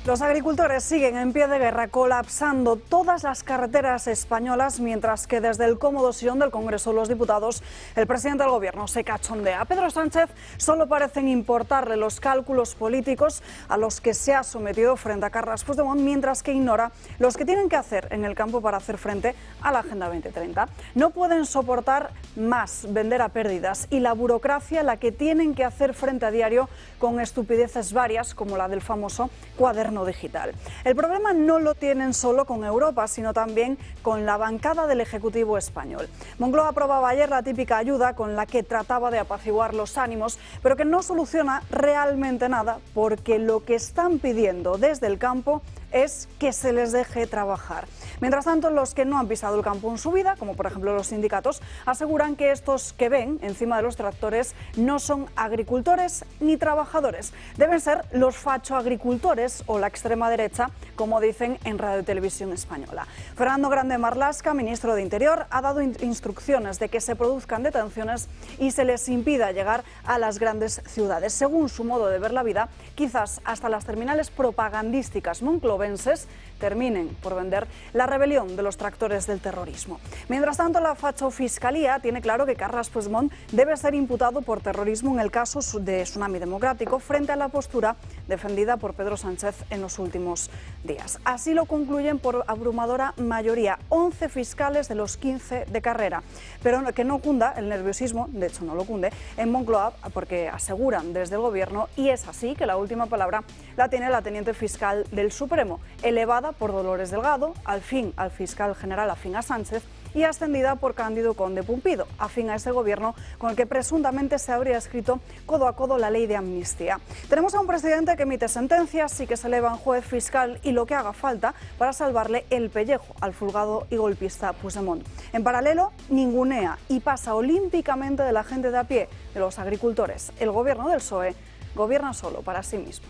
Los agricultores siguen en pie de guerra, colapsando todas las carreteras españolas, mientras que desde el cómodo sillón del Congreso de los Diputados, el presidente del Gobierno se cachondea. A Pedro Sánchez solo parecen importarle los cálculos políticos a los que se ha sometido frente a Carles Puigdemont, mientras que ignora los que tienen que hacer en el campo para hacer frente a la Agenda 2030. No pueden soportar más vender a pérdidas y la burocracia la que tienen que hacer frente a diario con estupideces varias como la del famoso cuaderno digital. El problema no lo tienen solo con Europa, sino también con la bancada del Ejecutivo español. Moncloa aprobaba ayer la típica ayuda con la que trataba de apaciguar los ánimos, pero que no soluciona realmente nada, porque lo que están pidiendo desde el campo es que se les deje trabajar. Mientras tanto, los que no han pisado el campo en su vida, como por ejemplo los sindicatos, aseguran que estos que ven encima de los tractores no son agricultores ni trabajadores. Deben ser los fachoagricultores o la extrema derecha, como dicen en Radio y Televisión Española. Fernando Grande Marlaska, ministro de Interior, ha dado instrucciones de que se produzcan detenciones y se les impida llegar a las grandes ciudades. Según su modo de ver la vida, quizás hasta las terminales propagandísticas monclovenses terminen por vender la rebelión de los tractores del terrorismo. Mientras tanto, la Fachofiscalía tiene claro que Carles Puigdemont debe ser imputado por terrorismo en el caso de Tsunami Democrático, frente a la postura defendida por Pedro Sánchez en los últimos días. Así lo concluyen por abrumadora mayoría, 11 fiscales de los 15 de carrera. Pero que no cunda el nerviosismo, de hecho no lo cunde, en Moncloa, porque aseguran desde el Gobierno, y es así, que la última palabra la tiene la teniente fiscal del Supremo, elevada por Dolores Delgado, al fiscal general afín a Sánchez, y ascendida por Cándido Conde Pumpido, afín a ese gobierno con el que presuntamente se habría escrito codo a codo la ley de amnistía. Tenemos a un presidente que emite sentencias y que se eleva en juez fiscal y lo que haga falta para salvarle el pellejo al fulgado y golpista Puigdemont. En paralelo, ningunea y pasa olímpicamente de la gente de a pie, de los agricultores. El gobierno del PSOE gobierna solo para sí mismo.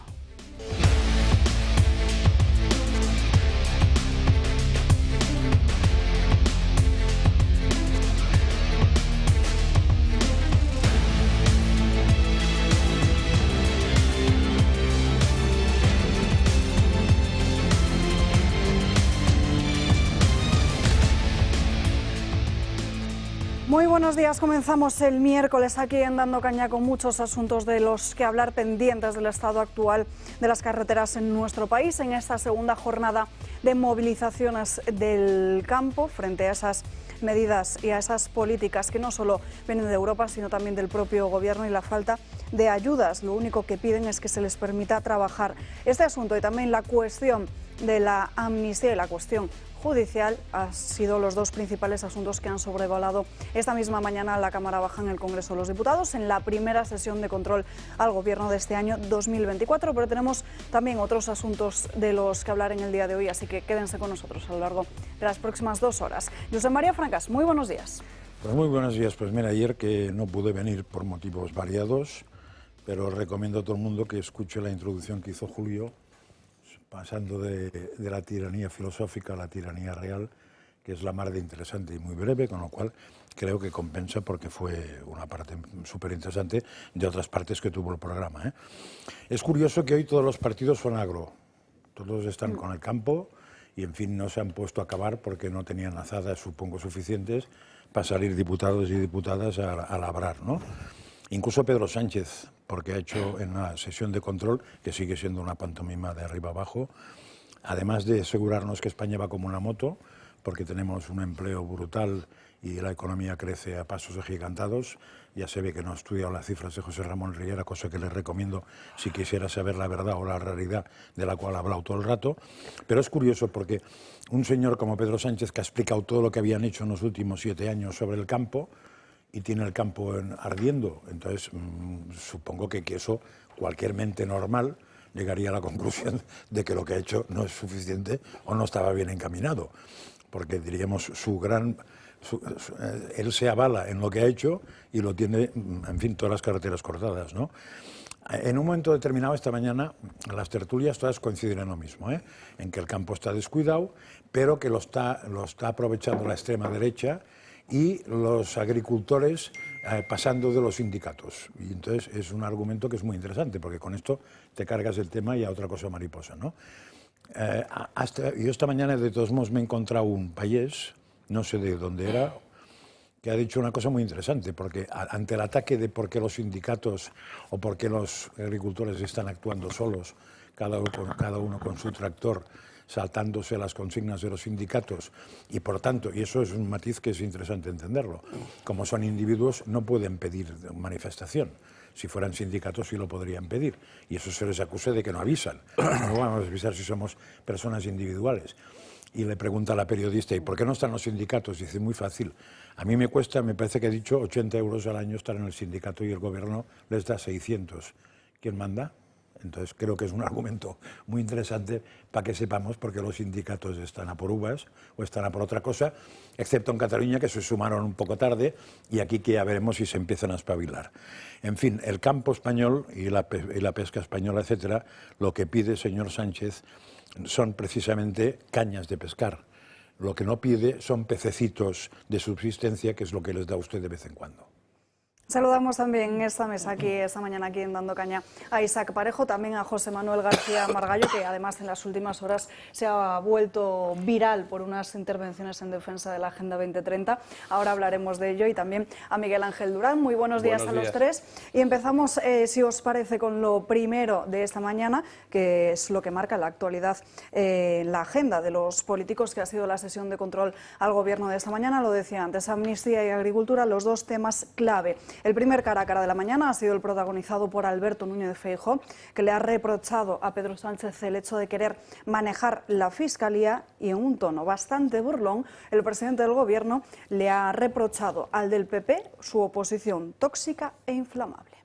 Muy buenos días, comenzamos el miércoles aquí en Dando Caña con muchos asuntos de los que hablar pendientes del estado actual de las carreteras en nuestro país en esta segunda jornada de movilizaciones del campo frente a esas medidas y a esas políticas que no solo vienen de Europa sino también del propio gobierno y la falta de ayudas. Lo único que piden es que se les permita trabajar. Este asunto y también la cuestión de la amnistía y la cuestión judicial han sido los dos principales asuntos que han sobrevolado esta misma mañana la Cámara Baja en el Congreso de los Diputados en la primera sesión de control al Gobierno de este año 2024, pero tenemos también otros asuntos de los que hablar en el día de hoy, así que quédense con nosotros a lo largo de las próximas 2 horas. José María Francas, muy buenos días. Pues muy buenos días. Pues mira, ayer que no pude venir por motivos variados, pero recomiendo a todo el mundo que escuche la introducción que hizo Julio, pasando de la tiranía filosófica a la tiranía real, que es la mar de interesante y muy breve, con lo cual creo que compensa porque fue una parte súper interesante de otras partes que tuvo el programa, ¿eh? Es curioso que hoy todos los partidos son agro, todos están con el campo y en fin no se han puesto a acabar porque no tenían azadas, supongo, suficientes para salir diputados y diputadas a labrar, ¿no? Incluso Pedro Sánchez, porque ha hecho en la sesión de control, que sigue siendo una pantomima de arriba abajo, además de asegurarnos que España va como una moto, porque tenemos un empleo brutal y la economía crece a pasos agigantados. Ya se ve que no ha estudiado las cifras de José Ramón Riera, cosa que les recomiendo si quisiera saber la verdad o la realidad de la cual ha hablado todo el rato. Pero es curioso porque un señor como Pedro Sánchez, que ha explicado todo lo que habían hecho en los últimos 7 años sobre el campo, y tiene el campo ardiendo, entonces supongo que eso cualquier mente normal llegaría a la conclusión de que lo que ha hecho no es suficiente o no estaba bien encaminado, porque diríamos él se avala en lo que ha hecho y lo tiene, en fin, todas las carreteras cortadas, ¿no? En un momento determinado esta mañana las tertulias todas coinciden en lo mismo, ¿eh? En que el campo está descuidado, pero que lo está aprovechando la extrema derecha y los agricultores pasando de los sindicatos. Y entonces es un argumento que es muy interesante, porque con esto te cargas el tema y a otra cosa mariposa, ¿no? Yo esta mañana, de todos modos, me he encontrado un payés, no sé de dónde era, que ha dicho una cosa muy interesante, porque ante el ataque de por qué los sindicatos o por qué los agricultores están actuando solos, cada uno con su tractor, saltándose las consignas de los sindicatos, y por tanto, y eso es un matiz que es interesante entenderlo, como son individuos no pueden pedir manifestación. Si fueran sindicatos sí lo podrían pedir, y eso se les acusa de que no avisan. No vamos a avisar si somos personas individuales. Y le pregunta a la periodista, ¿y por qué no están los sindicatos? Dice, muy fácil, a mí me cuesta, me parece que he dicho, 80 euros al año estar en el sindicato y el gobierno les da 600. ¿Quién manda? Entonces creo que es un argumento muy interesante para que sepamos por qué los sindicatos están a por uvas o están a por otra cosa, excepto en Cataluña, que se sumaron un poco tarde, y aquí que ya veremos si se empiezan a espabilar. En fin, el campo español y la pesca española, etcétera, lo que pide, señor Sánchez, son precisamente cañas de pescar. Lo que no pide son pececitos de subsistencia, que es lo que les da a usted de vez en cuando. Saludamos también en esta mesa, aquí esta mañana, aquí en Dando Caña, a Isaac Parejo, también a José Manuel García Margallo, que además en las últimas horas se ha vuelto viral por unas intervenciones en defensa de la Agenda 2030. Ahora hablaremos de ello, y también a Miguel Ángel Durán. Muy buenos días a los tres. Y empezamos, si os parece, con lo primero de esta mañana, que es lo que marca la actualidad en la agenda de los políticos, que ha sido la sesión de control al Gobierno de esta mañana. Lo decía antes, amnistía y agricultura, los dos temas clave. El primer cara a cara de la mañana ha sido el protagonizado por Alberto Núñez Feijóo, que le ha reprochado a Pedro Sánchez el hecho de querer manejar la Fiscalía, y en un tono bastante burlón, el presidente del Gobierno le ha reprochado al del PP su oposición tóxica e inflamable.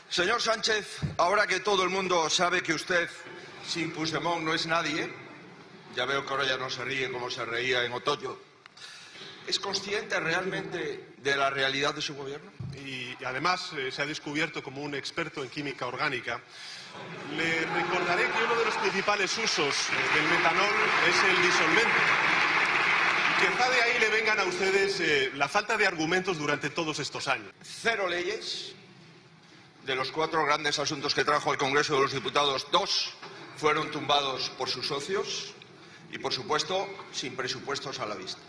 Señor Sánchez, ahora que todo el mundo sabe que usted sin Puigdemont no es nadie, ya veo que ahora ya no se ríe como se reía en otoño, ¿es consciente realmente de la realidad de su gobierno? Y además se ha descubierto como un experto en química orgánica. Le recordaré que uno de los principales usos del metanol es el disolvente. Quizá de ahí le vengan a ustedes la falta de argumentos durante todos estos años. 0 leyes. De los 4 grandes asuntos que trajo al Congreso de los Diputados, 2 fueron tumbados por sus socios y, por supuesto, sin presupuestos a la vista.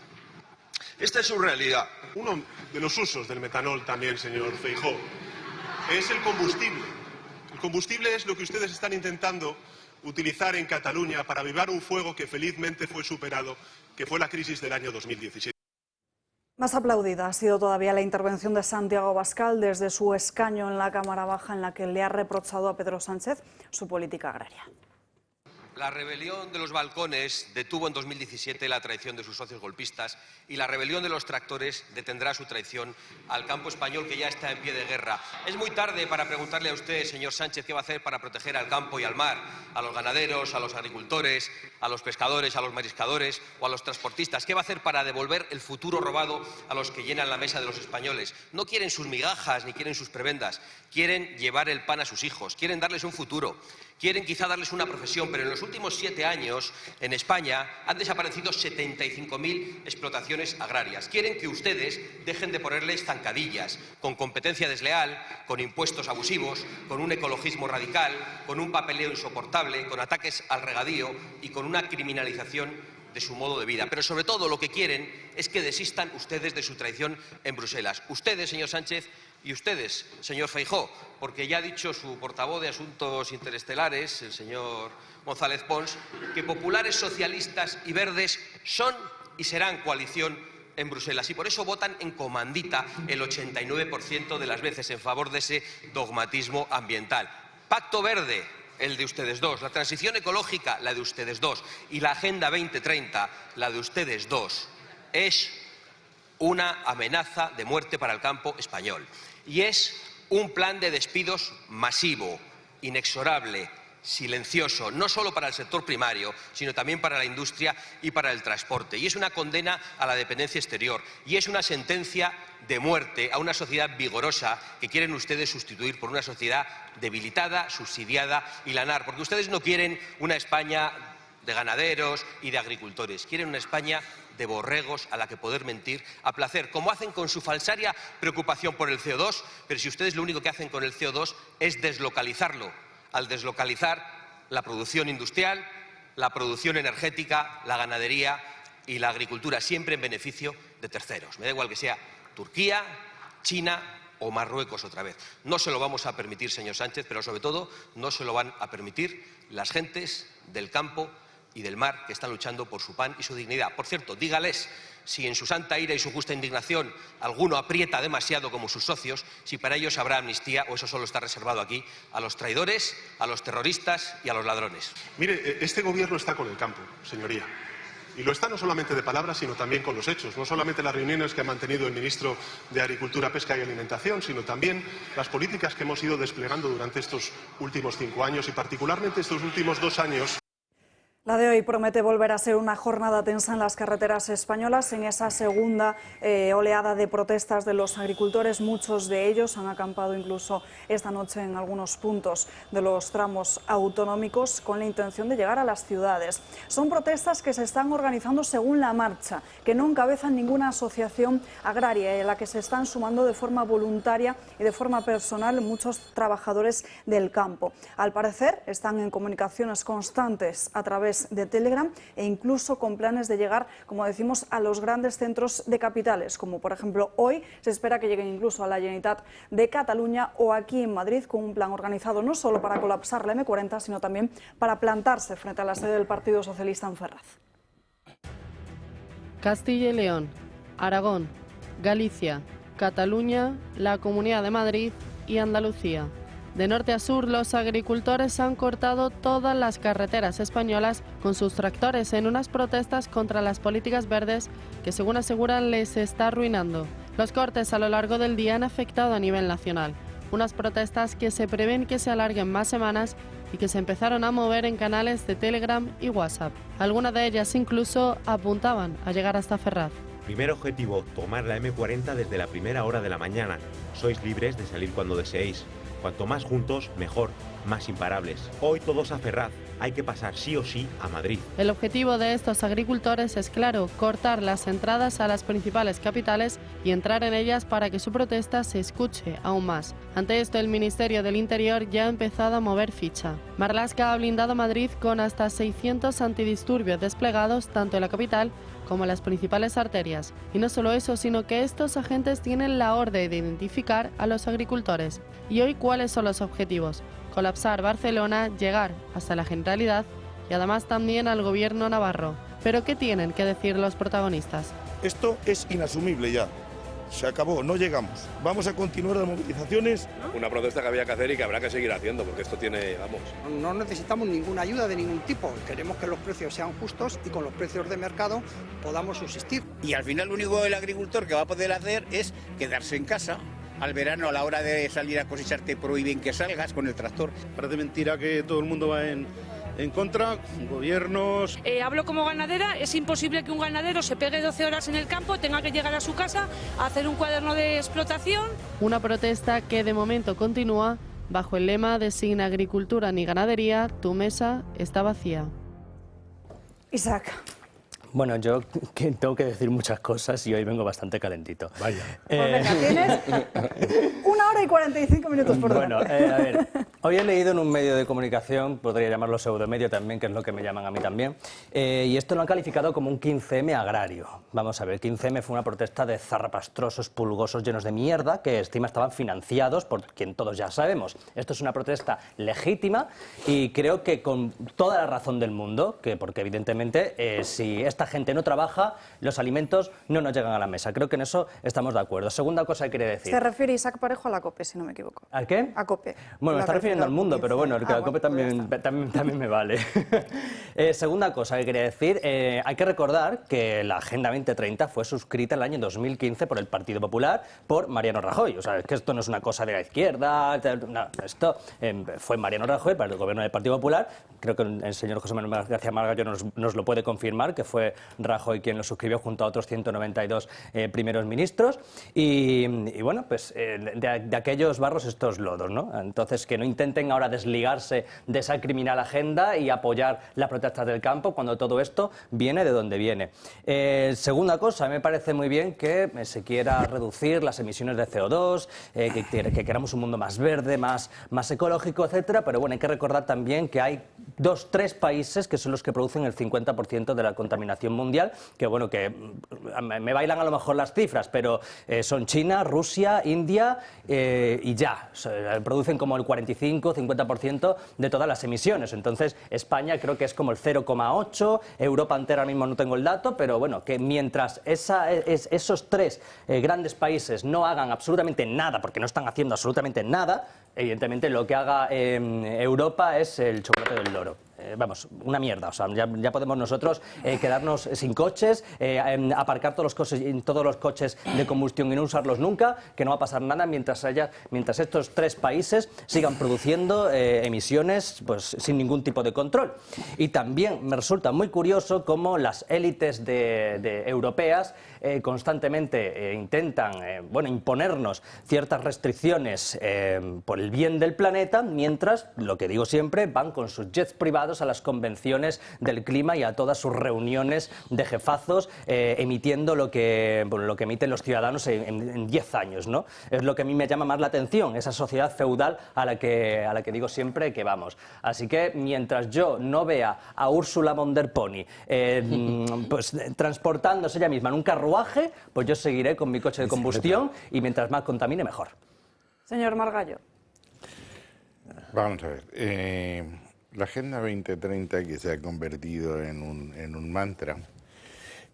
Esta es su realidad. Uno de los usos del metanol también, señor Feijóo, es el combustible. El combustible es lo que ustedes están intentando utilizar en Cataluña para avivar un fuego que felizmente fue superado, que fue la crisis del año 2017. Más aplaudida ha sido todavía la intervención de Santiago Abascal desde su escaño en la Cámara Baja, en la que le ha reprochado a Pedro Sánchez su política agraria. La rebelión de los balcones detuvo en 2017 la traición de sus socios golpistas, y la rebelión de los tractores detendrá su traición al campo español, que ya está en pie de guerra. Es muy tarde para preguntarle a usted, señor Sánchez, qué va a hacer para proteger al campo y al mar, a los ganaderos, a los agricultores, a los pescadores, a los mariscadores o a los transportistas. ¿Qué va a hacer para devolver el futuro robado a los que llenan la mesa de los españoles? No quieren sus migajas ni quieren sus prebendas, quieren llevar el pan a sus hijos, quieren darles un futuro. Quieren quizá darles una profesión, pero en los últimos 7 años en España han desaparecido 75.000 explotaciones agrarias. Quieren que ustedes dejen de ponerles zancadillas, con competencia desleal, con impuestos abusivos, con un ecologismo radical, con un papeleo insoportable, con ataques al regadío y con una criminalización de su modo de vida. Pero sobre todo lo que quieren es que desistan ustedes de su traición en Bruselas. Ustedes, señor Sánchez, y ustedes, señor Feijóo, porque ya ha dicho su portavoz de Asuntos Interestelares, el señor González Pons, que populares, socialistas y verdes son y serán coalición en Bruselas, y por eso votan en comandita el 89% de las veces en favor de ese dogmatismo ambiental. Pacto Verde, el de ustedes dos; la transición ecológica, la de ustedes dos; y la Agenda 2030, la de ustedes dos. Es una amenaza de muerte para el campo español. Y es un plan de despidos masivo, inexorable, silencioso, no solo para el sector primario, sino también para la industria y para el transporte. Y es una condena a la dependencia exterior. Y es una sentencia de muerte a una sociedad vigorosa que quieren ustedes sustituir por una sociedad debilitada, subsidiada y lanar. Porque ustedes no quieren una España de ganaderos y de agricultores. Quieren una España de borregos a la que poder mentir a placer, como hacen con su falsaria preocupación por el CO2, pero si ustedes lo único que hacen con el CO2 es deslocalizarlo, al deslocalizar la producción industrial, la producción energética, la ganadería y la agricultura, siempre en beneficio de terceros. Me da igual que sea Turquía, China o Marruecos otra vez. No se lo vamos a permitir, señor Sánchez, pero sobre todo no se lo van a permitir las gentes del campo y del mar que están luchando por su pan y su dignidad. Por cierto, dígales si en su santa ira y su justa indignación alguno aprieta demasiado como sus socios, si para ellos habrá amnistía o eso solo está reservado aquí a los traidores, a los terroristas y a los ladrones. Mire, este gobierno está con el campo, señoría. Y lo está no solamente de palabras, sino también con los hechos. No solamente las reuniones que ha mantenido el ministro de Agricultura, Pesca y Alimentación, sino también las políticas que hemos ido desplegando durante estos últimos 5 años y particularmente estos últimos 2 años. La de hoy promete volver a ser una jornada tensa en las carreteras españolas. En esa segunda oleada de protestas de los agricultores, muchos de ellos han acampado incluso esta noche en algunos puntos de los tramos autonómicos con la intención de llegar a las ciudades. Son protestas que se están organizando según la marcha, que no encabezan ninguna asociación agraria, en la que se están sumando de forma voluntaria y de forma personal muchos trabajadores del campo. Al parecer están en comunicaciones constantes a través de Telegram e incluso con planes de llegar, como decimos, a los grandes centros de capitales, como por ejemplo hoy se espera que lleguen incluso a la Generalitat de Cataluña o aquí en Madrid, con un plan organizado no solo para colapsar la M40, sino también para plantarse frente a la sede del Partido Socialista en Ferraz. Castilla y León, Aragón, Galicia, Cataluña, la Comunidad de Madrid y Andalucía. De norte a sur, los agricultores han cortado todas las carreteras españolas con sus tractores en unas protestas contra las políticas verdes que, según aseguran, les está arruinando. Los cortes a lo largo del día han afectado a nivel nacional. Unas protestas que se prevén que se alarguen más semanas y que se empezaron a mover en canales de Telegram y WhatsApp. Algunas de ellas incluso apuntaban a llegar hasta Ferraz. Primer objetivo, tomar la M40 desde la primera hora de la mañana. Sois libres de salir cuando deseéis. Cuanto más juntos, mejor, más imparables. Hoy todos a Ferraz, hay que pasar sí o sí a Madrid. El objetivo de estos agricultores es claro, cortar las entradas a las principales capitales y entrar en ellas para que su protesta se escuche aún más. Ante esto, el Ministerio del Interior ya ha empezado a mover ficha. Marlaska ha blindado Madrid con hasta 600 antidisturbios desplegados tanto en la capital como en las principales arterias. Y no solo eso, sino que estos agentes tienen la orden de identificar a los agricultores. Y hoy, ¿cuáles son los objetivos? Colapsar Barcelona, llegar hasta la Generalidad y además también al gobierno navarro. ¿Pero qué tienen que decir los protagonistas? Esto es inasumible ya. Se acabó, no llegamos. Vamos a continuar las movilizaciones. Una protesta que había que hacer y que habrá que seguir haciendo, porque esto tiene, vamos... No necesitamos ninguna ayuda de ningún tipo. Queremos que los precios sean justos y con los precios de mercado podamos subsistir. Y al final lo único que el agricultor que va a poder hacer es quedarse en casa. Al verano, a la hora de salir a cosechar, te prohíben que salgas con el tractor. Parece mentira que todo el mundo va en contra, gobiernos... Hablo como ganadera, es imposible que un ganadero se pegue 12 horas en el campo, tenga que llegar a su casa a hacer un cuaderno de explotación. Una protesta que de momento continúa bajo el lema de sin agricultura ni ganadería, tu mesa está vacía. Isaac. Bueno, yo tengo que decir muchas cosas y hoy vengo bastante calentito. Vaya. Pues venga, tienes 1 hora y 45 minutos por delante. Bueno, a ver, hoy he leído en un medio de comunicación, podría llamarlo pseudomedio también, que es lo que me llaman a mí también, y esto lo han calificado como un 15M agrario. Vamos a ver, 15M fue una protesta de zarrapastrosos, pulgosos, llenos de mierda, que encima estaban financiados por quien todos ya sabemos. Esto es una protesta legítima y creo que con toda la razón del mundo, porque evidentemente si esta gente no trabaja, los alimentos no nos llegan a la mesa. Creo que en eso estamos de acuerdo. Segunda cosa que quería decir. Se refiere Isaac Parejo a la COPE, si no me equivoco. ¿Al qué? A COPE. Bueno, me está refiriendo al mundo, pero bueno, la COPE también me vale. Segunda cosa que quería decir, hay que recordar que la Agenda 2030 fue suscrita en el año 2015 por el Partido Popular, por Mariano Rajoy. O sea, es que esto no es una cosa de la izquierda, no, esto fue Mariano Rajoy para el gobierno del Partido Popular. Creo que el señor José Manuel García Margallo nos lo puede confirmar, que fue Rajoy quien lo suscribió junto a otros 192 primeros ministros. Y bueno, pues de aquellos barros estos lodos, ¿no? Entonces, que no intenten ahora desligarse de esa criminal agenda y apoyar las protestas del campo cuando todo esto viene de donde viene. Segunda cosa, me parece muy bien que se quiera reducir las emisiones de CO2, que queramos un mundo más verde, más ecológico, etcétera, pero bueno, hay que recordar también que hay 3 países que son los que producen el 50% de la contaminación mundial, que bueno, que me bailan a lo mejor las cifras, pero son China, Rusia, India y ya, producen como el 45-50% de todas las emisiones. Entonces, España creo que es como el 0,8, Europa entera ahora mismo no tengo el dato, pero bueno, que mientras esos 3 grandes países no hagan absolutamente nada, porque no están haciendo absolutamente nada, evidentemente lo que haga Europa es el chocolate del loro. Vamos, una mierda, o sea, ya podemos nosotros quedarnos sin coches, aparcar todos los coches de combustión y no usarlos nunca, que no va a pasar nada mientras estos 3 países sigan produciendo emisiones pues sin ningún tipo de control. Y también me resulta muy curioso cómo las élites europeas constantemente intentan imponernos ciertas restricciones por el bien del planeta, mientras, lo que digo siempre, van con sus jets privados a las convenciones del clima y a todas sus reuniones de jefazos emitiendo lo que emiten los ciudadanos en 10 años, ¿no? Es lo que a mí me llama más la atención, esa sociedad feudal a la que digo siempre que vamos. Así que mientras yo no vea a Ursula von der Pony pues transportándose ella misma en un carruaje, pues yo seguiré con mi coche de combustión y mientras más contamine, mejor. Señor Margallo. Vamos a ver. La Agenda 2030, que se ha convertido en un mantra,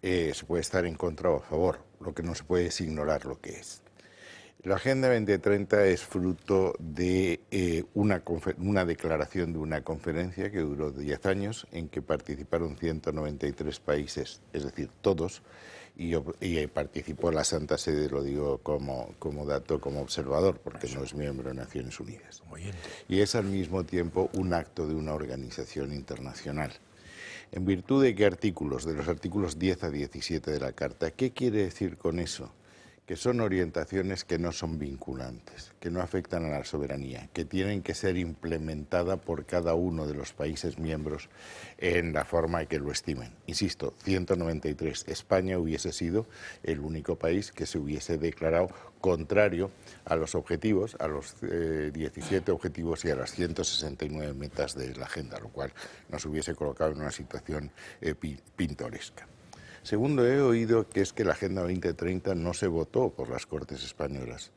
se puede estar en contra o a favor. Lo que no se puede es ignorar lo que es. La Agenda 2030 es fruto de una declaración de una conferencia que duró 10 años, en que participaron 193 países, es decir, todos, y participó la Santa Sede, lo digo como dato, como observador, porque no es miembro de Naciones Unidas. Y es al mismo tiempo un acto de una organización internacional. En virtud de qué artículos, de los artículos 10 a 17 de la Carta, ¿qué quiere decir con eso? Que son orientaciones que no son vinculantes, que no afectan a la soberanía, que tienen que ser implementadas por cada uno de los países miembros en la forma que lo estimen. Insisto, 193. España hubiese sido el único país que se hubiese declarado contrario a los objetivos, a los 17 objetivos y a las 169 metas de la agenda, lo cual nos hubiese colocado en una situación pintoresca. Segundo, he oído que es que la Agenda 2030 no se votó por las Cortes Españolas.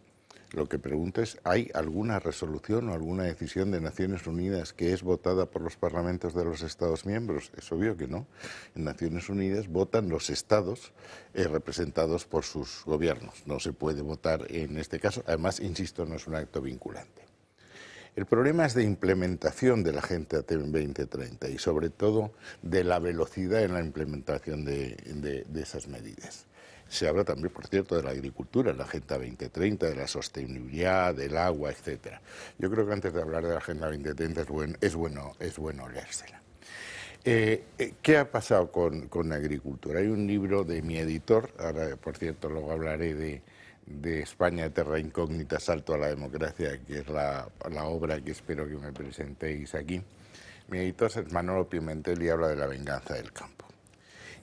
Lo que pregunto es, ¿hay alguna resolución o alguna decisión de Naciones Unidas que es votada por los parlamentos de los Estados miembros? Es obvio que no. En Naciones Unidas votan los Estados representados por sus gobiernos. No se puede votar en este caso. Además, insisto, no es un acto vinculante. El problema es de implementación de la Agenda 2030 y sobre todo de la velocidad en la implementación de esas medidas. Se habla también, por cierto, de la agricultura, la Agenda 2030, de la sostenibilidad, del agua, etc. Yo creo que antes de hablar de la Agenda 2030 es bueno leérsela. ¿Qué ha pasado con la agricultura? Hay un libro de mi editor, ahora por cierto luego hablaré de España, Terra Incógnita, Salto a la Democracia, que es la obra que espero que me presentéis aquí. Mi editor es Manolo Pimentel y habla de la venganza del campo.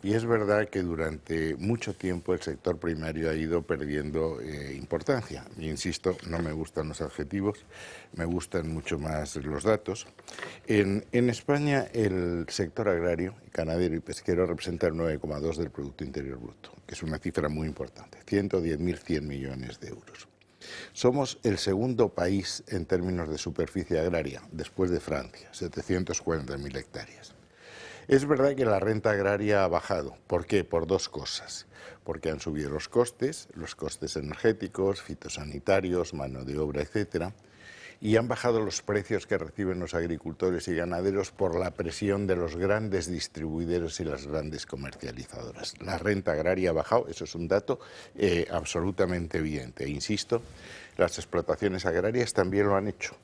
Y es verdad que durante mucho tiempo el sector primario ha ido perdiendo importancia. Y insisto, no me gustan los adjetivos, me gustan mucho más los datos. En España el sector agrario, ganadero y pesquero representa el 9,2% del Producto Interior Bruto, que es una cifra muy importante, 110.100 millones de euros. Somos el segundo país en términos de superficie agraria, después de Francia, 740.000 hectáreas. Es verdad que la renta agraria ha bajado. ¿Por qué? Por 2 cosas. Porque han subido los costes energéticos, fitosanitarios, mano de obra, etcétera, y han bajado los precios que reciben los agricultores y ganaderos por la presión de los grandes distribuidores y las grandes comercializadoras. La renta agraria ha bajado, eso es un dato absolutamente evidente. E insisto, las explotaciones agrarias también lo han hecho.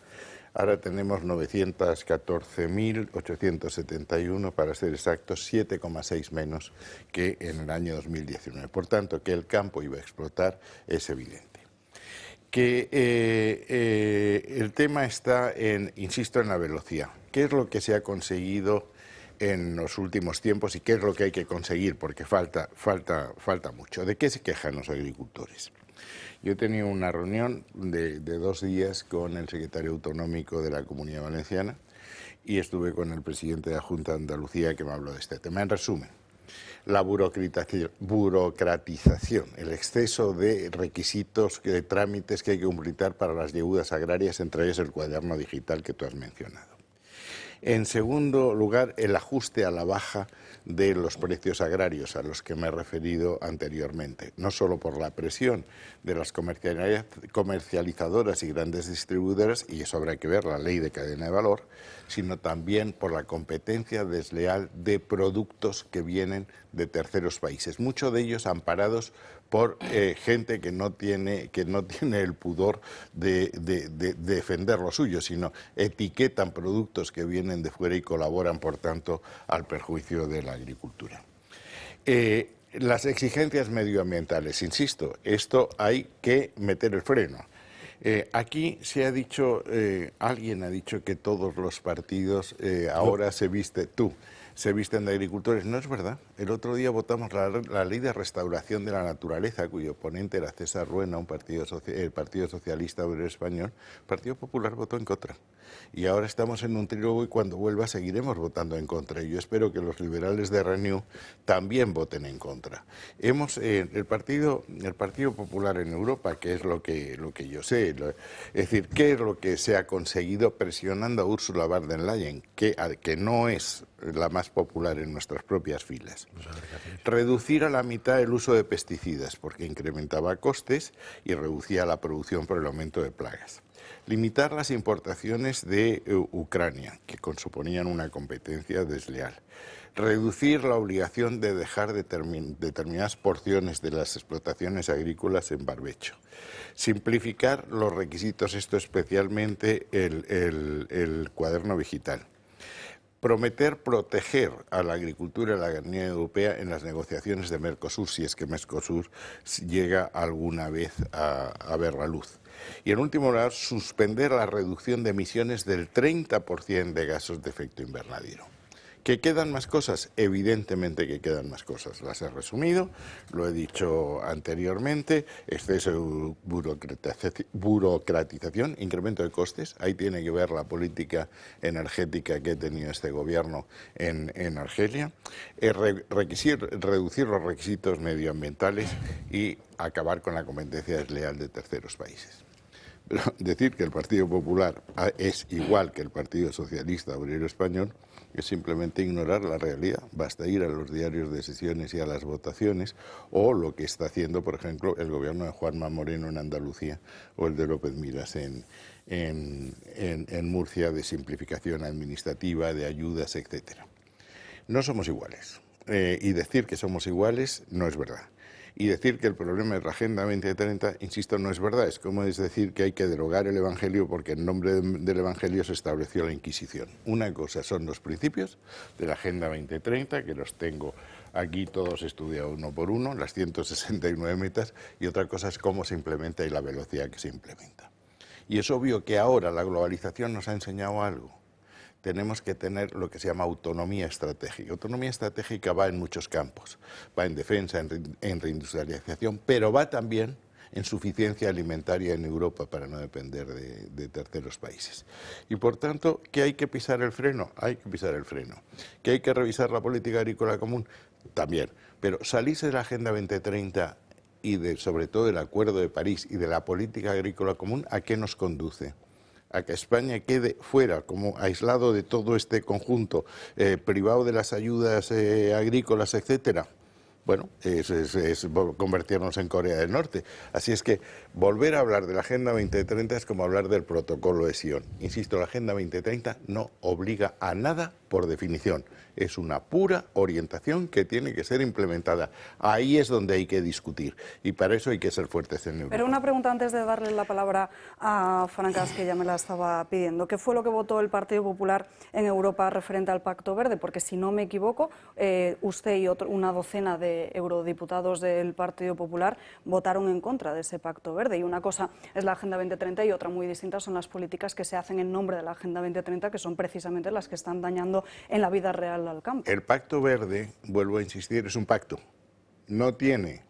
Ahora tenemos 914.871, para ser exactos, 7,6 menos que en el año 2019. Por tanto, que el campo iba a explotar es evidente. Que el tema está, insisto, en la velocidad. ¿Qué es lo que se ha conseguido en los últimos tiempos y qué es lo que hay que conseguir? Porque falta mucho. ¿De qué se quejan los agricultores? Yo he tenido una reunión de 2 días con el secretario autonómico de la Comunidad Valenciana y estuve con el presidente de la Junta de Andalucía, que me habló de este tema. En resumen, la burocratización, el exceso de requisitos, de trámites que hay que completar para las deudas agrarias, entre ellas el cuaderno digital que tú has mencionado. En segundo lugar, el ajuste a la baja de los precios agrarios a los que me he referido anteriormente, no solo por la presión de las comercializadoras y grandes distribuidoras, y eso habrá que ver, la ley de cadena de valor, sino también por la competencia desleal de productos que vienen de terceros países, muchos de ellos amparados por gente que no tiene el pudor de defender lo suyo, sino etiquetan productos que vienen de fuera y colaboran, por tanto, al perjuicio de la agricultura. Las exigencias medioambientales, insisto, esto hay que meter el freno. Aquí se ha dicho, alguien ha dicho que todos los partidos ahora se visten de agricultores. No es verdad. El otro día votamos la ley de restauración de la naturaleza, cuyo ponente era César Ruena, el Partido Socialista Obrero Español. El Partido Popular votó en contra. Y ahora estamos en un trílogo y cuando vuelva seguiremos votando en contra. Y yo espero que los liberales de Renew también voten en contra. El Partido Popular en Europa, que es lo que yo sé, es decir, ¿qué es lo que se ha conseguido presionando a Ursula von der Leyen, que no es la más popular en nuestras propias filas? Reducir a la mitad el uso de pesticidas, porque incrementaba costes y reducía la producción por el aumento de plagas. Limitar las importaciones de Ucrania, que suponían una competencia desleal. Reducir la obligación de dejar determinadas porciones de las explotaciones agrícolas en barbecho. Simplificar los requisitos, esto especialmente el cuaderno digital. Prometer proteger a la agricultura y la ganadería europea en las negociaciones de Mercosur, si es que Mercosur llega alguna vez a ver la luz. Y en último lugar, suspender la reducción de emisiones del 30% de gases de efecto invernadero. ¿Que quedan más cosas? Evidentemente que quedan más cosas. Las he resumido, lo he dicho anteriormente, exceso de burocratización, incremento de costes. Ahí tiene que ver la política energética que ha tenido este gobierno en Argelia. Reducir los requisitos medioambientales y acabar con la competencia desleal de terceros países. Pero decir que el Partido Popular es igual que el Partido Socialista Obrero Español es simplemente ignorar la realidad. Basta ir a los diarios de sesiones y a las votaciones, o lo que está haciendo, por ejemplo, el gobierno de Juanma Moreno en Andalucía o el de López Miras en Murcia, de simplificación administrativa, de ayudas, etcétera. No somos iguales. Y decir que somos iguales no es verdad. Y decir que el problema es la Agenda 2030, insisto, no es verdad. Es como decir que hay que derogar el Evangelio porque en nombre del Evangelio se estableció la Inquisición. Una cosa son los principios de la Agenda 2030, que los tengo aquí todos estudiados uno por uno, las 169 metas, y otra cosa es cómo se implementa y la velocidad que se implementa. Y es obvio que ahora la globalización nos ha enseñado algo. Tenemos que tener lo que se llama autonomía estratégica. Autonomía estratégica va en muchos campos. Va en defensa, en reindustrialización, pero va también en suficiencia alimentaria en Europa para no depender de terceros países. Y por tanto, ¿que hay que pisar el freno? Hay que pisar el freno. ¿Que hay que revisar la política agrícola común? También. Pero salirse de la Agenda 2030 y sobre todo del Acuerdo de París y de la política agrícola común, ¿a qué nos conduce? A que España quede fuera, como aislado de todo este conjunto, privado de las ayudas agrícolas, etcétera. bueno, es convertirnos en Corea del Norte. Así es que volver a hablar de la Agenda 2030 es como hablar del protocolo de Sion. Insisto, la Agenda 2030 no obliga a nada por definición. Es una pura orientación que tiene que ser implementada. Ahí es donde hay que discutir y para eso hay que ser fuertes en Europa. Pero una pregunta antes de darle la palabra a Francas, que ya me la estaba pidiendo. ¿Qué fue lo que votó el Partido Popular en Europa referente al Pacto Verde? Porque si no me equivoco, usted y una docena de eurodiputados del Partido Popular votaron en contra de ese Pacto Verde. Y una cosa es la Agenda 2030 y otra muy distinta son las políticas que se hacen en nombre de la Agenda 2030, que son precisamente las que están dañando en la vida real al campo. El Pacto Verde, vuelvo a insistir, es un pacto. No tiene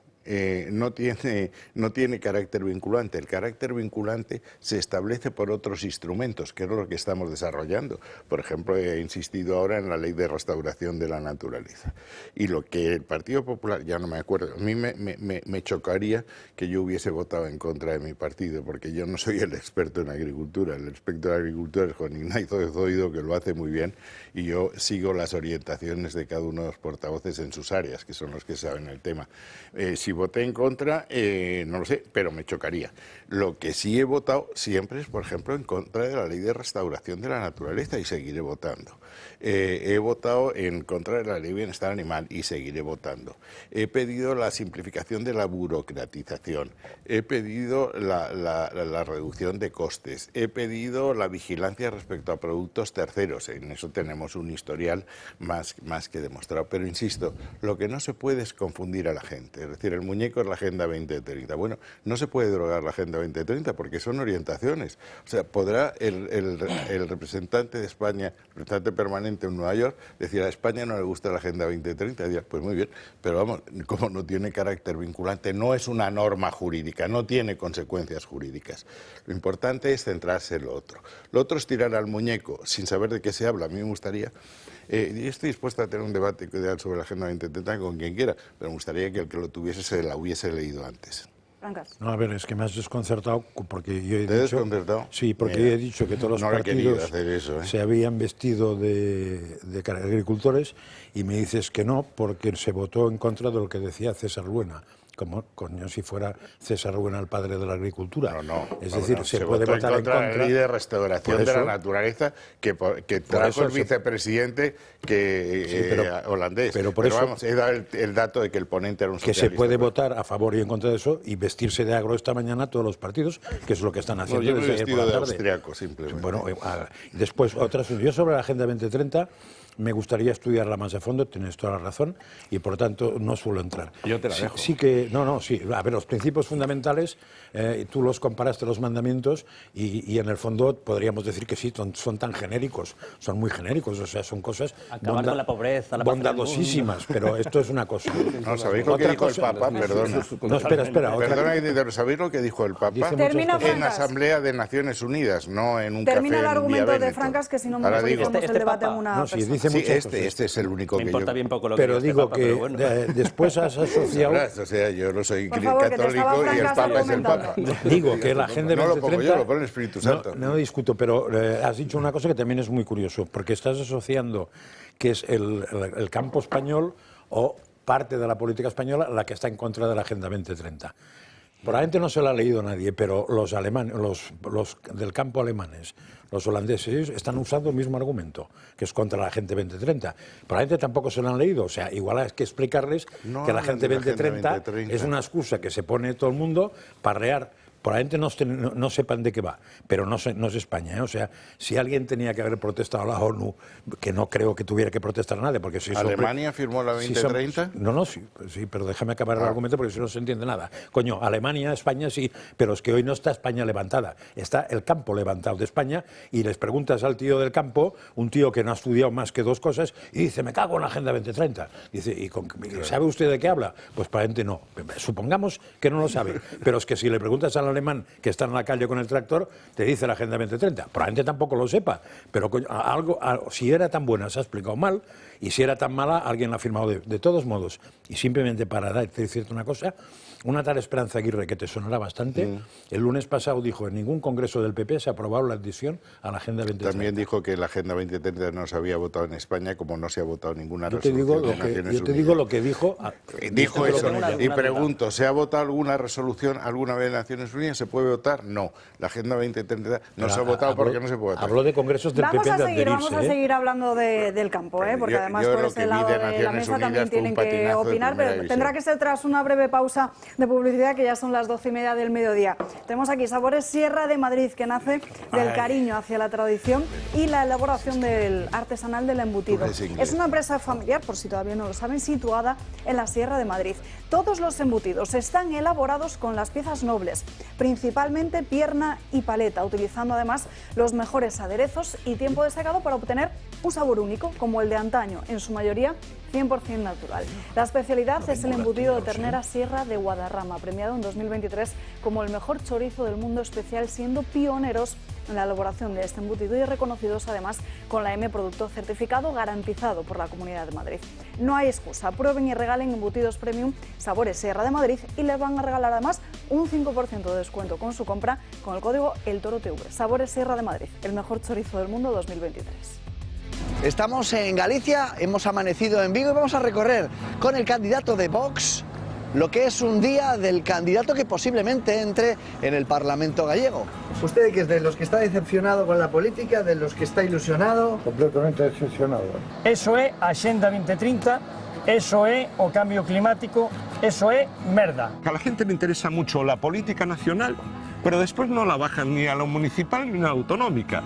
carácter vinculante. El carácter vinculante se establece por otros instrumentos, que es lo que estamos desarrollando. Por ejemplo, he insistido ahora en la Ley de Restauración de la Naturaleza. Y lo que el Partido Popular, ya no me acuerdo, a mí me chocaría que yo hubiese votado en contra de mi partido, porque yo no soy el experto en agricultura. El experto en agricultura es Juan Ignacio Zoido, que lo hace muy bien, y yo sigo las orientaciones de cada uno de los portavoces en sus áreas, que son los que saben el tema. Si voté en contra, no lo sé, pero me chocaría. Lo que sí he votado siempre es, por ejemplo, en contra de la Ley de Restauración de la Naturaleza y seguiré votando. He votado en contra de la Ley de Bienestar Animal y seguiré votando. He pedido la simplificación de la burocratización. He pedido la reducción de costes. He pedido la vigilancia respecto a productos terceros. En eso tenemos un historial más que demostrado. Pero insisto, lo que no se puede es confundir a la gente. Es decir, el muñeco es la Agenda 2030. Bueno, no se puede drogar la Agenda 2030 porque son orientaciones. O sea, podrá el representante de España, el representante permanente en Nueva York, decir a España no le gusta la Agenda 2030. Y dirá, pues muy bien, pero vamos, como no tiene carácter vinculante, no es una norma jurídica, no tiene consecuencias jurídicas. Lo importante es centrarse en lo otro. Lo otro es tirar al muñeco sin saber de qué se habla. A mí me gustaría... yo estoy dispuesto a tener un debate ideal sobre la Agenda 2030 con quien quiera, pero me gustaría que el que lo tuviese se la hubiese leído antes. No, a ver, es que me has desconcertado porque yo he ¿Te dicho... desconcertado? Sí, porque Mira, yo he dicho que todos los no partidos hacer eso, se habían vestido de agricultores y me dices que no porque se votó en contra de lo que decía César Luena. Como coño si fuera César Luena el padre de la agricultura. No. Es decir, no, se puede votar en contra de la Ley de Restauración de la Naturaleza que trajo el vicepresidente holandés. Pero por eso vamos, he dado el dato de que el ponente era un que socialista. se puede votar a favor y en contra de eso y vestirse de agro esta mañana todos los partidos, que es lo que están haciendo yo me he desde vestido por la de tarde. austriaco, simplemente. Bueno, después otras. Yo sobre la Agenda 2030 me gustaría estudiarla más a fondo, tienes toda la razón, y por tanto no suelo entrar. Yo te la dejo. Sí que, sí. A ver, los principios fundamentales, tú los comparaste los mandamientos y en el fondo podríamos decir que sí, son tan genéricos, son muy genéricos, o sea, son cosas acabar con la pobreza, la bondadosísimas, pero esto es una cosa. No, ¿sabéis lo que dijo el Papa? Perdona. No, espera. Perdona, ¿sabéis lo que dijo el Papa? En la Asamblea de Naciones Unidas, no en un café Termina el en argumento de Vía Francas, que si no me Ahora digo, el debate en una persona. Sí, este es el único me que importa yo... bien poco lo que pero dice digo Papa, que pero bueno. Después has asociado... O sea, yo no soy Por favor, católico y el Papa es el Papa. Digo que la Agenda 2030... No lo pongo yo, lo pone el Espíritu Santo. No discuto, pero has dicho una cosa que también es muy curioso, porque estás asociando que es el campo español o parte de la política española la que está en contra de la Agenda 2030. Probablemente no se la ha leído nadie, pero los alemanes, los del campo alemanes, los holandeses, están usando el mismo argumento, que es contra la Agenda 2030. Probablemente tampoco se lo han leído, o sea, igual hay que explicarles que la Agenda 2030 es una excusa que se pone todo el mundo para rear. Probablemente no sepan de qué va, pero no es España, ¿eh? O sea, si alguien tenía que haber protestado a la ONU, que no creo que tuviera que protestar a nadie, porque si ¿Alemania firmó la 2030? Sí, pero déjame acabar el argumento porque si no se entiende nada. Coño, Alemania, España sí, pero es que hoy no está España levantada, está el campo levantado de España y les preguntas al tío del campo, un tío que no ha estudiado más que dos cosas, y dice, me cago en la Agenda 2030. Dice, ¿sabe usted de qué habla? Pues probablemente no. Supongamos que no lo sabe, pero es que si le preguntas a alemán que está en la calle con el tractor, te dice la Agenda 2030. Probablemente tampoco lo sepa, pero si era tan buena se ha explicado mal, y si era tan mala alguien la ha firmado de todos modos. Y simplemente para decirte una cosa, una tal Esperanza Aguirre, que te sonará bastante, el lunes pasado dijo en ningún congreso del PP se ha aprobado la adhesión a la Agenda 2030. También dijo que la Agenda 2030 no se había votado en España, como no se ha votado ninguna resolución de Naciones Unidas. Yo te digo lo que dijo. Dijo eso. Y pregunto, ¿se ha votado alguna resolución alguna vez en Naciones Unidas? ¿Se puede votar? No. La Agenda 2030 no se ha votado porque no se puede votar. Habló de congresos del PP de adherirse. Vamos a seguir hablando del campo, porque además por este lado de la mesa también tienen que opinar, pero tendrá que ser tras una breve pausa de publicidad, que ya son las 12:30 del mediodía. Tenemos aquí Sabores Sierra de Madrid, que nace del cariño hacia la tradición y la elaboración del artesanal del embutido. Es una empresa familiar, por si todavía no lo saben, situada en la Sierra de Madrid. Todos los embutidos están elaborados con las piezas nobles, principalmente pierna y paleta, utilizando además los mejores aderezos y tiempo de secado para obtener un sabor único, como el de antaño, en su mayoría 100% natural. La especialidad es el embutido de ternera Sierra de Guadarrama, premiado en 2023 como el mejor chorizo del mundo especial, siendo pioneros en la elaboración de este embutido y reconocidos además con la M Producto Certificado, garantizado por la Comunidad de Madrid. No hay excusa, prueben y regalen embutidos premium Sabores Sierra de Madrid y les van a regalar además un 5% de descuento con su compra con el código ELTOROTV. Sabores Sierra de Madrid, el mejor chorizo del mundo 2023. Estamos en Galicia, hemos amanecido en Vigo y vamos a recorrer con el candidato de Vox lo que es un día del candidato que posiblemente entre en el Parlamento gallego. ¿Usted que es de los que está decepcionado con la política, de los que está ilusionado? Completamente decepcionado. Eso é a Axenda 2030, eso é o cambio climático, eso é merda. A la gente le interesa mucho la política nacional, pero después no la bajan ni a la municipal ni a la autonómica.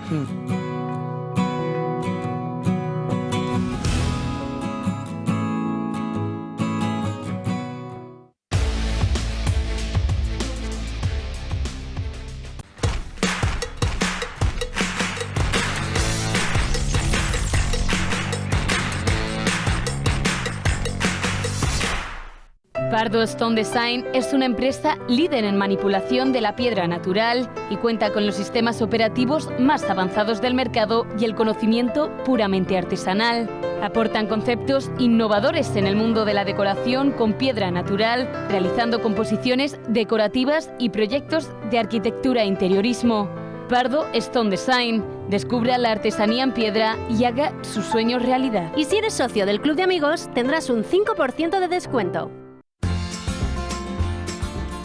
Pardo Stone Design es una empresa líder en manipulación de la piedra natural y cuenta con los sistemas operativos más avanzados del mercado y el conocimiento puramente artesanal. Aportan conceptos innovadores en el mundo de la decoración con piedra natural, realizando composiciones decorativas y proyectos de arquitectura e interiorismo. Pardo Stone Design. Descubra la artesanía en piedra y haga sus sueños realidad. Y si eres socio del Club de Amigos, tendrás un 5% de descuento.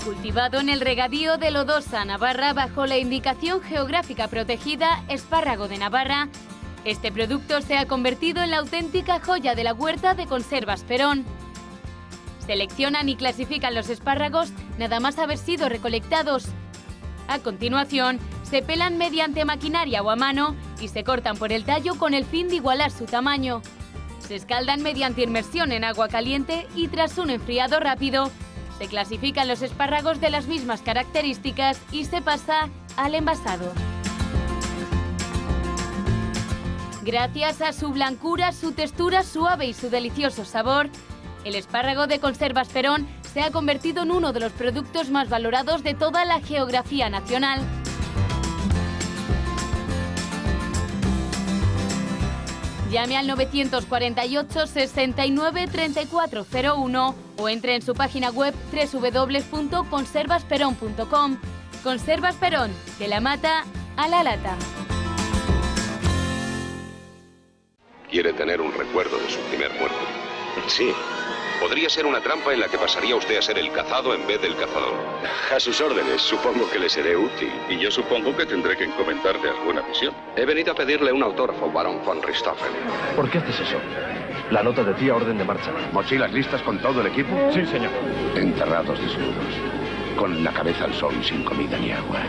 Cultivado en el regadío de Lodosa, Navarra, bajo la indicación geográfica protegida Espárrago de Navarra, este producto se ha convertido en la auténtica joya de la huerta de Conservas Perón. Seleccionan y clasifican los espárragos nada más haber sido recolectados. A continuación, se pelan mediante maquinaria o a mano y se cortan por el tallo con el fin de igualar su tamaño. Se escaldan mediante inmersión en agua caliente y tras un enfriado rápido, se clasifican los espárragos de las mismas características y se pasa al envasado. Gracias a su blancura, su textura suave y su delicioso sabor, el espárrago de Conservas Perón se ha convertido en uno de los productos más valorados de toda la geografía nacional. Llame al 948 69 3401 o entre en su página web www.conservasperón.com. Conservas Perón, de la mata a la lata. ¿Quiere tener un recuerdo de su primer muerte? Sí. Podría ser una trampa en la que pasaría usted a ser el cazado en vez del cazador. A sus órdenes, supongo que le seré útil. Y yo supongo que tendré que encomendarle alguna misión. He venido a pedirle un autógrafo, Barón von Richthofen. ¿Por qué haces eso? La nota decía orden de marcha. ¿Mochilas listas con todo el equipo? Sí, señor. Enterrados desnudos, con la cabeza al sol, sin comida ni agua.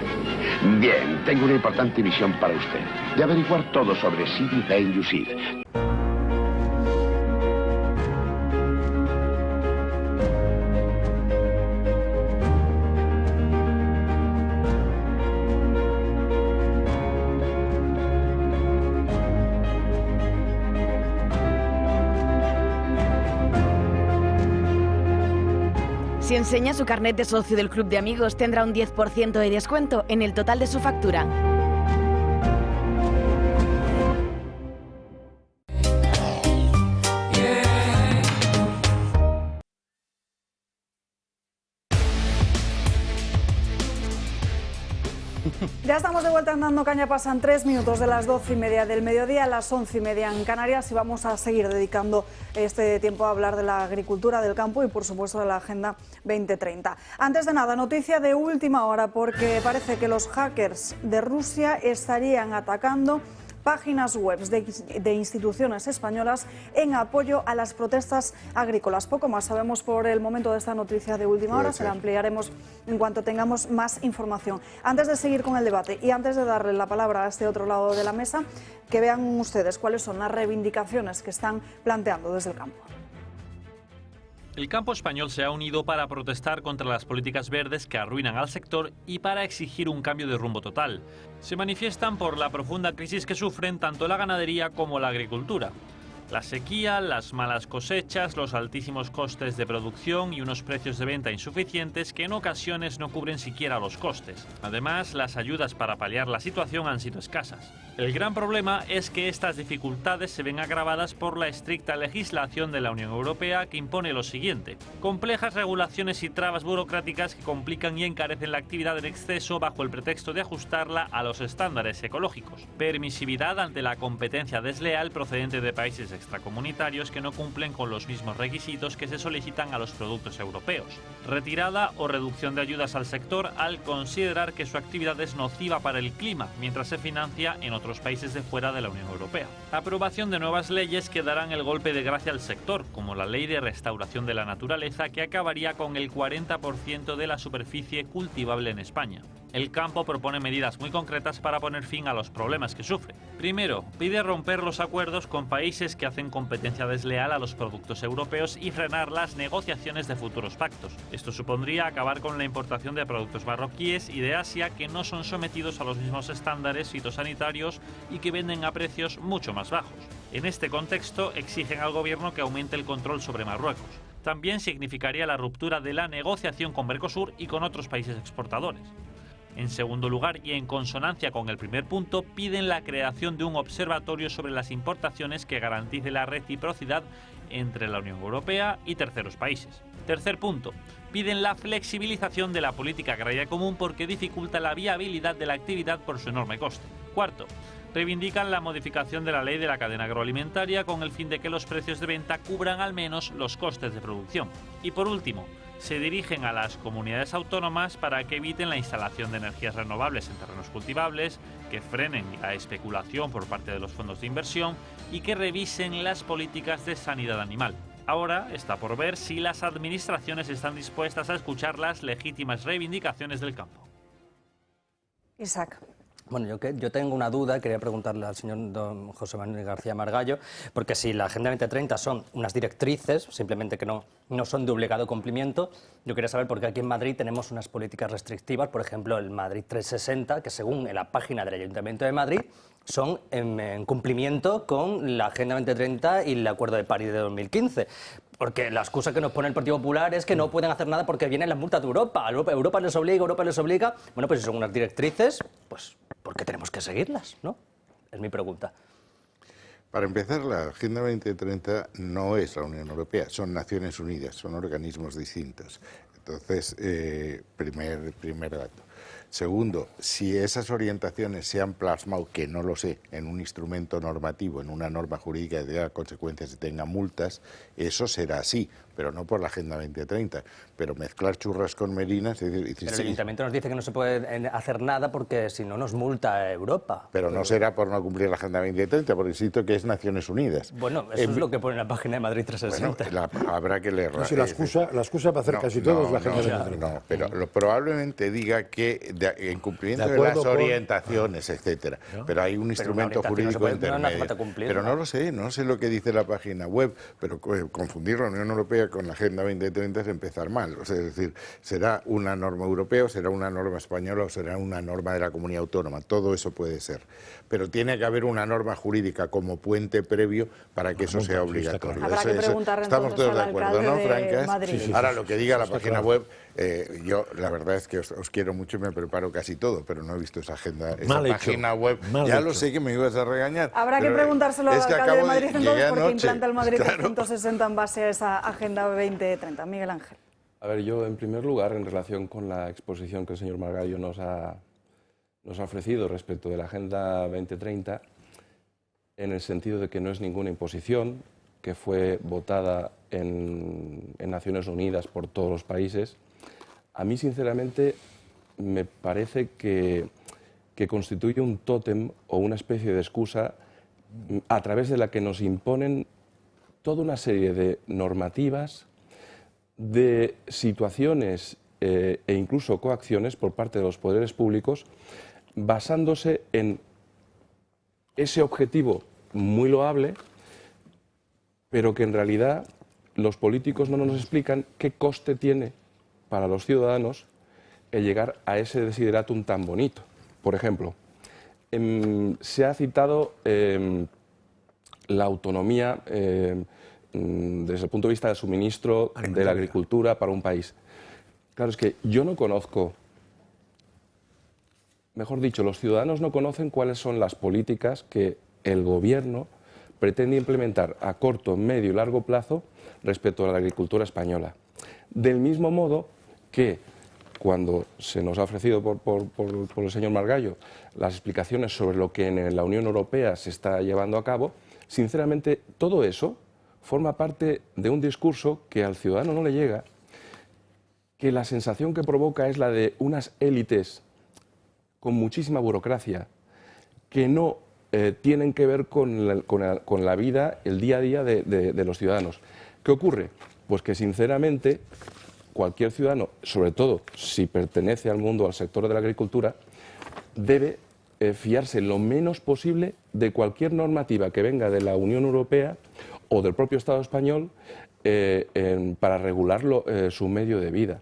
Bien, tengo una importante misión para usted. De averiguar todo sobre Sidi Ben Yusif. Si enseña su carnet de socio del Club de Amigos, tendrá un 10% de descuento en el total de su factura. Ya estamos de vuelta en Dando Caña, pasan 3 minutos de las 12:30 del mediodía, a las 11:30 en Canarias, y vamos a seguir dedicando este tiempo a hablar de la agricultura, del campo y por supuesto de la Agenda 2030. Antes de nada, noticia de última hora, porque parece que los hackers de Rusia estarían atacando páginas web de instituciones españolas en apoyo a las protestas agrícolas. Poco más sabemos por el momento de esta noticia de última hora, se la ampliaremos en cuanto tengamos más información. Antes de seguir con el debate y antes de darle la palabra a este otro lado de la mesa, que vean ustedes cuáles son las reivindicaciones que están planteando desde el campo. El campo español se ha unido para protestar contra las políticas verdes que arruinan al sector y para exigir un cambio de rumbo total. Se manifiestan por la profunda crisis que sufren tanto la ganadería como la agricultura. La sequía, las malas cosechas, los altísimos costes de producción y unos precios de venta insuficientes que en ocasiones no cubren siquiera los costes. Además, las ayudas para paliar la situación han sido escasas. El gran problema es que estas dificultades se ven agravadas por la estricta legislación de la Unión Europea, que impone lo siguiente: complejas regulaciones y trabas burocráticas que complican y encarecen la actividad en exceso bajo el pretexto de ajustarla a los estándares ecológicos. Permisividad ante la competencia desleal procedente de países extracomunitarios que no cumplen con los mismos requisitos que se solicitan a los productos europeos. Retirada o reducción de ayudas al sector al considerar que su actividad es nociva para el clima, mientras se financia en otros países de fuera de la Unión Europea. Aprobación de nuevas leyes que darán el golpe de gracia al sector, como la Ley de Restauración de la Naturaleza, que acabaría con el 40% de la superficie cultivable en España. El campo propone medidas muy concretas para poner fin a los problemas que sufre. Primero, pide romper los acuerdos con países que hacen competencia desleal a los productos europeos y frenar las negociaciones de futuros pactos. Esto supondría acabar con la importación de productos marroquíes y de Asia que no son sometidos a los mismos estándares fitosanitarios y que venden a precios mucho más bajos. En este contexto, exigen al gobierno que aumente el control sobre Marruecos. También significaría la ruptura de la negociación con Mercosur y con otros países exportadores. En segundo lugar, y en consonancia con el primer punto, piden la creación de un observatorio sobre las importaciones que garantice la reciprocidad entre la Unión Europea y terceros países. Tercer punto, piden la flexibilización de la política agraria común porque dificulta la viabilidad de la actividad por su enorme coste. Cuarto, reivindican la modificación de la ley de la cadena agroalimentaria con el fin de que los precios de venta cubran al menos los costes de producción. Y por último, se dirigen a las comunidades autónomas para que eviten la instalación de energías renovables en terrenos cultivables, que frenen la especulación por parte de los fondos de inversión y que revisen las políticas de sanidad animal. Ahora está por ver si las administraciones están dispuestas a escuchar las legítimas reivindicaciones del campo. Isaac. Bueno, yo tengo una duda, quería preguntarle al señor don José Manuel García Margallo, porque si la Agenda 2030 son unas directrices, simplemente que no son de obligado cumplimiento, yo quería saber por qué aquí en Madrid tenemos unas políticas restrictivas, por ejemplo, el Madrid 360, que según en la página del Ayuntamiento de Madrid son en cumplimiento con la Agenda 2030 y el Acuerdo de París de 2015. Porque la excusa que nos pone el Partido Popular es que no pueden hacer nada porque vienen las multas de Europa. Europa les obliga. Bueno, pues si son unas directrices, pues ¿por qué tenemos que seguirlas? ¿No? Es mi pregunta. Para empezar, la Agenda 2030 no es la Unión Europea, son Naciones Unidas, son organismos distintos. Entonces, primer dato. Segundo, si esas orientaciones se han plasmado, que no lo sé, en un instrumento normativo, en una norma jurídica que tenga consecuencias y tenga multas, eso será así, pero no por la Agenda 2030. Pero mezclar churras con merinas... Pero el Ayuntamiento nos dice que no se puede hacer nada porque si no nos multa Europa. Pero no será por no cumplir la Agenda 2030, porque insisto que es Naciones Unidas. Bueno, eso es lo que pone en la página de Madrid 360. Bueno, habrá que leerla. No, si la excusa para hacer casi todo es la Agenda 2030. No, pero probablemente diga que en cumplimiento de las orientaciones, etcétera. ¿No? Pero hay un instrumento jurídico intermedio. Pero no lo sé lo que dice la página web, pero confundir la Unión Europea con la Agenda 2030 es empezar mal. O sea, es decir, será una norma europea, o será una norma española, o será una norma de la comunidad autónoma. Todo eso puede ser. Pero tiene que haber una norma jurídica como puente previo para que eso sea obligatorio. Habrá que preguntarle estamos todos de acuerdo, ¿no, Francas? Sí, ahora, lo que diga la página web, yo la verdad es que os quiero mucho y me preparo casi todo, pero no he visto esa agenda, esa página web. Ya lo sé que me ibas a regañar. Habrá que preguntárselo al alcalde de Madrid entonces, porque implanta el Madrid 360 en base a esa Agenda 2030. Miguel Ángel. A ver, yo en primer lugar, en relación con la exposición que el señor Margallo nos ha ofrecido respecto de la Agenda 2030, en el sentido de que no es ninguna imposición, que fue votada en Naciones Unidas por todos los países, a mí sinceramente me parece que constituye un tótem o una especie de excusa a través de la que nos imponen toda una serie de normativas, de situaciones e incluso coacciones por parte de los poderes públicos, basándose en ese objetivo muy loable, pero que en realidad los políticos no nos explican qué coste tiene para los ciudadanos el llegar a ese desideratum tan bonito. Por ejemplo, se ha citado la autonomía desde el punto de vista del suministro de la agricultura para un país. Claro, es que yo no conozco, mejor dicho, los ciudadanos no conocen cuáles son las políticas que el gobierno pretende implementar a corto, medio y largo plazo respecto a la agricultura española. Del mismo modo que cuando se nos ha ofrecido por el señor Margallo las explicaciones sobre lo que en la Unión Europea se está llevando a cabo, sinceramente todo eso forma parte de un discurso que al ciudadano no le llega, que la sensación que provoca es la de unas élites con muchísima burocracia que no tienen que ver con la vida, el día a día de los ciudadanos. ¿Qué ocurre? Pues que sinceramente cualquier ciudadano, sobre todo si pertenece al mundo, al sector de la agricultura, debe fiarse lo menos posible de cualquier normativa que venga de la Unión Europea o del propio Estado español para regular su medio de vida.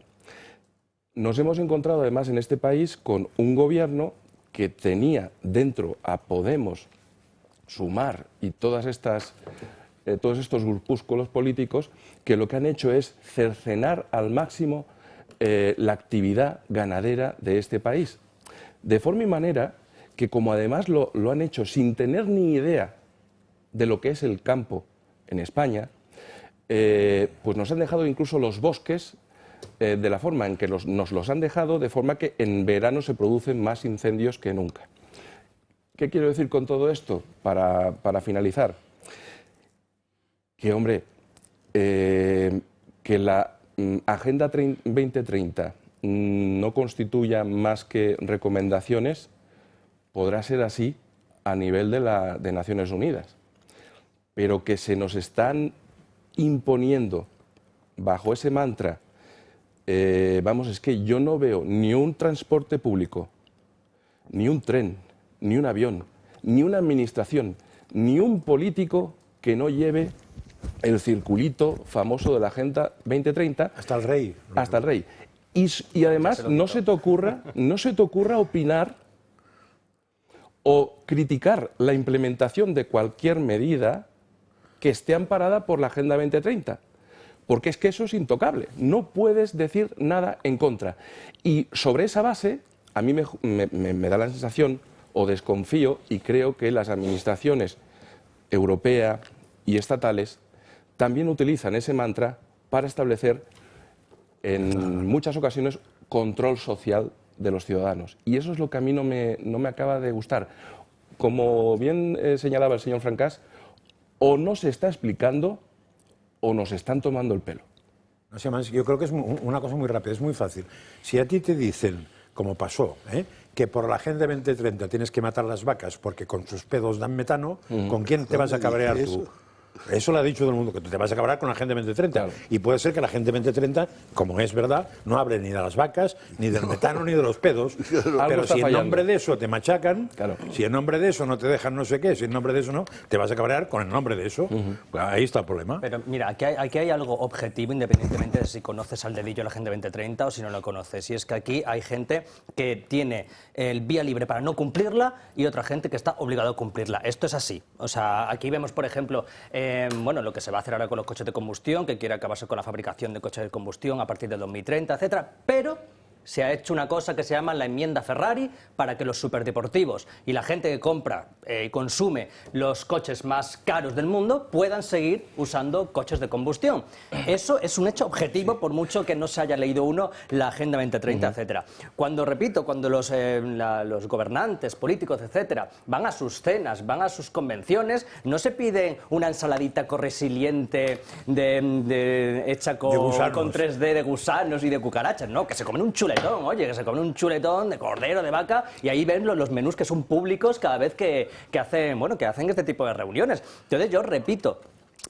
Nos hemos encontrado además en este país con un gobierno que tenía dentro a Podemos, Sumar y todos estos grupúsculos políticos que lo que han hecho es cercenar al máximo la actividad ganadera de este país. De forma y manera que, como además lo han hecho sin tener ni idea de lo que es el campo en España, pues nos han dejado incluso los bosques de la forma en que nos los han dejado, de forma que en verano se producen más incendios que nunca. ¿Qué quiero decir con todo esto para finalizar? Que, hombre, que la Agenda 2030 no constituya más que recomendaciones, podrá ser así a nivel de Naciones Unidas, pero que se nos están imponiendo bajo ese mantra, vamos, es que yo no veo ni un transporte público, ni un tren, ni un avión, ni una administración, ni un político que no lleve el circulito famoso de la Agenda 2030. Hasta el rey. Hasta el rey. Y además no se te ocurra opinar o criticar la implementación de cualquier medida que esté amparada por la Agenda 2030. Porque es que eso es intocable. No puedes decir nada en contra. Y sobre esa base, a mí me da la sensación, o desconfío, y creo que las administraciones europea y estatales también utilizan ese mantra para establecer en muchas ocasiones control social de los ciudadanos. Y eso es lo que a mí no me acaba de gustar. Como bien señalaba el señor Francas, o no se está explicando o nos están tomando el pelo. No sé, yo creo que es una cosa muy rápida, es muy fácil. Si a ti te dicen, como pasó, que por la Agenda 2030 tienes que matar las vacas porque con sus pedos dan metano, ¿con quién te vas a cabrear tú? Eso lo ha dicho todo el mundo, que te vas a acabar con la Agenda 2030. Claro. Y puede ser que la Agenda 2030, como es verdad, no hable ni de las vacas, ni del metano, ni de los pedos. Pero si en nombre de eso te machacan, si en nombre de eso no te dejan no sé qué, si en nombre de eso no, te vas a cabrear con el nombre de eso. Pues ahí está el problema. Pero mira, aquí hay algo objetivo, independientemente de si conoces al dedillo la Agenda 2030 o si no lo conoces. Y es que aquí hay gente que tiene el vía libre para no cumplirla y otra gente que está obligada a cumplirla. Esto es así. O sea, aquí vemos, por ejemplo, bueno, lo que se va a hacer ahora con los coches de combustión, que quiere acabarse con la fabricación de coches de combustión a partir del 2030, etcétera, pero se ha hecho una cosa que se llama la enmienda Ferrari para que los superdeportivos y la gente que compra y consume los coches más caros del mundo puedan seguir usando coches de combustión. Eso es un hecho objetivo, por mucho que no se haya leído uno la Agenda 2030, etcétera. Cuando, repito, cuando los gobernantes, políticos, etcétera, van a sus cenas, van a sus convenciones, no se piden una ensaladita corresiliente hecha con 3D de gusanos y de cucarachas, no, que se comen un chuletón. Oye, que se come un chuletón de cordero, de vaca, y ahí ven los menús que son públicos cada vez que hacen este tipo de reuniones. Entonces yo repito,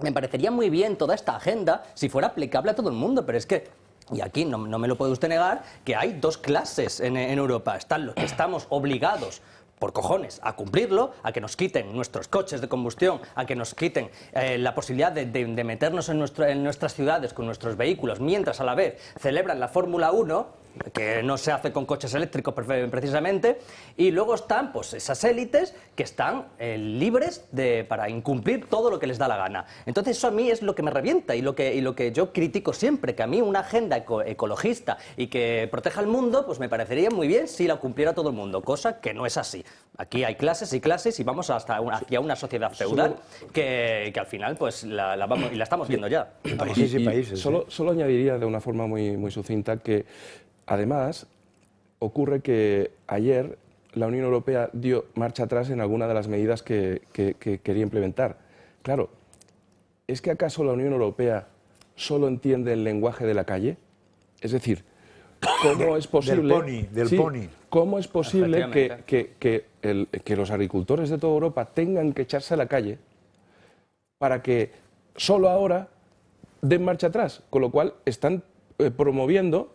me parecería muy bien toda esta agenda si fuera aplicable a todo el mundo, pero es que, y aquí no me lo puede usted negar, que hay dos clases en Europa. Están los que estamos obligados por cojones a cumplirlo, a que nos quiten nuestros coches de combustión, a que nos quiten la posibilidad de meternos en nuestras ciudades con nuestros vehículos, mientras a la vez celebran la Fórmula 1, que no se hace con coches eléctricos precisamente, y luego están pues esas élites que están libres para incumplir todo lo que les da la gana. Entonces eso a mí es lo que me revienta y lo que yo critico siempre, que a mí una agenda ecologista y que proteja el mundo, pues me parecería muy bien si la cumpliera todo el mundo, cosa que no es así. Aquí hay clases y clases y vamos hacia una sociedad feudal que al final pues la estamos viendo ya. Países y países. Solo añadiría de una forma muy sucinta que además, ocurre que ayer la Unión Europea dio marcha atrás en alguna de las medidas que quería implementar. Claro, ¿es que acaso la Unión Europea solo entiende el lenguaje de la calle? Es decir, ¿cómo es posible, ¿cómo es posible que los agricultores de toda Europa tengan que echarse a la calle para que solo ahora den marcha atrás? Con lo cual están promoviendo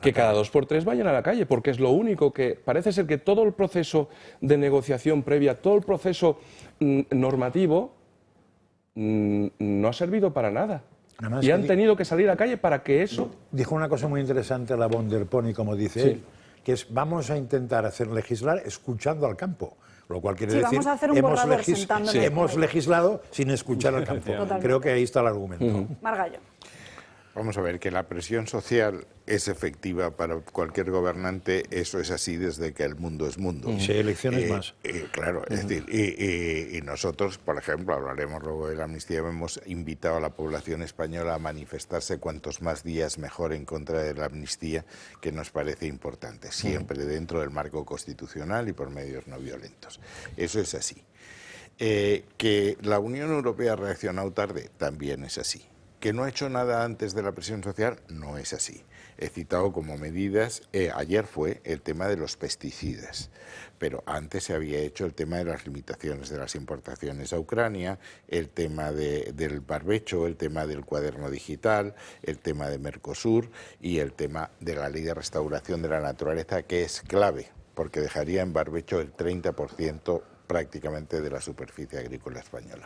que cada 2 por 3 vayan a la calle, porque es lo único que parece ser que todo el proceso de negociación previa, todo el proceso normativo no ha servido para nada. Y han tenido que salir a la calle para que eso... Dijo una cosa muy interesante la von der Pony, como dice él, que es vamos a intentar legislar escuchando al campo. Lo cual quiere decir, vamos a hacer un hemos legislado sin escuchar al campo. Creo que ahí está el argumento. Margallo. Vamos a ver, que la presión social es efectiva para cualquier gobernante, eso es así desde que el mundo es mundo. Si hay elecciones más. Claro, es decir, y nosotros, por ejemplo, hablaremos luego de la amnistía, hemos invitado a la población española a manifestarse cuantos más días mejor en contra de la amnistía, que nos parece importante, siempre dentro del marco constitucional y por medios no violentos. Eso es así. Que la Unión Europea ha reaccionado tarde, también es así. ¿Que no ha hecho nada antes de la presión social? No es así. He citado como medidas, ayer fue el tema de los pesticidas, pero antes se había hecho el tema de las limitaciones de las importaciones a Ucrania, el tema del barbecho, el tema del cuaderno digital, el tema de Mercosur y el tema de la ley de restauración de la naturaleza, que es clave, porque dejaría en barbecho el 30% prácticamente de la superficie agrícola española.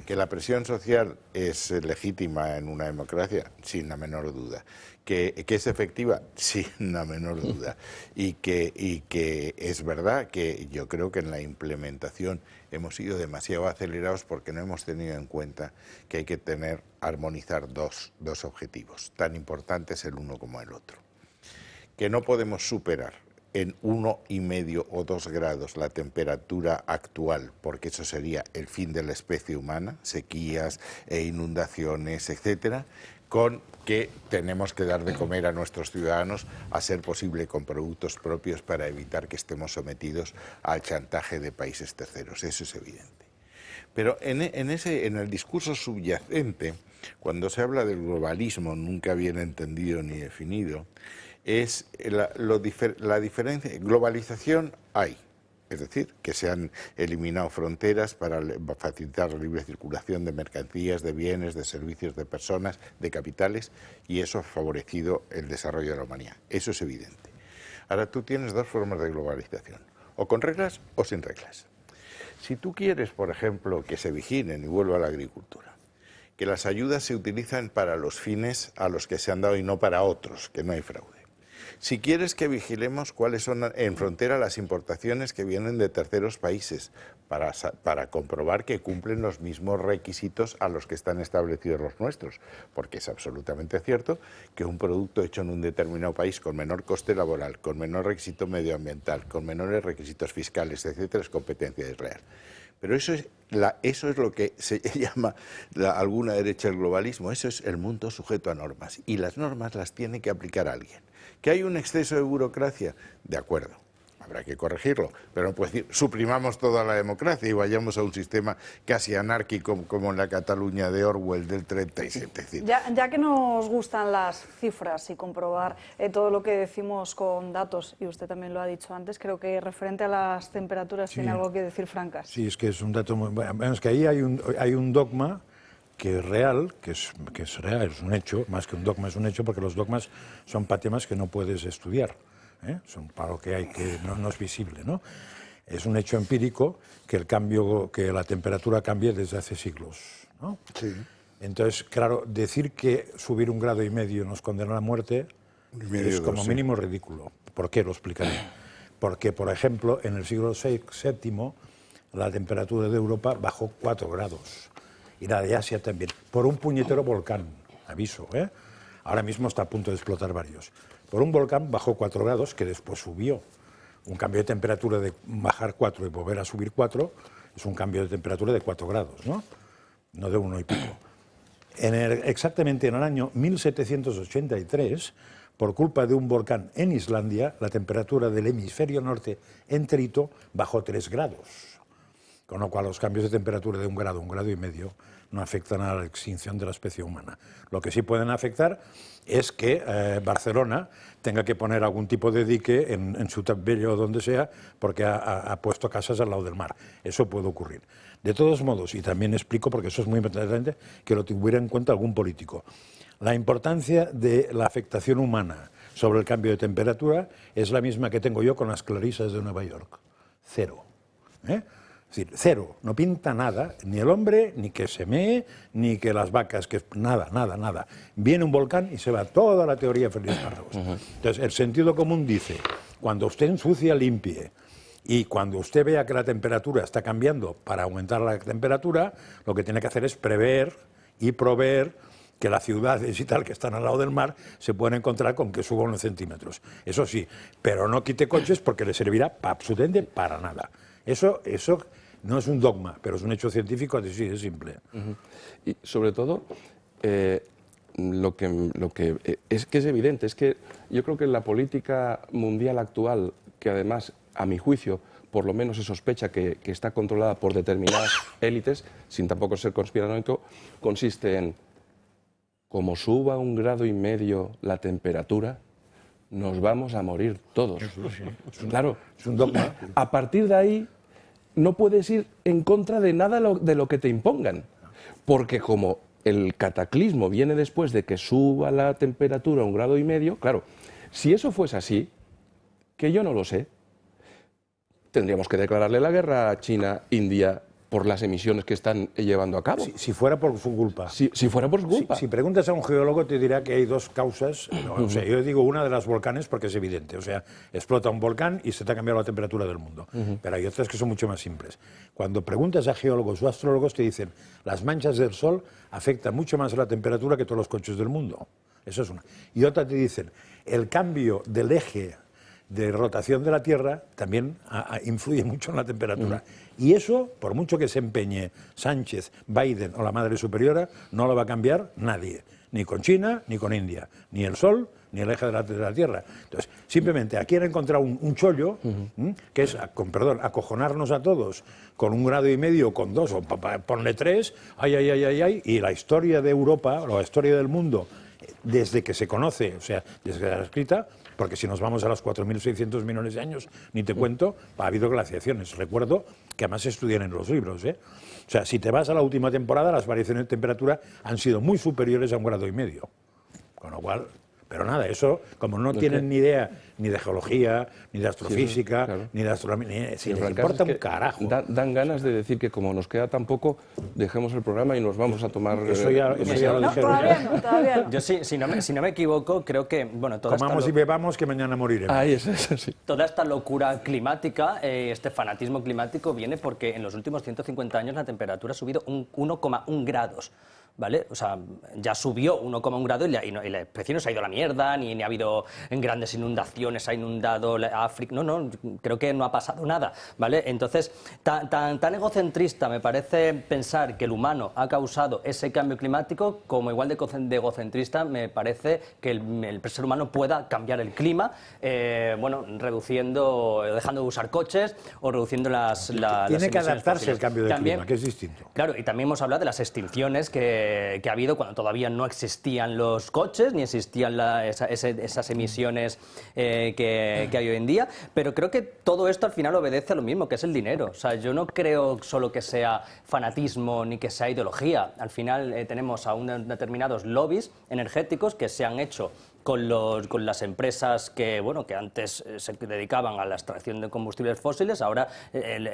Que la presión social es legítima en una democracia, sin la menor duda. Que es efectiva, sin la menor duda. Y que es verdad que yo creo que en la implementación hemos sido demasiado acelerados porque no hemos tenido en cuenta que hay que armonizar dos objetivos, tan importantes el uno como el otro. Que no podemos superar en 1,5 o 2 grados la temperatura actual, porque eso sería el fin de la especie humana, sequías e inundaciones, etcétera, con que tenemos que dar de comer a nuestros ciudadanos, a ser posible con productos propios para evitar que estemos sometidos al chantaje de países terceros. Eso es evidente. Pero en el discurso subyacente, cuando se habla del globalismo nunca bien entendido ni definido, es la diferencia. Globalización hay, Es decir, que se han eliminado fronteras para facilitar la libre circulación de mercancías, de bienes, de servicios, de personas, de capitales, y eso ha favorecido el desarrollo de la humanidad. Eso es evidente. Ahora tú tienes dos formas de globalización, o con reglas o sin reglas. Si tú quieres, por ejemplo, que se vigilen, y vuelvo a la agricultura, que las ayudas se utilizan para los fines a los que se han dado y no para otros, que no hay fraude. Si quieres que vigilemos cuáles son en frontera las importaciones que vienen de terceros países para comprobar que cumplen los mismos requisitos a los que están establecidos los nuestros, porque es absolutamente cierto que un producto hecho en un determinado país con menor coste laboral, con menor requisito medioambiental, con menores requisitos fiscales, etcétera, es competencia desleal. Pero eso es lo que se llama alguna derecha el globalismo, eso es el mundo sujeto a normas, y las normas las tiene que aplicar alguien. ¿Que hay un exceso de burocracia? De acuerdo, habrá que corregirlo, pero no puede decir suprimamos toda la democracia y vayamos a un sistema casi anárquico como en la Cataluña de Orwell del 37. Ya que nos gustan las cifras y comprobar todo lo que decimos con datos, y usted también lo ha dicho antes, creo que referente a las temperaturas tiene algo que decir Francas. Sí, es que es un dato muy... Bueno, es que ahí hay un dogma que es real, que es real, es un hecho, más que un dogma es un hecho, porque los dogmas son para temas que no puedes estudiar, son para lo que hay que no es visible, ¿no? Es un hecho empírico que que la temperatura cambie desde hace siglos, ¿no? Sí. Entonces, claro, decir que subir 1,5 grados nos condena a la muerte es como mínimo ridículo. ¿Por qué? Lo explicaré. Porque, por ejemplo, en el siglo VII la temperatura de Europa bajó 4 grados. Y la de Asia también, por un puñetero volcán, aviso, ahora mismo está a punto de explotar varios. Por un volcán bajó 4 grados, que después subió. Un cambio de temperatura de bajar 4 y volver a subir 4 es un cambio de temperatura de 4 grados, ¿no? No de 1 y pico. Exactamente en el año 1783, por culpa de un volcán en Islandia, la temperatura del hemisferio norte enterito bajó 3 grados. Con lo cual los cambios de temperatura de 1 grado, 1,5 grados, no afectan a la extinción de la especie humana. Lo que sí pueden afectar es que Barcelona tenga que poner algún tipo de dique en su Bello o donde sea, porque ha puesto casas al lado del mar. Eso puede ocurrir. De todos modos, y también explico, porque eso es muy importante, que lo tuviera en cuenta algún político, la importancia de la afectación humana sobre el cambio de temperatura es la misma que tengo yo con las clarisas de Nueva York. 0. Es decir, 0, no pinta nada, ni el hombre, ni que se mee, ni que las vacas, que nada. Viene un volcán y se va toda la teoría de Félix Párragos. Entonces, el sentido común dice, cuando usted ensucia, limpie, y cuando usted vea que la temperatura está cambiando para aumentar la temperatura, lo que tiene que hacer es prever y proveer que las ciudades y tal que están al lado del mar se pueden encontrar con que suba unos centímetros. Eso sí, pero no quite coches porque le servirá absolutamente para nada. Eso no es un dogma, pero es un hecho científico, así es simple. Y sobre todo, lo que es evidente, es que yo creo que la política mundial actual, que además, a mi juicio, por lo menos se sospecha que está controlada por determinadas élites, sin tampoco ser conspiranoico, consiste en, como suba 1,5 grados la temperatura, nos vamos a morir todos. Claro, es un dogma. A partir de ahí no puedes ir en contra de nada de lo que te impongan, porque como el cataclismo viene después de que suba la temperatura 1,5 grados, claro, si eso fuese así, que yo no lo sé, tendríamos que declararle la guerra a China, India, por las emisiones que están llevando a cabo. Si fuera por su culpa. Si fuera por su culpa. Si preguntas a un geólogo te dirá que hay dos causas. O sea, yo digo una de las volcanes porque es evidente. O sea, explota un volcán y se te ha cambiado la temperatura del mundo. Pero hay otras que son mucho más simples. Cuando preguntas a geólogos o astrólogos te dicen las manchas del Sol afectan mucho más la temperatura que todos los coches del mundo. Eso es una. Y otra te dicen el cambio del eje de rotación de la Tierra también influye mucho en la temperatura. Y eso, por mucho que se empeñe Sánchez, Biden o la Madre Superiora, no lo va a cambiar nadie. Ni con China, ni con India. Ni el Sol, ni el eje de la Tierra. Entonces, simplemente aquí han encontrado un chollo, que es, acojonarnos a todos con 1,5 grados, con 2, o ponle 3, y la historia de Europa, o la historia del mundo, desde que se conoce, o sea, desde que está escrita, porque si nos vamos a los 4.600 millones de años, ni te cuento, ha habido glaciaciones. Recuerdo que además se estudian en los libros, ¿eh? O sea, si te vas a la última temporada, las variaciones de temperatura han sido muy superiores a 1,5 grados. Con lo cual... Pero nada, eso, como no tienen ni idea ni de geología, ni de astrofísica, ni de astronomía, si les importa un carajo. Dan ganas de decir que como nos queda tan poco, dejemos el programa y nos vamos a tomar... Eso ya lo dijeron. Todavía no. Yo si no me equivoco, creo que... Bueno, comamos y bebamos que mañana moriremos. Ahí es eso, sí. Toda esta locura climática, este fanatismo climático, viene porque en los últimos 150 años la temperatura ha subido 1,1 grados. ¿Vale? O sea, ya subió 1,1 grado y la especie no se ha ido a la mierda, ni ha habido grandes inundaciones, ha inundado África. No, creo que no ha pasado nada, ¿vale? Entonces, tan egocentrista me parece pensar que el humano ha causado ese cambio climático, como igual de egocentrista me parece que el ser humano pueda cambiar el clima, reduciendo, dejando de usar coches o reduciendo las Tiene que adaptarse fósiles. al cambio del clima, que es distinto. Claro, y también hemos hablado de las extinciones que ha habido cuando todavía no existían los coches ni existían esas emisiones que hay hoy en día, pero creo que todo esto al final obedece a lo mismo, que es el dinero. O sea, yo no creo solo que sea fanatismo ni que sea ideología. Al final tenemos a unos determinados lobbies energéticos que se han hecho con las empresas que antes se dedicaban a la extracción de combustibles fósiles. Ahora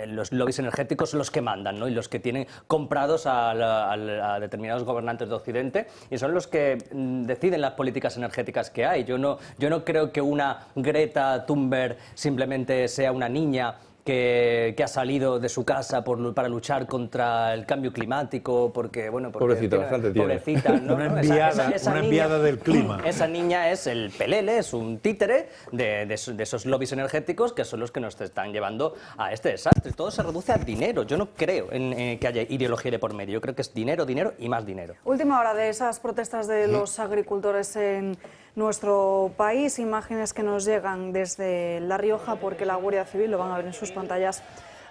los lobbies energéticos son los que mandan, ¿no? Y los que tienen comprados a determinados gobernantes de Occidente, y son los que deciden las políticas energéticas que hay. Yo no creo que una Greta Thunberg simplemente sea una niña que ha salido de su casa para luchar contra el cambio climático, porque pobrecita, bastante tiene. Pobrecita, ¿no? Una enviada del clima. Esa niña es el pelele, es un títere de esos lobbies energéticos que son los que nos están llevando a este desastre. Todo se reduce a dinero. Yo no creo en que haya ideología de por medio. Yo creo que es dinero, dinero y más dinero. Última hora de esas protestas de los agricultores en nuestro país, imágenes que nos llegan desde La Rioja, porque la Guardia Civil, lo van a ver en sus pantallas,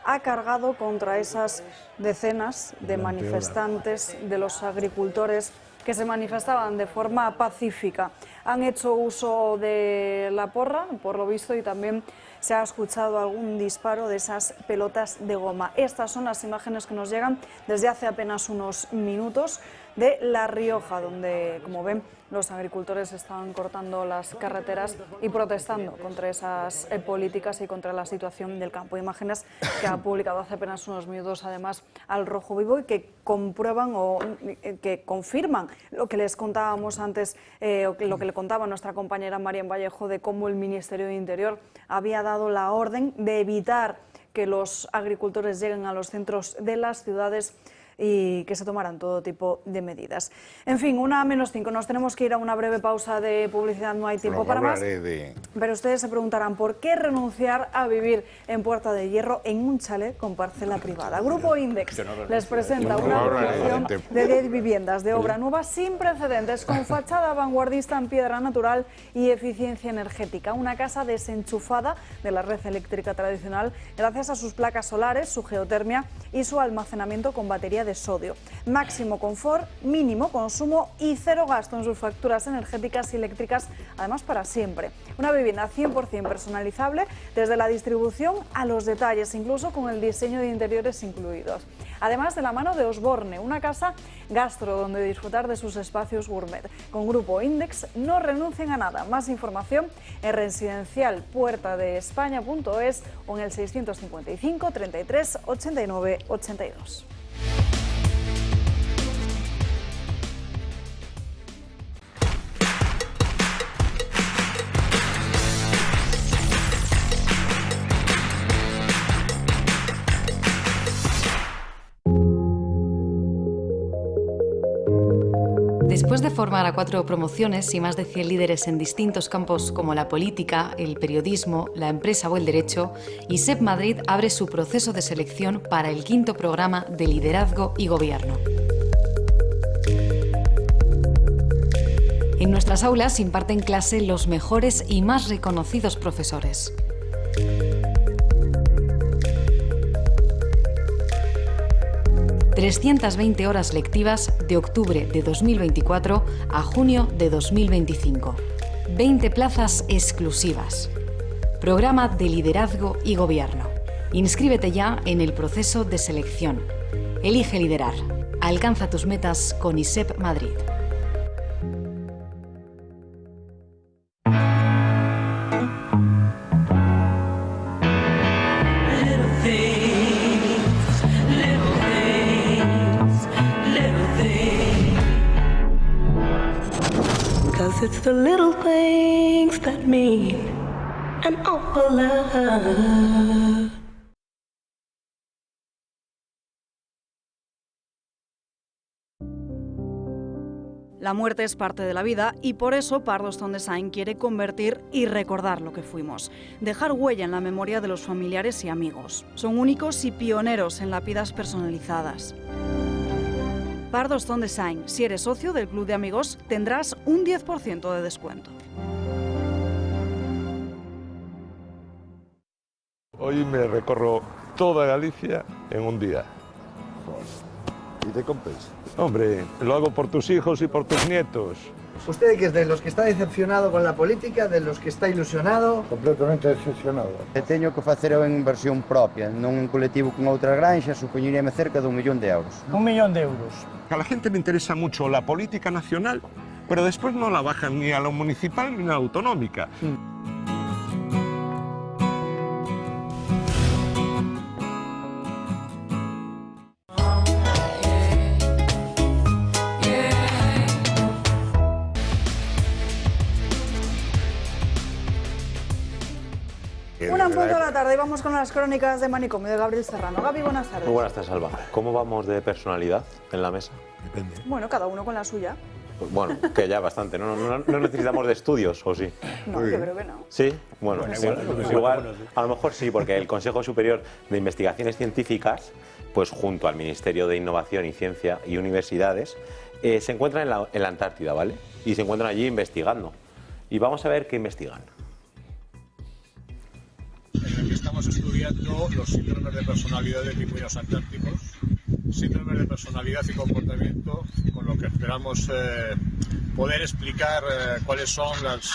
ha cargado contra esas decenas de manifestantes de los agricultores que se manifestaban de forma pacífica. Han hecho uso de la porra, por lo visto, y también se ha escuchado algún disparo de esas pelotas de goma. Estas son las imágenes que nos llegan desde hace apenas unos minutos de La Rioja, donde, como ven, los agricultores estaban cortando las carreteras y protestando contra esas políticas y contra la situación del campo. Imágenes que ha publicado hace apenas unos minutos, además, Al Rojo Vivo, y que comprueban o que confirman lo que les contábamos antes, lo que le contaba nuestra compañera Marian Vallejo, de cómo el Ministerio de Interior había dado la orden de evitar que los agricultores lleguen a los centros de las ciudades y que se tomaran todo tipo de medidas. En fin, 1:05, nos tenemos que ir a una breve pausa de publicidad, no hay tiempo para más. Pero ustedes se preguntarán, ¿por qué renunciar a vivir en Puerta de Hierro en un chalet con parcela privada? Grupo Index les presenta una promoción de 10 viviendas de obra nueva sin precedentes, con fachada vanguardista en piedra natural y eficiencia energética. Una casa desenchufada de la red eléctrica tradicional gracias a sus placas solares, su geotermia y su almacenamiento con batería de sodio. Máximo confort, mínimo consumo y cero gasto en sus facturas energéticas y eléctricas, además para siempre. Una vivienda 100% personalizable, desde la distribución a los detalles, incluso con el diseño de interiores incluidos. Además, de la mano de Osborne, una casa gastro donde disfrutar de sus espacios gourmet. Con Grupo Index no renuncien a nada. Más información en residencialpuertadeespaña.es o en el 655 33 89 82. Después de formar a 4 promociones y más de 100 líderes en distintos campos como la política, el periodismo, la empresa o el derecho, ISEP Madrid abre su proceso de selección para el 5º programa de liderazgo y gobierno. En nuestras aulas imparten clase los mejores y más reconocidos profesores. ...320 horas lectivas de octubre de 2024 a junio de 2025. 20 plazas exclusivas. Programa de liderazgo y gobierno. Inscríbete ya en el proceso de selección. Elige liderar. Alcanza tus metas con ISEP Madrid. It's the little things that mean an awful lot. La muerte es parte de la vida y por eso Pardo Stone Design quiere convertir y recordar lo que fuimos. Dejar huella en la memoria de los familiares y amigos. Son únicos y pioneros en lápidas personalizadas. Pardo Stone Design. Si eres socio del Club de Amigos, tendrás un 10% de descuento. Hoy me recorro toda Galicia en un día. ¿Y te compensa? Hombre, lo hago por tus hijos y por tus nietos. ¿Usted que es de los que está decepcionado con la política, de los que está ilusionado? Completamente decepcionado. Teño que facer eu en inversión propia, non en colectivo con outras granxas, supoñeríame cerca de 1 millón de euros. 1 millón de euros. A la gente le interesa mucho la política nacional, pero después no la bajan ni a la municipal ni a la autonómica. Una en punto de la tarde y vamos con las crónicas de Manicomio de Gabriel Serrano. Gabi, buenas tardes. Muy buenas tardes, Alba. ¿Cómo vamos de personalidad en la mesa? Depende. Bueno, cada uno con la suya. Pues bueno, que ya bastante. No necesitamos de estudios, ¿o sí? No, yo creo que no. ¿Sí? Bueno, igual, a lo mejor sí, porque el Consejo Superior de Investigaciones Científicas, pues junto al Ministerio de Innovación y Ciencia y Universidades, se encuentran en la Antártida, ¿vale? Y se encuentran allí investigando. Y vamos a ver qué investigan. En el que estamos estudiando los síndromes de personalidad de pingüinos antárticos, síndromes de personalidad y comportamiento, con lo que esperamos poder explicar cuáles son las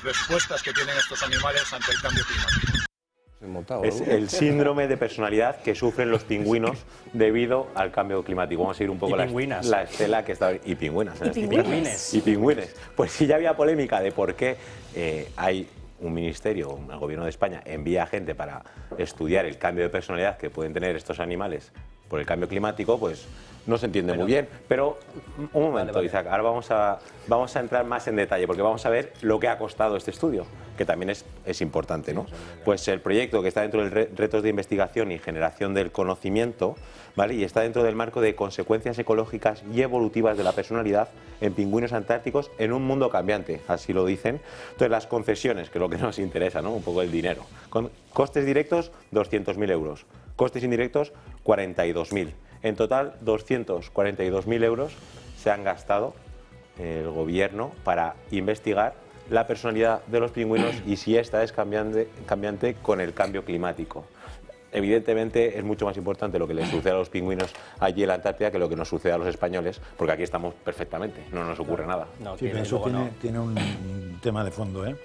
respuestas que tienen estos animales ante el cambio climático. Es el síndrome de personalidad que sufren los pingüinos debido al cambio climático. Vamos a ir un poco la estela que está... Y pingüinas. Y pingüines. Pues sí, ya había polémica de por qué hay un ministerio, el gobierno de España, envía gente para estudiar el cambio de personalidad que pueden tener estos animales por el cambio climático, pues no se entiende muy bien. Pero un momento, Isaac, ahora vamos a entrar más en detalle, porque vamos a ver lo que ha costado este estudio, que también es importante, ¿no? Pues el proyecto que está dentro del retos de investigación y generación del conocimiento, ¿vale? Y está dentro del marco de consecuencias ecológicas y evolutivas de la personalidad en pingüinos antárticos en un mundo cambiante, así lo dicen. Entonces, las concesiones, que es lo que nos interesa, ¿no? Un poco el dinero. Con costes directos, 200.000 euros. Costes indirectos, 42.000. En total, 242.000 euros se han gastado el gobierno para investigar la personalidad de los pingüinos y si esta es cambiante con el cambio climático. Evidentemente es mucho más importante lo que les sucede a los pingüinos allí en la Antártida que lo que nos sucede a los españoles, porque aquí estamos perfectamente, no nos ocurre nada. Sí, pero eso tiene un tema de fondo, ¿eh?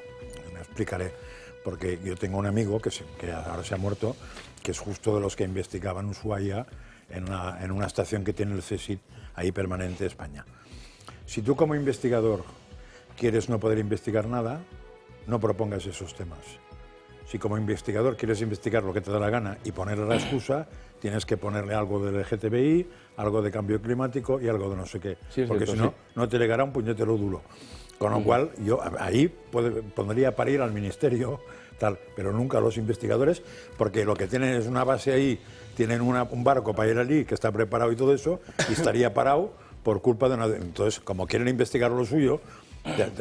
Me explicaré, porque yo tengo un amigo que ahora se ha muerto, que es justo de los que investigaban Ushuaia en una estación que tiene el CSIC ahí permanente de España. Si tú como investigador quieres no poder investigar nada, no propongas esos temas. Si como investigador quieres investigar lo que te da la gana y ponerle la excusa, tienes que ponerle algo del LGTBI, algo de cambio climático y algo de no sé qué. Sí, porque si no, no te llegará un puñetero duro. Con lo cual, yo ahí pondría parir al ministerio, tal, pero nunca a los investigadores, porque lo que tienen es una base ahí, tienen un barco para ir allí que está preparado y todo eso, y estaría parado por culpa de una... Entonces, como quieren investigar lo suyo,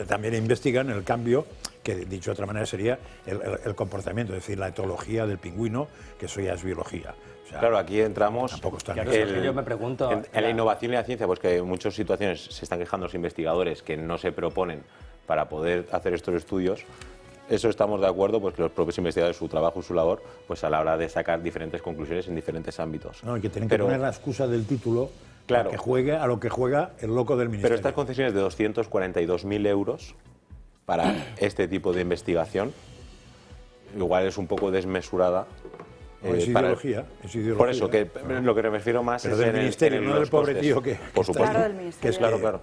también investigan el cambio, que dicho de otra manera sería el comportamiento, es decir, la etología del pingüino, que eso ya es biología. O sea, claro, aquí entramos yo me pregunto, en la innovación y la ciencia, pues que en muchas situaciones se están quejando los investigadores que no se proponen para poder hacer estos estudios. Eso estamos de acuerdo, pues que los propios investigadores, su trabajo y su labor, pues a la hora de sacar diferentes conclusiones en diferentes ámbitos. No, y que tienen que poner la excusa del título, claro, que juegue a lo que juega el loco del ministerio. Pero estas concesiones de 242.000 euros para este tipo de investigación, igual es un poco desmesurada. Es ideología, es ideología. Por eso, que lo que me refiero más pero es del ministerio, no del pobre tío que... Por supuesto. Claro, del ministerio. Claro.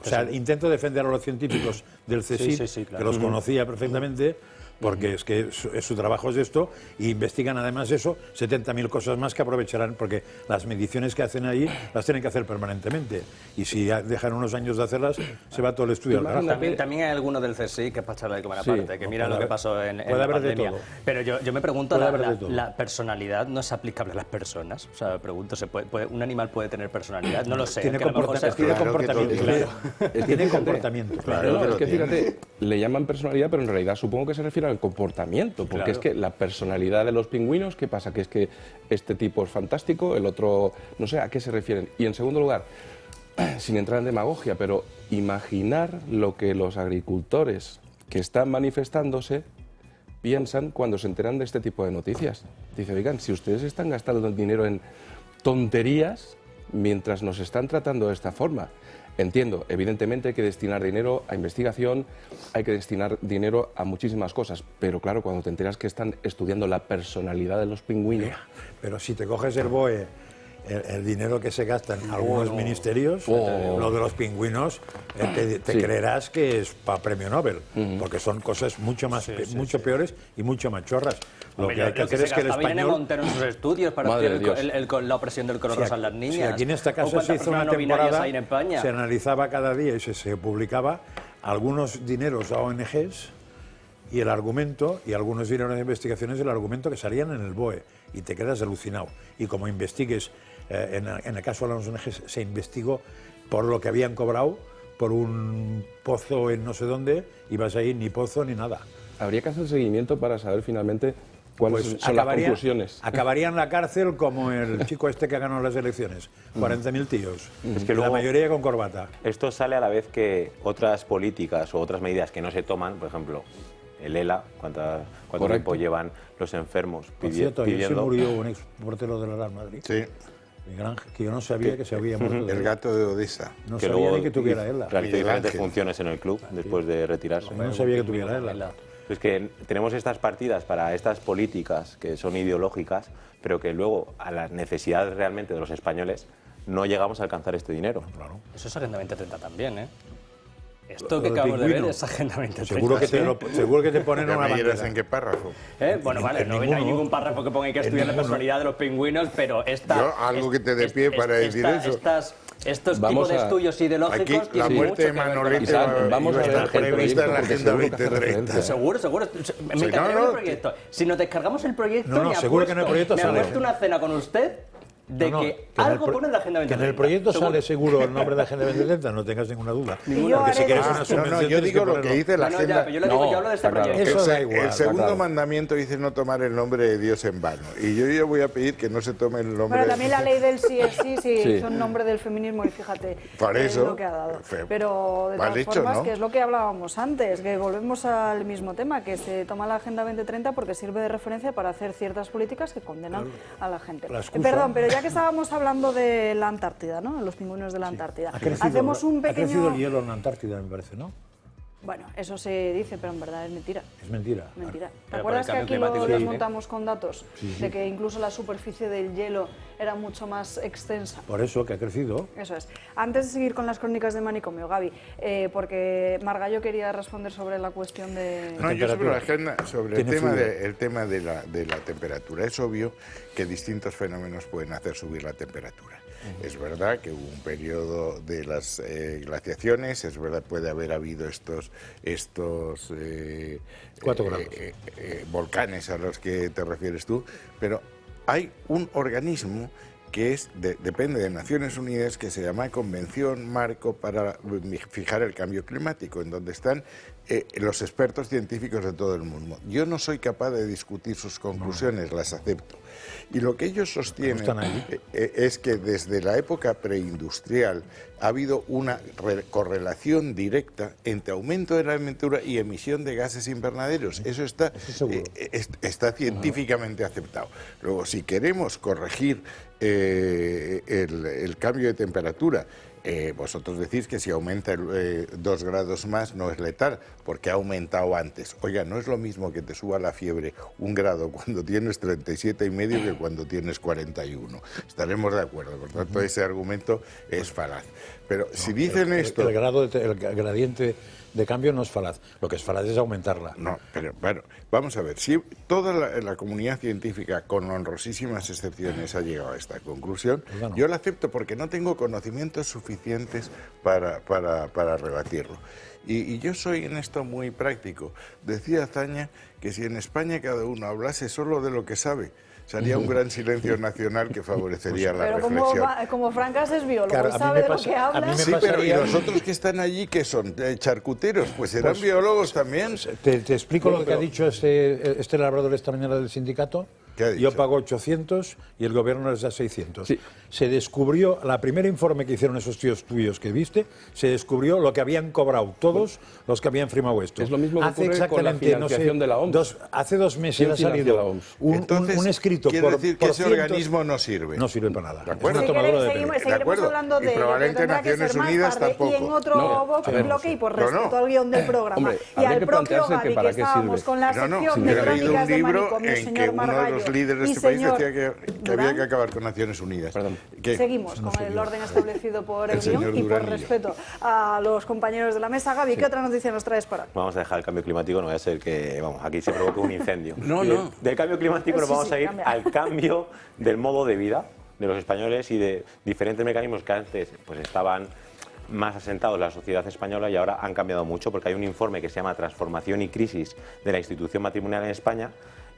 O sea, intento defender a los científicos del CSIC, claro. que los conocía perfectamente, porque es que su trabajo es esto, y investigan además eso, 70.000 cosas más que aprovecharán, porque las mediciones que hacen ahí las tienen que hacer permanentemente, y si dejan unos años de hacerlas, se va todo el estudio al carajo. También hay alguno del CSI que es para echarle de comer aparte, que mira lo que pasó en puede la haber de pandemia. todo. Pero yo me pregunto, todo. la personalidad no es aplicable a las personas. O sea, me pregunto, ¿un animal puede tener personalidad? No lo sé. Tiene comportamiento. Tiene comportamiento. Claro, es que fíjate, le llaman personalidad, pero en realidad supongo que se refiere al comportamiento. Porque es que la personalidad de los pingüinos, ¿qué pasa? Que es que este tipo es fantástico, el otro, no sé, ¿a qué se refieren? Y en segundo lugar, sin entrar en demagogia, pero imaginar lo que los agricultores que están manifestándose piensan cuando se enteran de este tipo de noticias. Dice, oigan, si ustedes están gastando el dinero en tonterías mientras nos están tratando de esta forma. Entiendo, evidentemente hay que destinar dinero a investigación, hay que destinar dinero a muchísimas cosas, pero claro, cuando te enteras que están estudiando la personalidad de los pingüinos... Pero si te coges el BOE, el dinero que se gasta en algunos ministerios, lo de los pingüinos, te creerás que es para premio Nobel, porque son cosas mucho peores y mucho más chorras. Lo que hay que hacer es que el español... Montero en sus estudios para hacer la opresión del color rosa en las niñas. Sí, aquí en esta casa se hizo una temporada, se analizaba cada día y se publicaba algunos dineros a ONGs y el argumento, y algunos dineros de investigaciones, el argumento que salían en el BOE, y te quedas alucinado. Y como investigues, en el caso de las ONGs se investigó por lo que habían cobrado por un pozo en no sé dónde, y vas ahí ni pozo ni nada. Habría que hacer seguimiento para saber finalmente cuáles son las conclusiones. Acabaría en la cárcel como el chico este que ganó las elecciones, 40.000 tíos, es que luego, la mayoría con corbata. Esto sale a la vez que otras políticas o otras medidas que no se toman, por ejemplo, el ELA, cuánto tiempo llevan los enfermos pidiendo... Ayer se murió un ex portero del Real Madrid. Sí. Que yo no sabía que se había muerto. El gato de Odessa. No sabía ni que tuviera ELA. Realizó diferentes funciones en el club después de retirarse. No sabía que tuviera ELA. Es que tenemos estas partidas para estas políticas que son ideológicas, pero que luego a las necesidades realmente de los españoles no llegamos a alcanzar este dinero. Claro. Eso es Agenda 2030 también, ¿eh? Esto que acabamos de ver es Agenda 2030. Seguro que te ponen una bandera. ¿En qué párrafo? Bueno, vale, no hay ningún párrafo que ponga que hay que estudiar la personalidad de los pingüinos, pero algo que te dé pie para decir eso. Estos tipos de estudios ideológicos... Aquí la muerte de Manolete vamos a ver prevista en la Agenda 2030. Seguro. Me encargaré del proyecto. Si nos descargamos el proyecto... No, seguro que en el proyecto sale. Me ha puesto una cena con usted de que algo pone en la Agenda 2030. Que en el proyecto sale seguro el nombre de la Agenda 2030, no tengas ninguna duda. Porque si quieres una subvención, yo digo lo que dice la Agenda. Yo hablo de este proyecto. Eso da igual. El segundo mandamiento dice no tomar el nombre de Dios en vano. Y yo voy a pedir que no se tome el nombre... Pero también la ley del sí es sí, sí, son nombre del feminismo y fíjate, es lo que ha dado. Pero de todas formas, ¿no? Que es lo que hablábamos antes, que volvemos al mismo tema, que se toma la Agenda 2030 porque sirve de referencia para hacer ciertas políticas que condenan a la gente. Perdón, pero ya que estábamos hablando de la Antártida, ¿no? Los pingüinos de la Antártida. Hacemos un pequeño... Ha crecido el hielo en la Antártida, me parece, ¿no? Bueno, eso se dice, pero en verdad es mentira. Es mentira. Mentira. ¿Te acuerdas que aquí lo desmontamos con datos? De que incluso la superficie del hielo era mucho más extensa. Por eso, que ha crecido. Eso es. Antes de seguir con las crónicas de Manicomio, Gaby, porque Margallo quería responder sobre la cuestión de... No, yo sobre la agenda, sobre el tema de la temperatura. Es obvio que distintos fenómenos pueden hacer subir la temperatura. Es verdad que hubo un periodo de las glaciaciones, es verdad puede haber habido estos 4 grados. Volcanes a los que te refieres tú, pero hay un organismo que depende de Naciones Unidas, que se llama Convención Marco para fijar el cambio climático, en donde están los expertos científicos de todo el mundo. Yo no soy capaz de discutir sus conclusiones, las acepto. Y lo que ellos sostienen es que desde la época preindustrial ha habido una correlación directa entre aumento de la temperatura y emisión de gases invernaderos. Eso está científicamente aceptado. Luego, si queremos corregir el cambio de temperatura vosotros decís que si aumenta 2 grados más no es letal, porque ha aumentado antes. Oiga, no es lo mismo que te suba la fiebre 1 grado cuando tienes 37,5 que cuando tienes 41. Estaremos de acuerdo, por tanto ese argumento es falaz. Pero si dicen esto... El gradiente de cambio no es falaz, lo que es falaz es aumentarla. No, pero bueno, vamos a ver, si toda la comunidad científica, con honrosísimas excepciones, ha llegado a esta conclusión, bueno, yo la acepto porque no tengo conocimientos suficientes para rebatirlo. Y yo soy en esto muy práctico. Decía Azaña que si en España cada uno hablase solo de lo que sabe, sería un gran silencio nacional que favorecería la reflexión. Pero como Francas es biólogo y sabe de lo que habla... Sí, pero ¿y los otros que están allí que son charcuteros? Pues serán biólogos también. Te explico lo que ha dicho este labrador esta mañana del sindicato. Yo pago 800 y el gobierno les da 600. Sí. Se descubrió, la primera informe que hicieron esos tíos tuyos que viste, se descubrió lo que habían cobrado todos los que habían firmado esto. Es lo mismo que ocurre con la financiación de la OMS. Hace 2 meses ha salido un escrito quiere decir que ese organismo no sirve. No sirve para nada. ¿De acuerdo? Seguiremos hablando de probablemente Naciones Unidas tampoco. Y en otro bloque y por respeto al guión del programa. Y al propio Gavi, que estábamos con la sección de crónicas de manicomio, señor Margallo. Líderes de este país decía que había que acabar con Naciones Unidas. Seguimos con el orden establecido por el guión y por respeto a los compañeros de la mesa. Gaby, ¿qué otra noticia nos traes para hoy? Vamos a dejar el cambio climático, no vaya a ser que aquí se provoque un incendio. No. Del cambio climático nos vamos a ir al cambio del modo de vida de los españoles y de diferentes mecanismos que antes pues estaban más asentados en la sociedad española y ahora han cambiado mucho, porque hay un informe que se llama Transformación y Crisis de la Institución Matrimonial en España.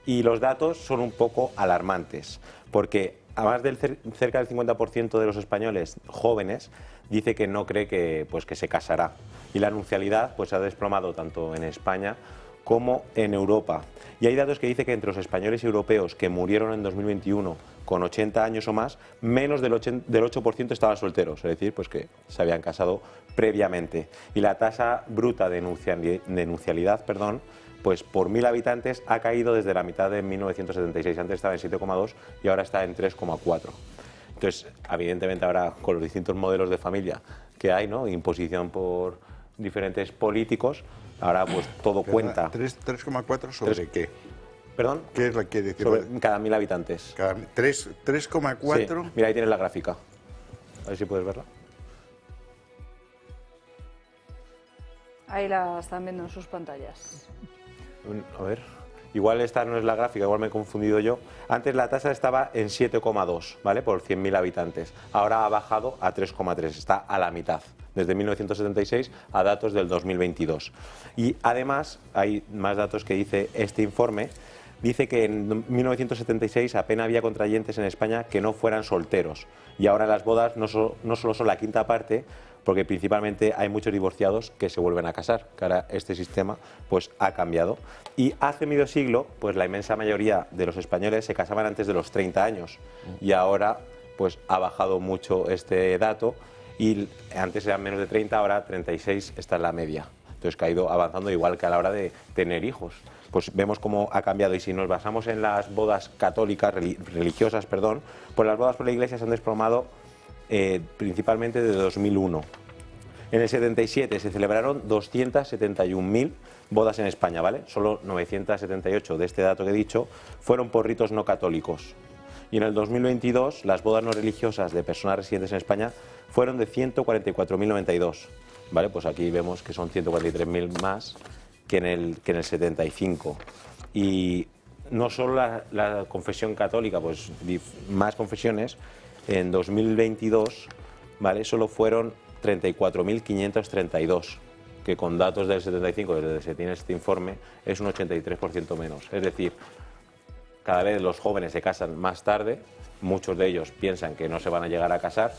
Y los datos son un poco alarmantes, porque además del cerca del 50% de los españoles jóvenes dice que no cree que se casará. Y la nuncialidad pues, se ha desplomado tanto en España como en Europa. Y hay datos que dicen que entre los españoles y europeos que murieron en 2021 con 80 años o más, menos del 8% estaban solteros, es decir, pues que se habían casado previamente. Y la tasa bruta de nuncialidad, pues por 1.000 habitantes ha caído desde la mitad de 1976. Antes estaba en 7,2 y ahora está en 3,4. Entonces, evidentemente ahora con los distintos modelos de familia que hay, ¿no? Imposición por diferentes políticos, ahora pues todo cuenta. 3,4 sobre qué? ¿Perdón? ¿Qué es lo que decir? Sobre cada 1.000 habitantes. 3,4. Sí. Mira, ahí tienes la gráfica. A ver si puedes verla. Ahí la están viendo en sus pantallas. A ver, igual esta no es la gráfica, igual me he confundido yo. Antes la tasa estaba en 7,2, ¿vale? Por 100.000 habitantes. Ahora ha bajado a 3,3, está a la mitad, desde 1976 a datos del 2022. Y además hay más datos que dice este informe. Dice que en 1976 apenas había contrayentes en España que no fueran solteros. Y ahora las bodas no solo son la quinta parte, porque principalmente hay muchos divorciados que se vuelven a casar, que ahora este sistema pues ha cambiado. Y hace medio siglo, pues la inmensa mayoría de los españoles se casaban antes de los 30 años y ahora pues ha bajado mucho este dato y antes eran menos de 30, ahora 36 está en la media. Entonces que ha ido avanzando igual que a la hora de tener hijos. Pues vemos cómo ha cambiado y si nos basamos en las bodas católicas, religiosas, pues las bodas por la Iglesia se han desplomado principalmente de 2001. En el 77 se celebraron 271.000 bodas en España, ¿vale? Solo 978 de este dato que he dicho fueron por ritos no católicos. Y en el 2022 las bodas no religiosas de personas residentes en España fueron de 144.092, ¿vale? Pues aquí vemos que son 143.000 más que en el 75. Y no solo la confesión católica, pues más confesiones. En 2022, ¿vale? Solo fueron 34.532, que con datos del 75, desde que se tiene este informe, es un 83% menos. Es decir, cada vez los jóvenes se casan más tarde, muchos de ellos piensan que no se van a llegar a casar.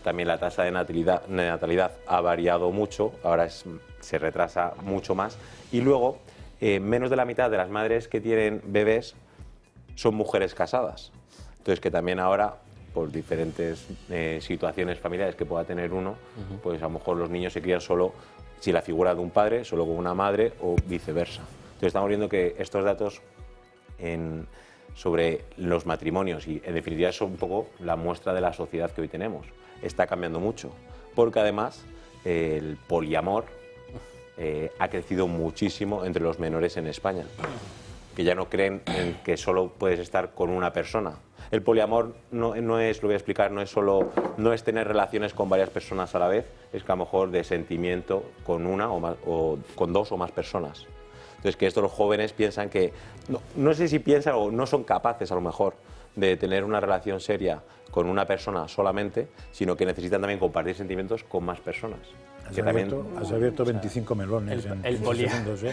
También la tasa de natalidad ha variado mucho, ahora se retrasa mucho más. Y luego, menos de la mitad de las madres que tienen bebés son mujeres casadas. Entonces, que también ahora, por diferentes situaciones familiares que pueda tener uno, pues a lo mejor los niños se crían solo si la figura de un padre, solo con una madre o viceversa. Entonces estamos viendo que estos datos sobre los matrimonios y en definitiva son un poco la muestra de la sociedad que hoy tenemos. Está cambiando mucho. porque además el poliamor ha crecido muchísimo entre los menores en España, que ya no creen en que solo puedes estar con una persona. El poliamor no es, lo voy a explicar, no es tener relaciones con varias personas a la vez, es que a lo mejor de sentimiento con una o con dos o más personas. Entonces, que estos los jóvenes piensan que, no sé si piensan o no son capaces a lo mejor de tener una relación seria con una persona solamente, sino que necesitan también compartir sentimientos con más personas. Has abierto 25 melones en 15 segundos, ¿eh?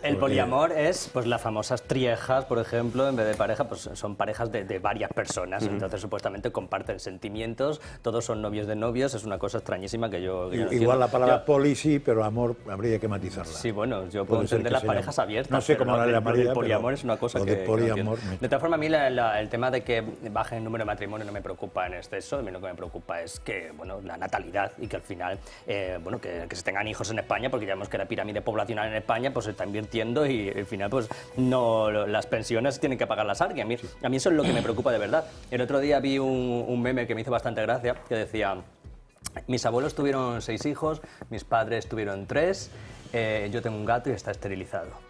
El poliamor es, pues, las famosas triejas, por ejemplo, en vez de pareja, pues son parejas de varias personas. Entonces, supuestamente comparten sentimientos, todos son novios de novios, es una cosa extrañísima que yo... Igual la palabra poli sí, pero amor habría que matizarla. Sí, bueno, yo puedo entender las parejas abiertas. No sé cómo la llamaría, el poliamor es una cosa que... poliamor, de total forma, a mí el tema de que baje el número de matrimonio no me preocupa en exceso. A mí lo que me preocupa es que, bueno, la natalidad y que al final, bueno, que se tengan hijos en España, porque ya vemos que la pirámide poblacional en España pues se está invirtiendo y al final pues no, las pensiones tienen que pagar las ARC. A mí eso es lo que me preocupa de verdad. El otro día vi un meme que me hizo bastante gracia, que decía: mis abuelos tuvieron 6 hijos, mis padres tuvieron 3, yo tengo un gato y está esterilizado.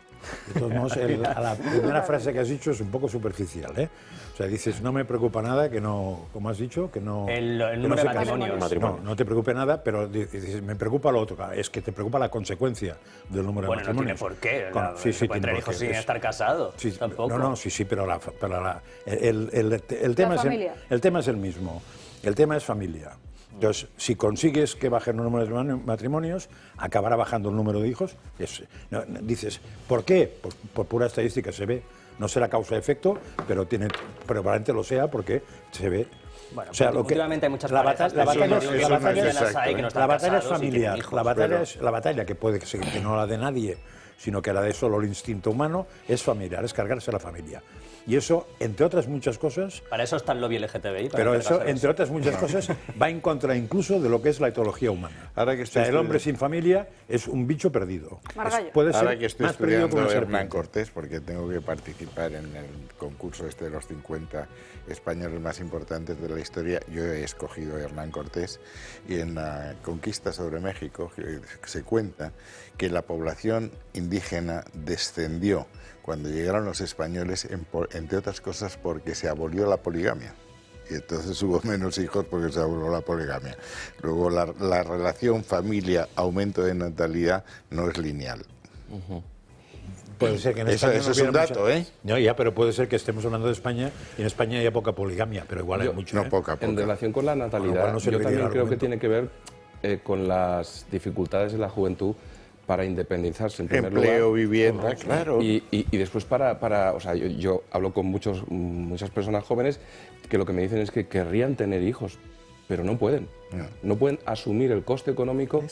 De todos modos, la primera frase que has dicho es un poco superficial, ¿eh? O sea, dices, no me preocupa nada, que no, como has dicho, que no... El número de matrimonios. No te preocupe nada, pero dices, me preocupa lo otro. Es que te preocupa la consecuencia del número de matrimonios. Bueno, no tiene por qué. Se puede tener hijos sin estar casados, tampoco. Sí, pero el tema es el mismo. El tema es familia. Entonces, si consigues que baje el número de matrimonios, acabará bajando el número de hijos. Dices, ¿por qué? Pues por pura estadística se ve. No será causa-efecto, pero probablemente lo sea porque se ve. Bueno, o sea, últimamente hay muchas parejas la batalla es familiar. La batalla, que puede ser que no la de nadie, sino que la de solo el instinto humano, es familiar, es cargarse a la familia. Y eso, entre otras muchas cosas... Para eso está el lobby LGTBI. Pero eso, entre otras muchas cosas, va en contra incluso de lo que es la etología humana. Ahora que o sea, el hombre sin familia es un bicho perdido. Puede ser ahora que estoy estudiando Hernán Cortés, porque tengo que participar en el concurso de los 50 españoles más importantes de la historia, yo he escogido Hernán Cortés, y en la conquista sobre México se cuenta que la población indígena descendió cuando llegaron los españoles, entre otras cosas porque se abolió la poligamia. Y entonces hubo menos hijos porque se abolió la poligamia. Luego la relación familia-aumento de natalidad no es lineal. Puede ser que en España eso es un dato, ¿eh? No, ya, pero puede ser que estemos hablando de España y en España haya poca poligamia, pero igual hay mucho. No, poca. En relación con la natalidad, yo también creo que tiene que ver con las dificultades de la juventud para independizarse en primer lugar. Empleo, vivienda, claro. Y después o sea, yo hablo con muchas personas jóvenes que lo que me dicen es que querrían tener hijos, pero no pueden. No pueden asumir el coste económico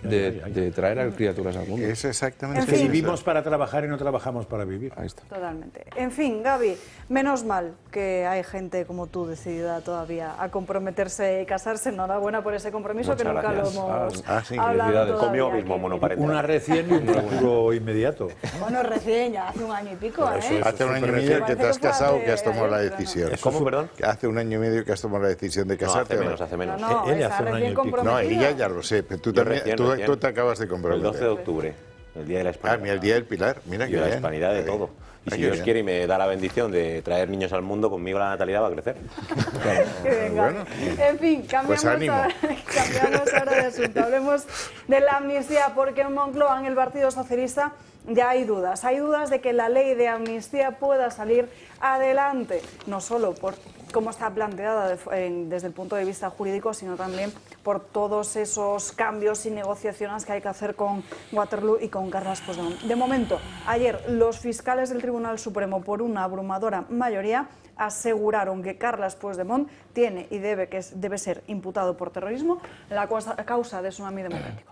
de traer a criaturas al mundo. Eso exactamente. Es que vivimos para trabajar y no trabajamos para vivir. Ahí está. Totalmente. En fin, Gaby, menos mal que hay gente como tú decidida todavía a comprometerse y casarse. Enhorabuena por ese compromiso. Muchas que nunca lo hemos hablado. Conmigo mismo, monoparental. Una recién y un futuro inmediato. Bueno, recién, ya hace un año y pico, ¿eh? Hace un año y medio que te has casado, que has tomado la decisión. ¿Cómo, perdón? Hace un año y medio que has tomado la decisión de casarte. Hace menos. Ella hace un año y pico. No, ella ya lo sé, pero tú te acabas de comprometer. El 12 de octubre, el Día de la Hispanidad. El Día del Pilar, mira que la Hispanidad de todo. Y si Dios quiere y me da la bendición de traer niños al mundo, conmigo la natalidad va a crecer. Bueno. En fin, cambiamos ahora de asunto. Hablemos de la amnistía, porque en Moncloa, en el Partido Socialista, ya hay dudas. Hay dudas de que la ley de amnistía pueda salir adelante, no solo por cómo está planteada desde el punto de vista jurídico, sino también por todos esos cambios y negociaciones que hay que hacer con Waterloo y con Carles Puigdemont. De momento, ayer los fiscales del Tribunal Supremo, por una abrumadora mayoría, aseguraron que Carles Puigdemont tiene y debe ser imputado por terrorismo en la causa de Tsunami Democrático.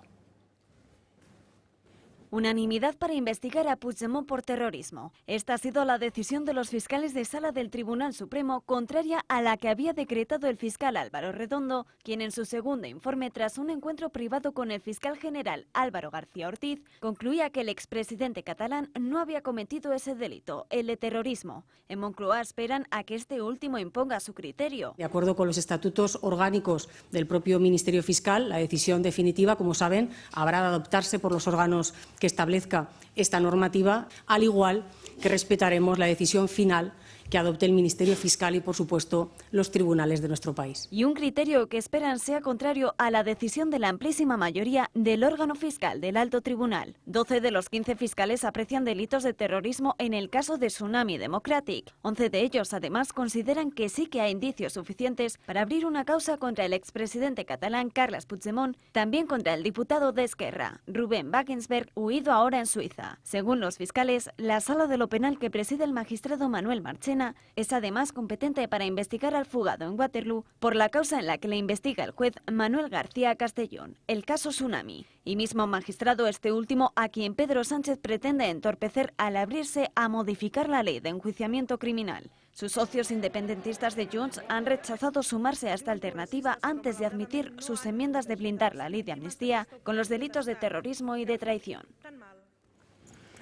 Unanimidad para investigar a Puigdemont por terrorismo. Esta ha sido la decisión de los fiscales de sala del Tribunal Supremo, contraria a la que había decretado el fiscal Álvaro Redondo, quien en su segundo informe, tras un encuentro privado con el fiscal general Álvaro García Ortiz, concluía que el expresidente catalán no había cometido ese delito, el de terrorismo. En Moncloa esperan a que este último imponga su criterio. De acuerdo con los estatutos orgánicos del propio Ministerio Fiscal, la decisión definitiva, como saben, habrá de adoptarse por los órganos que establezca esta normativa, al igual que respetaremos la decisión final que adopte el Ministerio Fiscal y, por supuesto, los tribunales de nuestro país. Y un criterio que esperan sea contrario a la decisión de la amplísima mayoría del órgano fiscal del Alto Tribunal. 12 de los 15 fiscales aprecian delitos de terrorismo en el caso de Tsunami Democratic. 11 de ellos, además, consideran que sí que hay indicios suficientes para abrir una causa contra el expresidente catalán Carles Puigdemont, también contra el diputado de Esquerra, Rubén Wagensberg, huido ahora en Suiza. Según los fiscales, la sala de lo penal que preside el magistrado Manuel Marchena es además competente para investigar al fugado en Waterloo por la causa en la que le investiga el juez Manuel García Castellón, el caso Tsunami. Y mismo magistrado este último a quien Pedro Sánchez pretende entorpecer al abrirse a modificar la ley de enjuiciamiento criminal. Sus socios independentistas de Junts han rechazado sumarse a esta alternativa antes de admitir sus enmiendas de blindar la ley de amnistía con los delitos de terrorismo y de traición.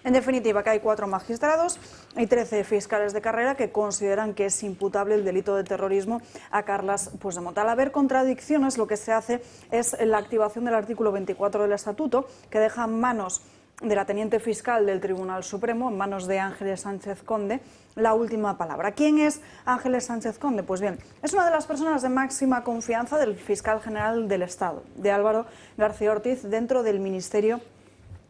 En definitiva, que hay 4 magistrados y 13 fiscales de carrera que consideran que es imputable el delito de terrorismo a Carles Puigdemont. Al haber contradicciones, lo que se hace es la activación del artículo 24 del Estatuto, que deja en manos de la teniente fiscal del Tribunal Supremo, en manos de Ángeles Sánchez Conde, la última palabra. ¿Quién es Ángeles Sánchez Conde? Pues bien, es una de las personas de máxima confianza del fiscal general del Estado, de Álvaro García Ortiz, dentro del Ministerio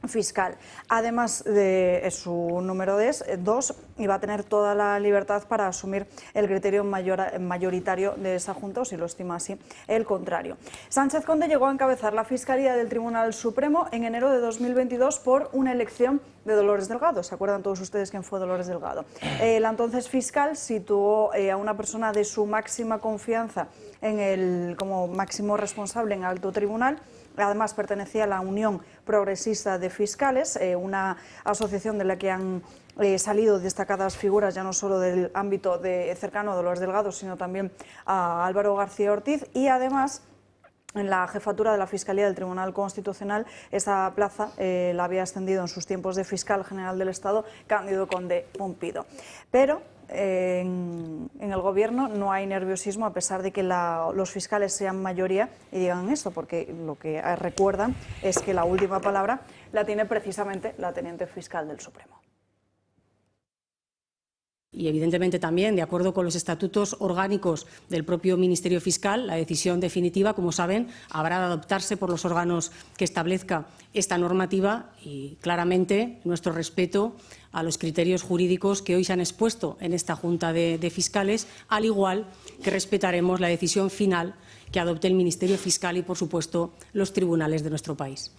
Fiscal. Además de su número es 2 y va a tener toda la libertad para asumir el criterio mayoritario de esa Junta, o si lo estima así, el contrario. Sánchez Conde llegó a encabezar la Fiscalía del Tribunal Supremo en enero de 2022 por una elección de Dolores Delgado. ¿Se acuerdan todos ustedes quién fue Dolores Delgado? La entonces fiscal situó a una persona de su máxima confianza como máximo responsable en alto tribunal. Además, pertenecía a la Unión Progresista de Fiscales, una asociación de la que han salido destacadas figuras, ya no solo del ámbito cercano a Dolores Delgado, sino también a Álvaro García Ortiz, y además en la jefatura de la Fiscalía del Tribunal Constitucional, esta plaza la había ascendido en sus tiempos de fiscal general del Estado Cándido Conde Pumpido. Pero en el Gobierno no hay nerviosismo, a pesar de que los fiscales sean mayoría y digan esto, porque lo que recuerdan es que la última palabra la tiene precisamente la teniente fiscal del Supremo. Y evidentemente también, de acuerdo con los estatutos orgánicos del propio Ministerio Fiscal, la decisión definitiva, como saben, habrá de adoptarse por los órganos que establezca esta normativa y claramente nuestro respeto a los criterios jurídicos que hoy se han expuesto en esta Junta de Fiscales, al igual que respetaremos la decisión final que adopte el Ministerio Fiscal y, por supuesto, los tribunales de nuestro país.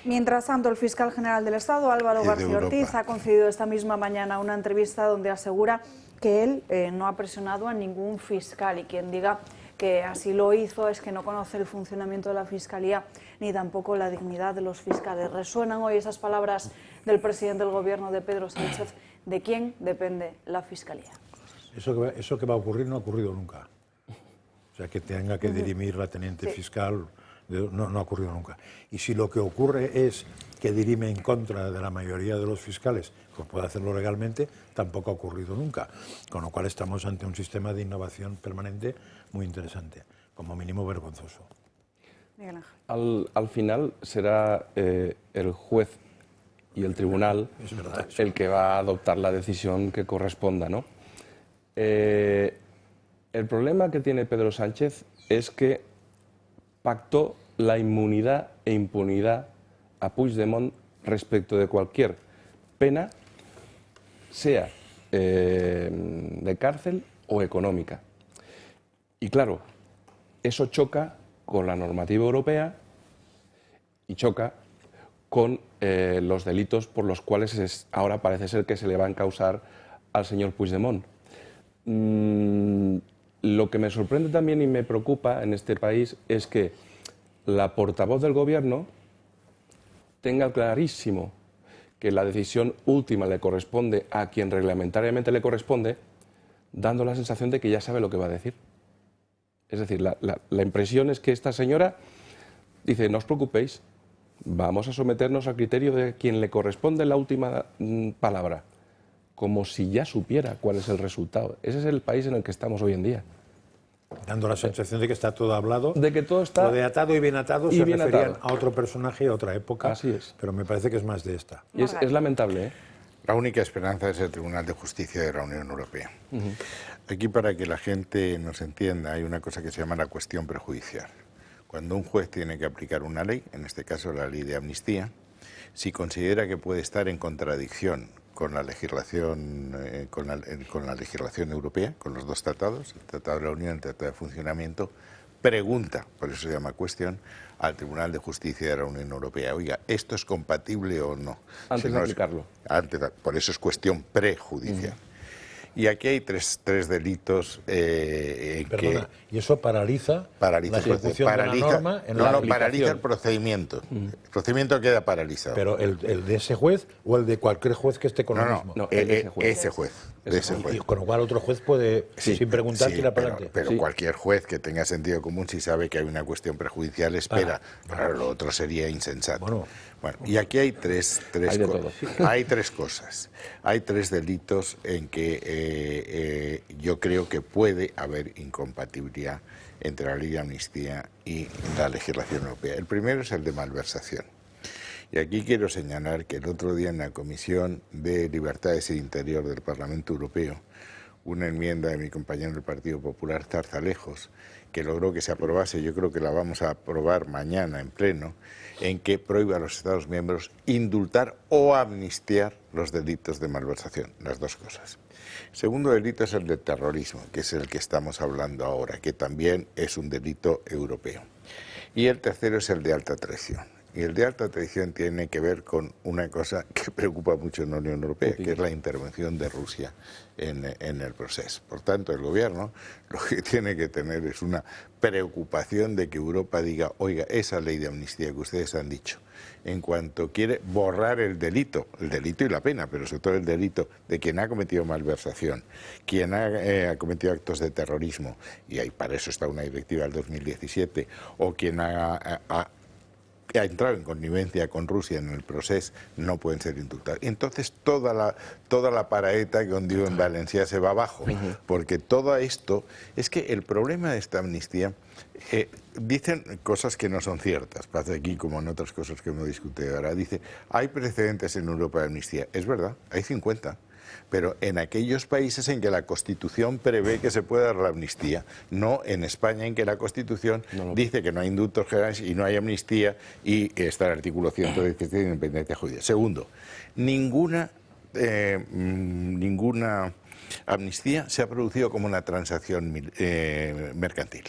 Mientras tanto, el fiscal general del Estado, Álvaro García Ortiz, ha concedido esta misma mañana una entrevista donde asegura que él no ha presionado a ningún fiscal, y quien diga que así lo hizo es que no conoce el funcionamiento de la Fiscalía ni tampoco la dignidad de los fiscales. ¿Resuenan hoy esas palabras del presidente del Gobierno, de Pedro Sánchez? ¿De quién depende la Fiscalía? Eso que va a ocurrir no ha ocurrido nunca. O sea, que tenga que dirimir la teniente fiscal no ha ocurrido nunca. Y si lo que ocurre es que dirime en contra de la mayoría de los fiscales, pues puede hacerlo legalmente, tampoco ha ocurrido nunca. Con lo cual estamos ante un sistema de innovación permanente muy interesante, como mínimo vergonzoso. Al final será el juez y el tribunal el que va a adoptar la decisión que corresponda, ¿no? El problema que tiene Pedro Sánchez es que pactó la inmunidad e impunidad a Puigdemont respecto de cualquier pena, sea de cárcel o económica. Y claro, eso choca con la normativa europea y choca con los delitos por los cuales ahora parece ser que se le va a encausar al señor Puigdemont. Lo que me sorprende también y me preocupa en este país es que la portavoz del Gobierno tenga clarísimo que la decisión última le corresponde a quien reglamentariamente le corresponde, dando la sensación de que ya sabe lo que va a decir. Es decir, la impresión es que esta señora dice, no os preocupéis, vamos a someternos al criterio de quien le corresponde la última palabra, como si ya supiera cuál es el resultado. Ese es el país en el que estamos hoy en día. Dando la sensación de que está todo hablado, de que todo está... Lo de atado y bien atado y se bien referían atado a otro personaje y a otra época. Así es. Pero me parece que es más de esta. Y es lamentable, ¿eh? La única esperanza es el Tribunal de Justicia de la Unión Europea. Aquí, para que la gente nos entienda, hay una cosa que se llama la cuestión prejudicial. Cuando un juez tiene que aplicar una ley, en este caso la ley de amnistía, si considera que puede estar en contradicción con la legislación, con la legislación europea, con los dos tratados, el Tratado de la Unión y el Tratado de Funcionamiento, pregunta, por eso se llama cuestión, al Tribunal de Justicia de la Unión Europea. Oiga, ¿esto es compatible o no? Antes de aplicarlo. Por eso es cuestión prejudicial. Y aquí hay tres delitos Perdona, ¿y eso paraliza la ejecución de la norma? Paraliza el procedimiento. El procedimiento queda paralizado. ¿Pero el de ese juez o el de cualquier juez que esté con lo mismo? No, ese juez. Y con lo cual otro juez puede, sin preguntar, tirar para adelante. Pero cualquier juez que tenga sentido común, si sabe que hay una cuestión prejudicial, espera. Pero lo otro sería insensato. Bueno, y aquí hay hay tres cosas. Hay tres delitos en que yo creo que puede haber incompatibilidad entre la ley de amnistía y la legislación europea. El primero es el de malversación. Y aquí quiero señalar que el otro día en la Comisión de Libertades e Interior del Parlamento Europeo, una enmienda de mi compañero del Partido Popular, Zarzalejos, que logró que se aprobase, yo creo que la vamos a aprobar mañana en pleno, en que prohíbe a los Estados miembros indultar o amnistiar los delitos de malversación, las dos cosas. El segundo delito es el de terrorismo, que es el que estamos hablando ahora, que también es un delito europeo. Y el tercero es el de alta traición. Y el de alta traición tiene que ver con una cosa que preocupa mucho en la Unión Europea, que es la intervención de Rusia en el proceso. Por tanto, el gobierno lo que tiene que tener es una preocupación de que Europa diga, oiga, esa ley de amnistía que ustedes han dicho, en cuanto quiere borrar el delito y la pena, pero sobre todo el delito de quien ha cometido malversación, quien ha cometido actos de terrorismo, y ahí para eso está una directiva del 2017, o quien ha entrado en connivencia con Rusia en el proceso, no pueden ser indultados. Entonces toda la paraeta que hundió en Valencia se va abajo, porque todo esto es que el problema de esta amnistía, dicen cosas que no son ciertas, pasa aquí como en otras cosas que hemos discutido ahora, dice, hay precedentes en Europa de amnistía, es verdad, hay 50. Pero en aquellos países en que la Constitución prevé que se pueda dar la amnistía, no en España en que la Constitución dice que no hay indultos generales y no hay amnistía y está el artículo 117 de independencia judicial. Segundo, ninguna amnistía se ha producido como una transacción mercantil.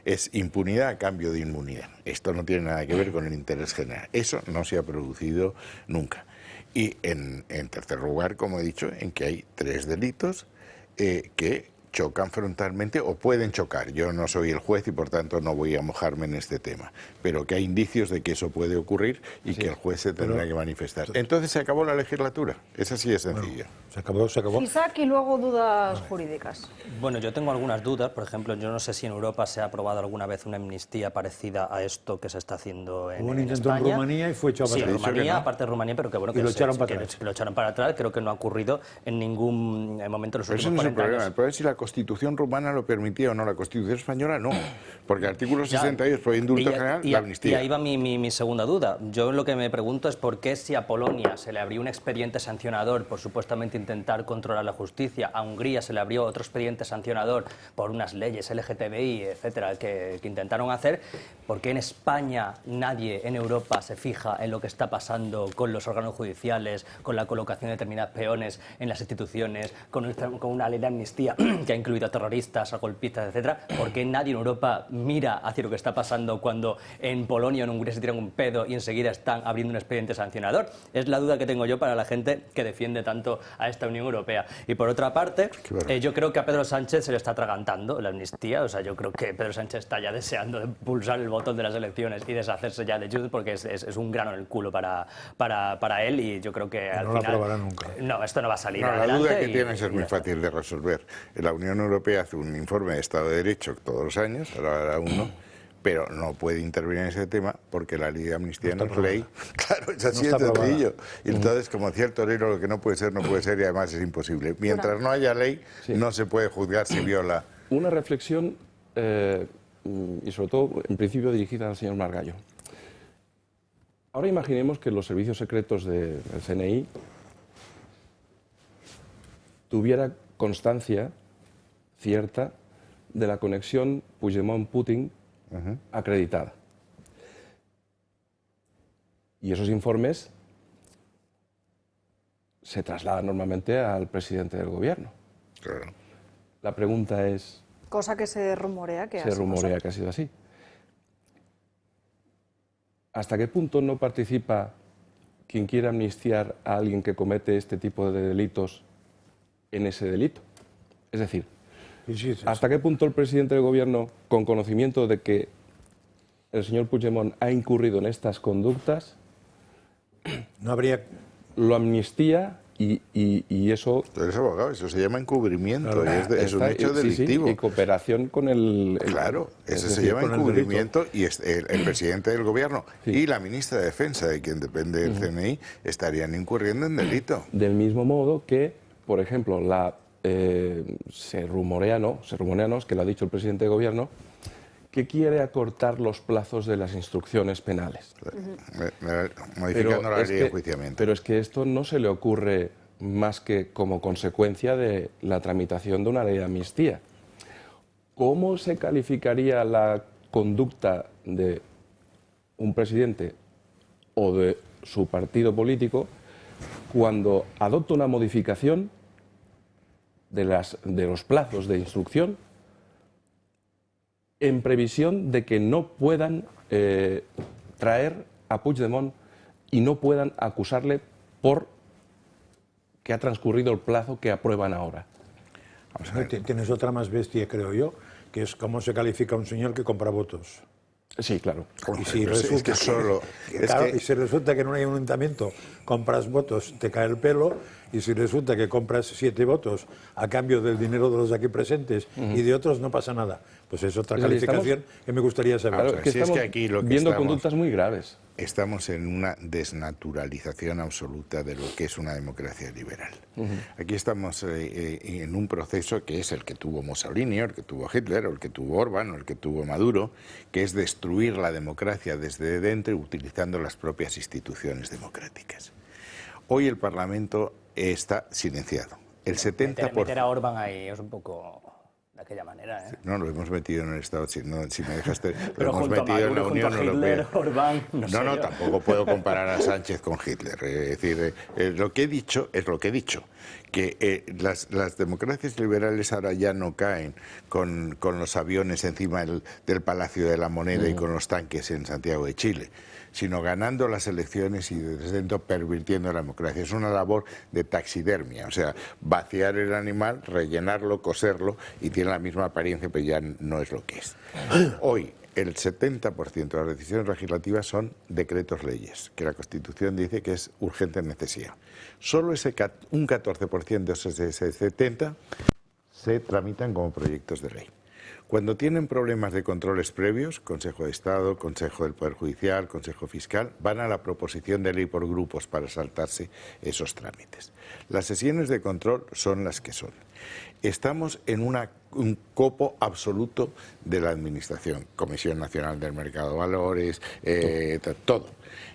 Es impunidad a cambio de inmunidad. Esto no tiene nada que ver con el interés general. Eso no se ha producido nunca. Y en tercer lugar, como he dicho, en que hay tres delitos que chocan frontalmente o pueden chocar. Yo no soy el juez y por tanto no voy a mojarme en este tema, pero que hay indicios de que eso puede ocurrir y que el juez se tendrá que manifestar. Entonces se acabó la legislatura, es así de sencillo. Bueno, se acabó. Isaac, y luego dudas jurídicas. Bueno, yo tengo algunas dudas. Por ejemplo, yo no sé si en Europa se ha aprobado alguna vez una amnistía parecida a esto que se está haciendo en España. Hubo un intento en Rumanía y fue echado para atrás. Sí, Rumanía, aparte de Rumanía, pero que bueno, que lo echaron para atrás. Lo echaron para atrás. Creo que no ha ocurrido en ningún momento en los últimos 40 años. Pero ese no es el problema. El problema es si la Constitución rumana lo permitía o no. La Constitución española no. Porque el artículo 68 fue indulto general, la amnistía. Y ahí va mi segunda duda. Yo lo que me pregunto es por qué si a Polonia se le abrió un expediente sancionador por supuestamente intentar controlar la justicia, a Hungría se le abrió otro expediente sancionador por unas leyes LGTBI, etcétera, que intentaron hacer, ¿por qué en España nadie en Europa se fija en lo que está pasando con los órganos judiciales, con la colocación de determinados peones en las instituciones, con una ley de amnistía que que ha incluido a terroristas, a golpistas, etcétera, ¿por qué nadie en Europa mira hacia lo que está pasando cuando en Polonia o en Hungría se tiran un pedo y enseguida están abriendo un expediente sancionador? Es la duda que tengo yo para la gente que defiende tanto a esta Unión Europea. Y por otra parte, yo creo que a Pedro Sánchez se le está atragantando la amnistía. O sea, yo creo que Pedro Sánchez está ya deseando de pulsar el botón de las elecciones y deshacerse ya de Junts, porque es un grano en el culo para él, y yo creo que al no final... lo aprobará nunca. No, esto no va a salir No, adelante. la duda que tienes es muy fácil de resolver. La Unión Europea hace un informe de Estado de Derecho todos los años, ahora hará uno, pero no puede intervenir en ese tema porque la ley de amnistía no es ley. Claro, es así de sencillo. Y entonces, como decía el torero, lo que no puede ser, no puede ser, y además es imposible. Mientras no haya ley, no se puede juzgar si viola. Una reflexión, y sobre todo, en principio, dirigida al señor Margallo. Ahora imaginemos que los servicios secretos del CNI tuviera constancia cierta de la conexión Puigdemont-Putin acreditada. Y esos informes se trasladan normalmente al presidente del gobierno. Claro. La pregunta es... Cosa que se rumorea que ha sido así. ¿Hasta qué punto no participa quien quiera amnistiar a alguien que comete este tipo de delitos en ese delito? Es decir, ¿hasta qué punto el presidente del gobierno, con conocimiento de que el señor Puigdemont ha incurrido en estas conductas, no habría... lo amnistía y eso... Tú eres abogado, eso se llama encubrimiento, claro, es un hecho delictivo. Sí, y cooperación con el... Claro, eso se llama encubrimiento, y el presidente del gobierno y la ministra de Defensa, de quien depende del CNI, estarían incurriendo en delito. Del mismo modo que, por ejemplo, se rumorea, es que lo ha dicho el presidente del gobierno, que quiere acortar los plazos de las instrucciones penales. Modificando la ley de enjuiciamiento. Pero es que esto no se le ocurre más que como consecuencia de la tramitación de una ley de amnistía. ¿Cómo se calificaría la conducta de un presidente o de su partido político cuando adopta una modificación de los plazos de instrucción en previsión de que no puedan traer a Puigdemont y no puedan acusarle por que ha transcurrido el plazo que aprueban ahora? Tienes otra más bestia, creo yo, que es cómo se califica a un señor que compra votos. Sí, claro. Y si resulta que en un ayuntamiento compras votos, te cae el pelo, y si resulta que compras 7 votos a cambio del dinero de los aquí presentes y de otros, no pasa nada. Pues es otra calificación que me gustaría saber. Claro, es que aquí lo que viendo conductas muy graves. Estamos en una desnaturalización absoluta de lo que es una democracia liberal. Aquí estamos en un proceso que es el que tuvo Mussolini, el que tuvo Hitler, o el que tuvo Orbán, o el que tuvo Maduro, que es destruir la democracia desde dentro utilizando las propias instituciones democráticas. Hoy el Parlamento está silenciado. El 70%... Meter a Orbán ahí es un poco de aquella manera, ¿eh? No, lo hemos metido en el Estado, si me dejaste... Pero lo hemos junto metido a Maduro, en la Unión junto a Hitler, Europea. Orbán... No, tampoco puedo comparar a Sánchez con Hitler. Es decir, lo que he dicho es lo que he dicho. Que las democracias liberales ahora ya no caen con los aviones encima del Palacio de la Moneda y con los tanques en Santiago de Chile, sino ganando las elecciones y desde dentro pervirtiendo la democracia. Es una labor de taxidermia, o sea, vaciar el animal, rellenarlo, coserlo, y tiene la misma apariencia, pero ya no es lo que es. Hoy, el 70% de las decisiones legislativas son decretos leyes, que la Constitución dice que es urgente necesidad. Solo un 14% de esos 70 se tramitan como proyectos de ley. Cuando tienen problemas de controles previos, Consejo de Estado, Consejo del Poder Judicial, Consejo Fiscal, van a la proposición de ley por grupos para saltarse esos trámites. Las sesiones de control son las que son. Estamos en un copo absoluto de la Administración, Comisión Nacional del Mercado de Valores, todo.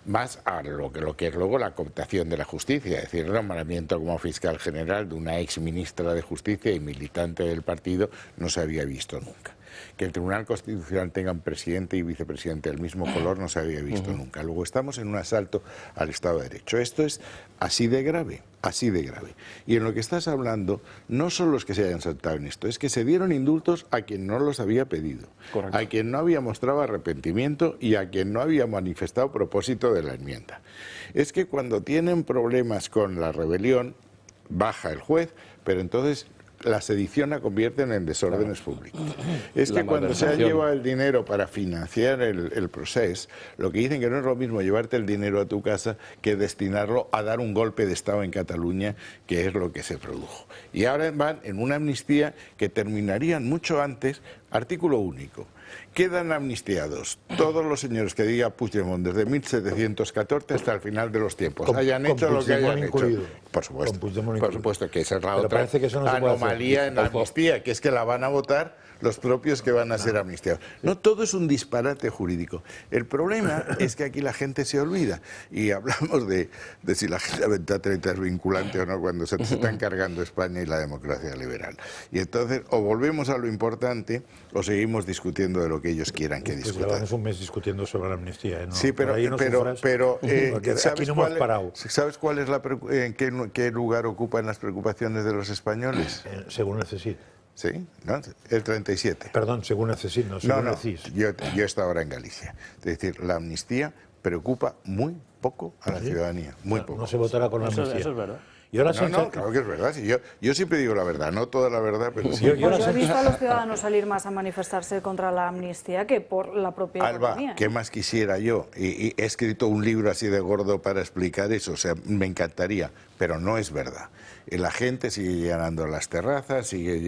Más a lo que es luego la cooptación de la justicia, es decir, el nombramiento como fiscal general de una ex ministra de Justicia y militante del partido no se había visto nunca. Que el Tribunal Constitucional tenga un presidente y vicepresidente del mismo color no se había visto nunca. Luego estamos en un asalto al Estado de Derecho. Esto es así de grave, así de grave. Y en lo que estás hablando, no son los que se hayan saltado en esto, es que se dieron indultos a quien no los había pedido, a quien no había mostrado arrepentimiento y a quien no había manifestado propósito de la enmienda. Es que cuando tienen problemas con la rebelión, baja el juez, pero entonces la sedición la convierten en desórdenes públicos. Es que cuando se ha llevado el dinero para financiar el proceso, lo que dicen que no es lo mismo llevarte el dinero a tu casa que destinarlo a dar un golpe de Estado en Cataluña, que es lo que se produjo. Y ahora van en una amnistía que terminarían mucho antes, artículo único. Quedan amnistiados todos los señores que diga Puigdemont desde 1714 hasta el final de los tiempos. Hayan hecho lo que hayan hecho. Por supuesto que esa es la otra anomalía en la amnistía, que es que la van a votar los propios que van a ser amnistiados. No, todo es un disparate jurídico. El problema es que aquí la gente se olvida y hablamos de si la Agenda 2030 es vinculante o no cuando se están cargando España y la democracia liberal. Y entonces o volvemos a lo importante o seguimos discutiendo de lo que ellos quieran que discutan. Llevamos un mes discutiendo sobre la amnistía. ¿No? Sí, pero ¿sabes cuál es en qué lugar ocupan las preocupaciones de los españoles? Según el CSIC. Sí, ¿no? El 37. Perdón, según el CSIC, no según el CIS. Yo estoy ahora en Galicia. Es decir, la amnistía preocupa muy poco a la ciudadanía, muy poco. No se votará con la amnistía. Eso es verdad. Y ahora no, claro que es verdad. Sí, yo siempre digo la verdad, no toda la verdad, pero sí. Yo he visto a los ciudadanos salir más a manifestarse contra la amnistía que por la propia economía. ¿Qué más quisiera yo? Y he escrito un libro así de gordo para explicar eso, o sea, me encantaría, pero no es verdad. La gente sigue llenando las terrazas, sigue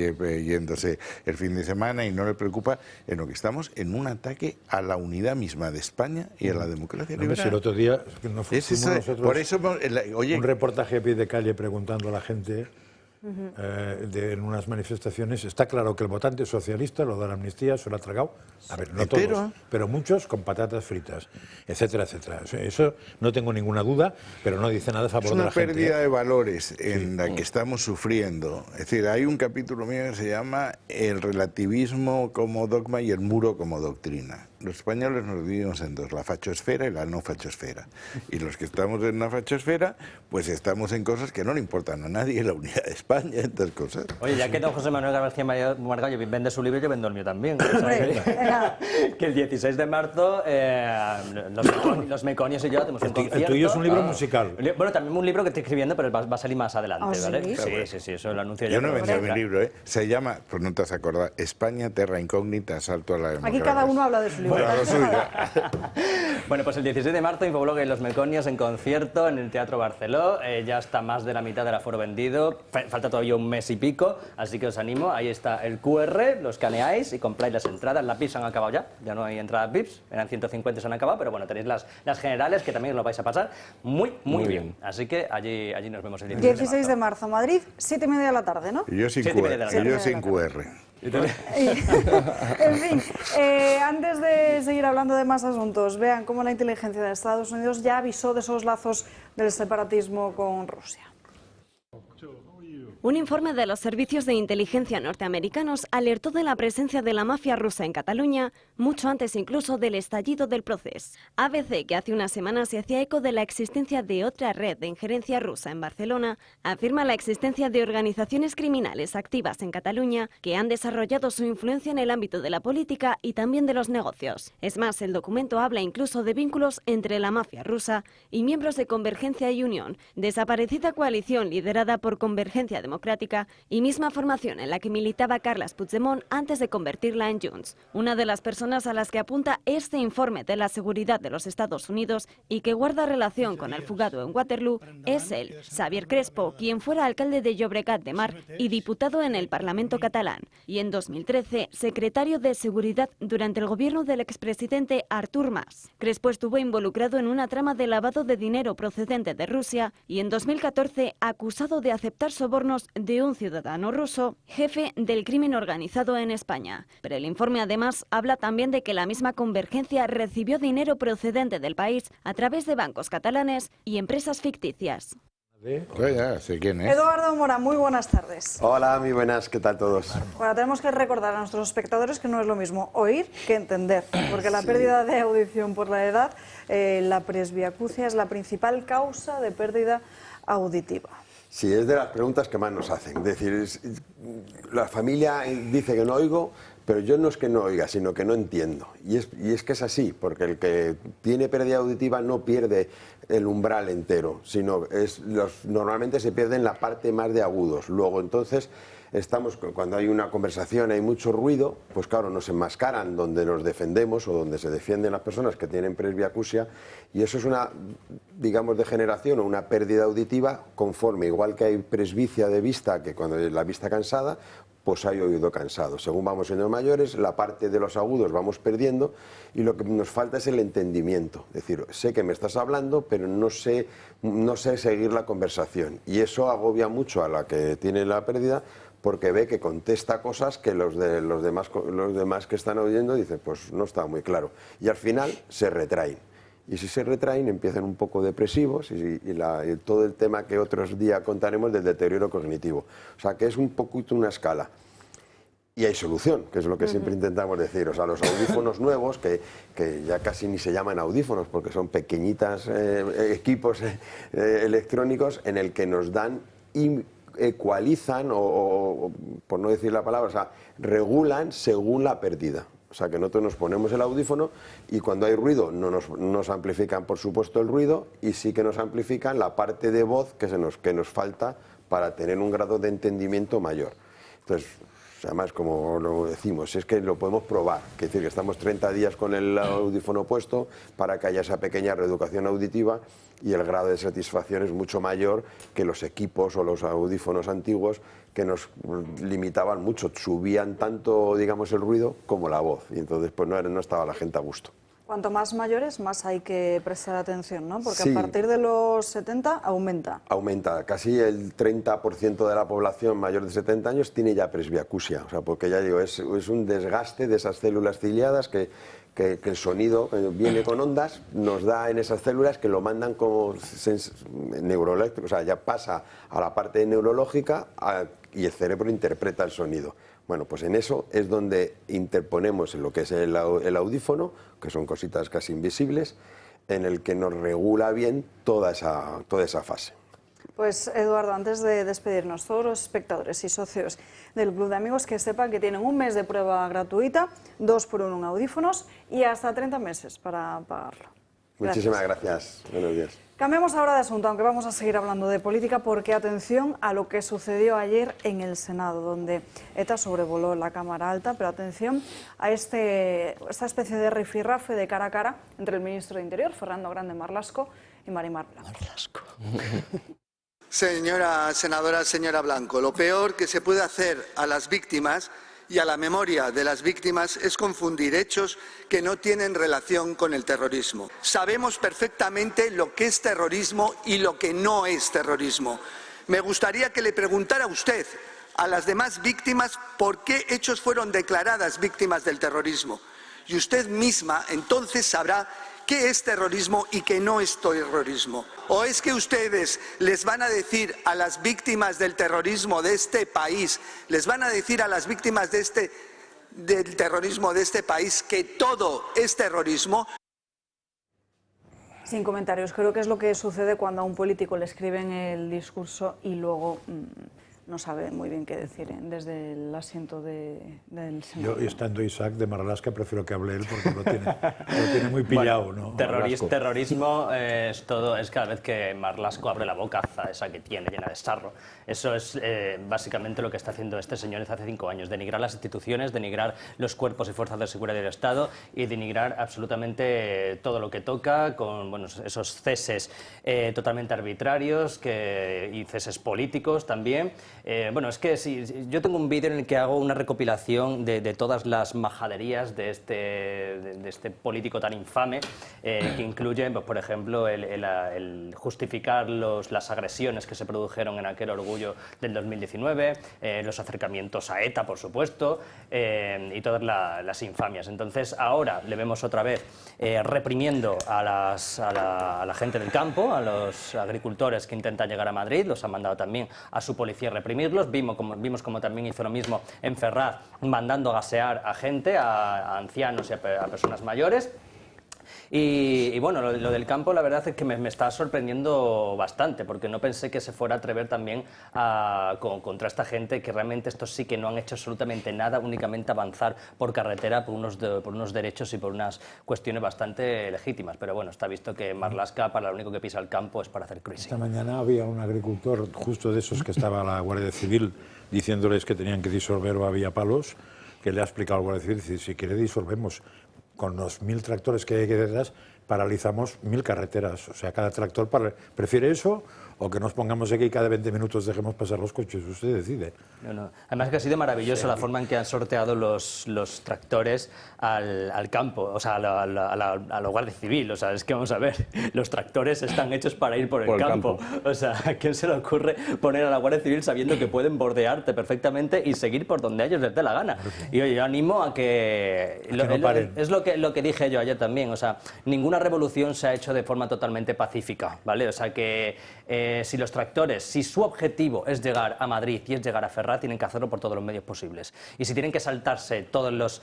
yéndose el fin de semana y no le preocupa en lo que estamos en un ataque a la unidad misma de España y a la democracia liberal. Si el otro día no fuimos nosotros por eso, un reportaje a pie de calle preguntando a la gente en unas manifestaciones. Está claro que el votante socialista lo de la amnistía se lo ha tragado, a ver, no todos, pero muchos con patatas fritas, etcétera, etcétera. Eso no tengo ninguna duda, pero no dice nada a favor de la gente. Es una pérdida de valores en la que estamos sufriendo. Es decir, hay un capítulo mío que se llama El relativismo como dogma y el muro como doctrina. Los españoles nos dividimos en dos, la fachosfera y la no fachosfera. Y los que estamos en la fachosfera, pues estamos en cosas que no le importan a nadie, la unidad de España, estas cosas. Oye, ya que don José Manuel García Margallo vende su libro, yo vendo el mío también. Que el 16 de marzo los meconios y yo tenemos un concierto. El tuyo es un libro musical. Bueno, también un libro que estoy escribiendo, pero va a salir más adelante, ¿vale? Sí, eso lo anuncio yo. Yo no he vendido mi libro, ¿eh? Se llama, pues no te has acordado, España, Terra Incógnita, Asalto a la Democracia. Aquí cada uno habla de su libro. Bueno, pues el 16 de marzo, Infoblog y Los Meconios en concierto en el Teatro Barceló. Ya está más de la mitad del aforo vendido. Falta todavía un mes y pico, así que os animo. Ahí está el QR, lo escaneáis y compráis las entradas. Las VIPs han acabado ya no hay entradas VIPs. Eran 150 y se han acabado, pero bueno, tenéis las generales que también os lo vais a pasar muy bien. Así que allí nos vemos el 16 de marzo. Madrid, 7:30 de la tarde, ¿no? Y yo sin QR. En fin, antes de seguir hablando de más asuntos, vean cómo la inteligencia de Estados Unidos ya avisó de esos lazos del separatismo con Rusia. Un informe de los servicios de inteligencia norteamericanos alertó de la presencia de la mafia rusa en Cataluña mucho antes incluso del estallido del proceso. ABC, que hace unas semanas se hacía eco de la existencia de otra red de injerencia rusa en Barcelona, afirma la existencia de organizaciones criminales activas en Cataluña que han desarrollado su influencia en el ámbito de la política y también de los negocios. Es más, el documento habla incluso de vínculos entre la mafia rusa y miembros de Convergencia y Unión, desaparecida coalición liderada por Convergencia Democrática y misma formación en la que militaba Carles Puigdemont antes de convertirla en Junts. Una de las personas a las que apunta este informe de la seguridad de los Estados Unidos y que guarda relación con el fugado en Waterloo es él, Xavier Crespo, quien fuera alcalde de Llobregat de Mar y diputado en el Parlamento catalán, y en 2013 secretario de Seguridad durante el gobierno del expresidente Artur Mas. Crespo estuvo involucrado en una trama de lavado de dinero procedente de Rusia y en 2014 acusado de aceptar sobornos de un ciudadano ruso, jefe del crimen organizado en España. Pero el informe además habla también de que la misma Convergencia recibió dinero procedente del país a través de bancos catalanes y empresas ficticias. Ya sé quién es. Eduardo Mora, muy buenas tardes. Hola, muy buenas, ¿qué tal todos? Bueno, tenemos que recordar a nuestros espectadores que no es lo mismo oír que entender, porque la pérdida de audición por la edad, la presbiacusia, es la principal causa de pérdida auditiva. Sí, es de las preguntas que más nos hacen. Es decir, la familia dice que no oigo, pero yo no es que no oiga, sino que no entiendo. Y es que es así, porque el que tiene pérdida auditiva no pierde el umbral entero, sino normalmente se pierde en la parte más de agudos. Luego, entonces, cuando hay una conversación, hay mucho ruido, pues claro, nos enmascaran donde nos defendemos o donde se defienden las personas que tienen presbiacusia, y eso es una, digamos, degeneración o una pérdida auditiva conforme, igual que hay presbicia de vista, que cuando hay la vista cansada, pues hay oído cansado. Según vamos siendo mayores, la parte de los agudos vamos perdiendo y lo que nos falta es el entendimiento. Es decir, sé que me estás hablando, pero no sé seguir la conversación. Y eso agobia mucho a la que tiene la pérdida, porque ve que contesta cosas que los demás que están oyendo dicen, pues no está muy claro. Y al final se retraen. Y si se retraen, empiezan un poco depresivos y todo el tema que otros días contaremos del deterioro cognitivo. O sea, que es un poquito una escala. Y hay solución, que es lo que siempre intentamos decir. O sea, los audífonos nuevos, que ya casi ni se llaman audífonos, porque son pequeñitos equipos electrónicos en el que nos dan ecualizan o, por no decir la palabra, o sea, regulan según la pérdida. O sea, que nosotros nos ponemos el audífono y cuando hay ruido no nos amplifican, por supuesto, el ruido, y sí que nos amplifican la parte de voz que nos falta para tener un grado de entendimiento mayor. Entonces, además, como lo decimos, es que lo podemos probar. Es decir, que estamos 30 días con el audífono puesto para que haya esa pequeña reeducación auditiva y el grado de satisfacción es mucho mayor que los equipos o los audífonos antiguos que nos limitaban mucho, subían tanto, digamos, el ruido como la voz, y entonces pues no estaba la gente a gusto. Cuanto más mayores, más hay que prestar atención, ¿no? Porque sí, a partir de los 70 aumenta. Aumenta, casi el 30% de la población mayor de 70 años tiene ya presbiacusia, o sea, porque ya digo, es un desgaste de esas células ciliadas que el sonido viene con ondas, nos da en esas células que lo mandan como neuroeléctrico, o sea, ya pasa a la parte neurológica y el cerebro interpreta el sonido. Bueno, pues en eso es donde interponemos en lo que es el audífono, que son cositas casi invisibles, en el que nos regula bien toda esa fase. Pues Eduardo, antes de despedirnos, todos los espectadores y socios del Club de Amigos que sepan que tienen un mes de prueba gratuita, 2 por 1 en audífonos y hasta 30 meses para pagarlo. Muchísimas gracias. Buenos días. Cambiamos ahora de asunto, aunque vamos a seguir hablando de política, porque atención a lo que sucedió ayer en el Senado, donde ETA sobrevoló la Cámara Alta, pero atención a esta especie de rifirrafe de cara a cara entre el ministro de Interior, Fernando Grande Marlaska, y Marimar Blanco. Señora senadora, señora Blanco, lo peor que se puede hacer a las víctimas y a la memoria de las víctimas es confundir hechos que no tienen relación con el terrorismo. Sabemos perfectamente lo que es terrorismo y lo que no es terrorismo. Me gustaría que le preguntara a usted, a las demás víctimas, por qué hechos fueron declaradas víctimas del terrorismo. Y usted misma entonces sabrá qué es terrorismo y qué no es terrorismo. ¿O es que ustedes les van a decir a las víctimas del terrorismo de este país, les van a decir a las víctimas del terrorismo de este país que todo es terrorismo? Sin comentarios, creo que es lo que sucede cuando a un político le escriben el discurso y luego no sabe muy bien qué decir desde el asiento del Senado. Yo, estando Isaac de Marlaska, prefiero que hable él porque lo tiene muy pillado. Bueno, ¿no? Terrorismo es cada vez que Marlaska abre la bocaza, esa que tiene llena de sarro. Eso es básicamente lo que está haciendo este señor desde hace 5 años, denigrar las instituciones, denigrar los cuerpos y fuerzas de seguridad del Estado y denigrar absolutamente todo lo que toca con esos ceses totalmente arbitrarios y ceses políticos también. Bueno, es que yo tengo un vídeo en el que hago una recopilación de todas las majaderías de este político tan infame, que incluye, pues, por ejemplo, el justificar las agresiones que se produjeron en aquel orgullo del 2019, los acercamientos a ETA, por supuesto, y todas las infamias. Entonces, ahora le vemos otra vez reprimiendo a la gente del campo, a los agricultores que intentan llegar a Madrid, los ha mandado también a su policía a reprimirlos. Vimos como también hizo lo mismo en Ferraz, mandando a gasear a gente, a ancianos y a personas mayores. Y bueno, lo del campo la verdad es que me está sorprendiendo bastante, porque no pensé que se fuera a atrever también contra esta gente, que realmente estos sí que no han hecho absolutamente nada, únicamente avanzar por carretera por unos derechos y por unas cuestiones bastante legítimas. Pero bueno, está visto que Marlaska, para lo único que pisa el campo es para hacer cruising. Esta mañana había un agricultor justo de esos que estaba la Guardia Civil diciéndoles que tenían que disolver o había palos, que le ha explicado al Guardia Civil, dice, si quiere disolvemos. Con los 1000 tractores que hay detrás, paralizamos 1000 carreteras. O sea, cada tractor prefiere eso o que nos pongamos aquí y cada 20 minutos dejemos pasar los coches. Usted decide. No. Además que ha sido maravilloso la forma en que han sorteado los tractores al campo, o sea, a la Guardia Civil. O sea, es que vamos a ver, los tractores están hechos para ir por el campo. O sea, ¿a quién se le ocurre poner a la Guardia Civil sabiendo que pueden bordearte perfectamente y seguir por donde a ellos les dé la gana? Y oye, yo animo a que... no paren. Es lo que dije yo ayer también, o sea, ninguna revolución se ha hecho de forma totalmente pacífica, ¿vale? O sea que si los tractores, si su objetivo es llegar a Madrid y es llegar a Ferraz, tienen que hacerlo por todos los medios posibles. Y si tienen que saltarse todos los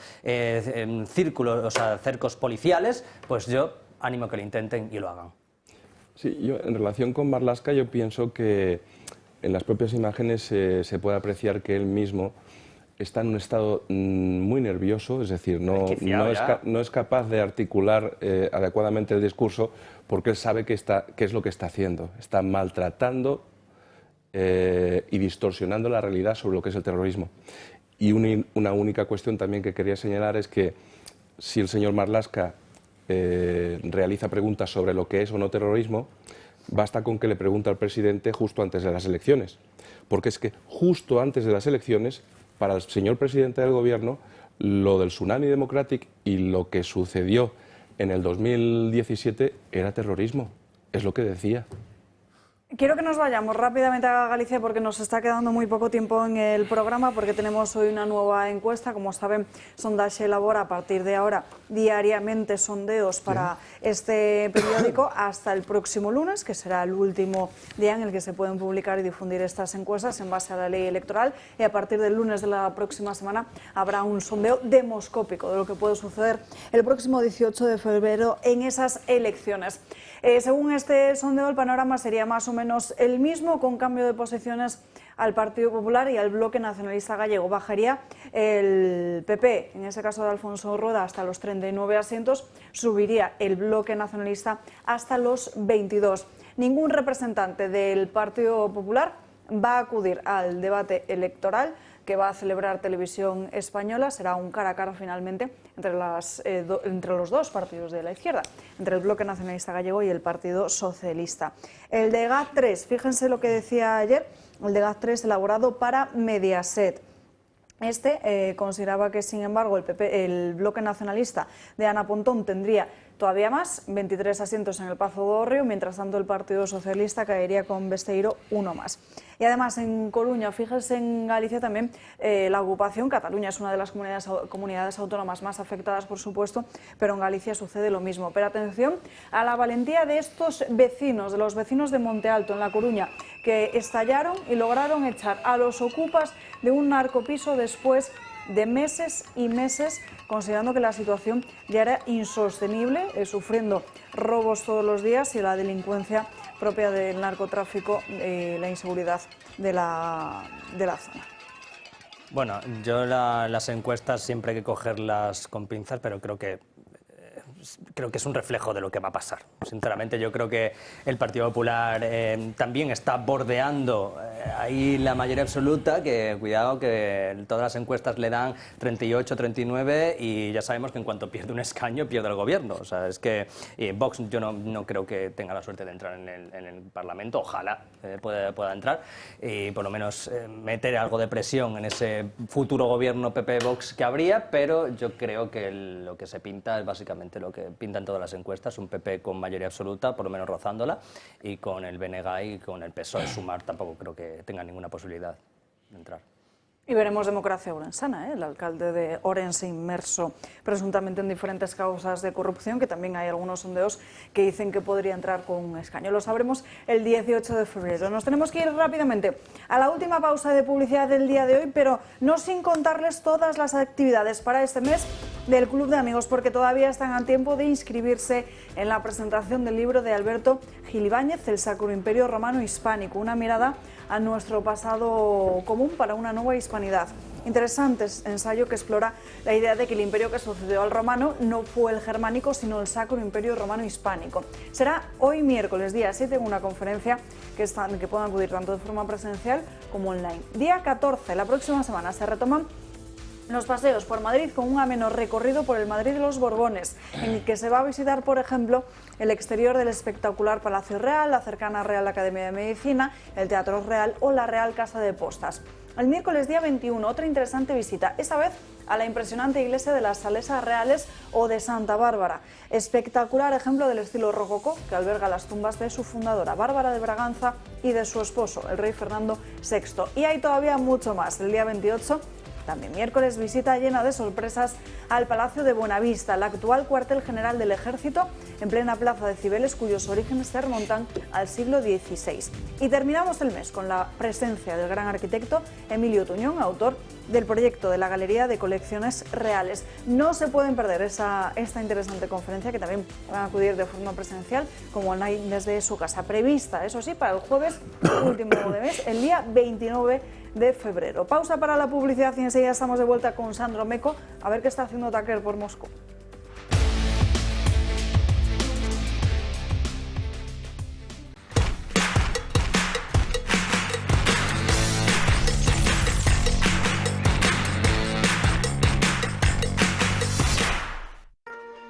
círculos, o sea, cercos policiales, pues yo animo a que lo intenten y lo hagan. Sí, yo en relación con Marlaska, yo pienso que en las propias imágenes se puede apreciar que él mismo está en un estado muy nervioso, es decir, no es capaz de articular adecuadamente el discurso, porque él sabe qué es lo que está haciendo. Está maltratando y distorsionando la realidad sobre lo que es el terrorismo. Y una única cuestión también que quería señalar es que si el señor Marlaska realiza preguntas sobre lo que es o no terrorismo, basta con que le pregunte al presidente justo antes de las elecciones. Porque es que justo antes de las elecciones, para el señor presidente del gobierno, lo del Tsunami Democratic y lo que sucedió en el 2017 era terrorismo, es lo que decía. Quiero que nos vayamos rápidamente a Galicia porque nos está quedando muy poco tiempo en el programa, porque tenemos hoy una nueva encuesta. Como saben, Sondaxe elabora a partir de ahora diariamente sondeos para este periódico hasta el próximo lunes, que será el último día en el que se pueden publicar y difundir estas encuestas en base a la ley electoral, y a partir del lunes de la próxima semana habrá un sondeo demoscópico de lo que puede suceder el próximo 18 de febrero en esas elecciones. Según este sondeo, el panorama sería más o menos el mismo, con cambio de posiciones al Partido Popular y al Bloque Nacionalista Gallego. Bajaría el PP, en ese caso de Alfonso Rueda, hasta los 39 asientos, subiría el Bloque Nacionalista hasta los 22. Ningún representante del Partido Popular va a acudir al debate electoral que va a celebrar Televisión Española. Será un cara a cara finalmente entre los dos partidos de la izquierda, entre el Bloque Nacionalista Gallego y el Partido Socialista. El de GAT3, fíjense lo que decía ayer, el de GAT3 elaborado para Mediaset. Consideraba que, sin embargo, el Bloque Nacionalista de Ana Pontón tendría todavía más, 23 asientos en el Pazo do Hórreo, mientras tanto el Partido Socialista caería con Besteiro uno más. Y además en Coruña, fíjense en Galicia también, la ocupación. Cataluña es una de las comunidades autónomas más afectadas, por supuesto, pero en Galicia sucede lo mismo. Pero atención a la valentía de estos vecinos, de los vecinos de Monte Alto, en La Coruña, que estallaron y lograron echar a los ocupas de un narcopiso después de meses y meses, considerando que la situación ya era insostenible, sufriendo robos todos los días y la delincuencia propia del narcotráfico, la inseguridad de la zona. Bueno, yo las encuestas siempre hay que cogerlas con pinzas, pero creo que es un reflejo de lo que va a pasar. Sinceramente, yo creo que el Partido Popular también está bordeando ahí la mayoría absoluta, que cuidado, que todas las encuestas le dan 38, 39 y ya sabemos que en cuanto pierde un escaño pierde el gobierno. O sea, es que Vox yo no creo que tenga la suerte de entrar en el Parlamento, ojalá pueda entrar y por lo menos meter algo de presión en ese futuro gobierno PP-Vox que habría, pero yo creo que lo que se pinta es básicamente lo que pintan todas las encuestas, un PP con mayoría absoluta, por lo menos rozándola, y con el BNG y con el PSOE Sumar tampoco creo que tenga ninguna posibilidad de entrar. Y veremos democracia orensana, el alcalde de Orense inmerso presuntamente en diferentes causas de corrupción, que también hay algunos sondeos que dicen que podría entrar con un escaño. Lo sabremos el 18 de febrero. Nos tenemos que ir rápidamente a la última pausa de publicidad del día de hoy, pero no sin contarles todas las actividades para este mes del Club de Amigos, porque todavía están a tiempo de inscribirse en la presentación del libro de Alberto Gil Ibáñez, El Sacro Imperio Romano Hispánico, una mirada a nuestro pasado común para una nueva hispanidad. Interesante ensayo que explora la idea de que el imperio que sucedió al romano no fue el germánico, sino el Sacro Imperio Romano Hispánico. Será hoy miércoles, día 7, en una conferencia que puedan acudir tanto de forma presencial como online. Día 14, la próxima semana, se retoman los paseos por Madrid con un ameno recorrido por el Madrid de los Borbones, en el que se va a visitar, por ejemplo, el exterior del espectacular Palacio Real, la cercana Real Academia de Medicina, el Teatro Real o la Real Casa de Postas. El miércoles día 21, otra interesante visita, esta vez a la impresionante iglesia de las Salesas Reales o de Santa Bárbara. Espectacular ejemplo del estilo rococó que alberga las tumbas de su fundadora, Bárbara de Braganza, y de su esposo, el rey Fernando VI. Y hay todavía mucho más. El día 28, también miércoles, visita llena de sorpresas al Palacio de Buenavista, el actual cuartel general del Ejército, en plena plaza de Cibeles, cuyos orígenes se remontan al siglo XVI. Y terminamos el mes con la presencia del gran arquitecto Emilio Tuñón, autor del proyecto de la Galería de Colecciones Reales. No se pueden perder esta interesante conferencia, que también van a acudir de forma presencial como online desde su casa. Prevista, eso sí, para el jueves último de mes, el día 29 de febrero. Pausa para la publicidad y enseguida estamos de vuelta con Sandro Meco, a ver qué está haciendo Tucker por Moscú.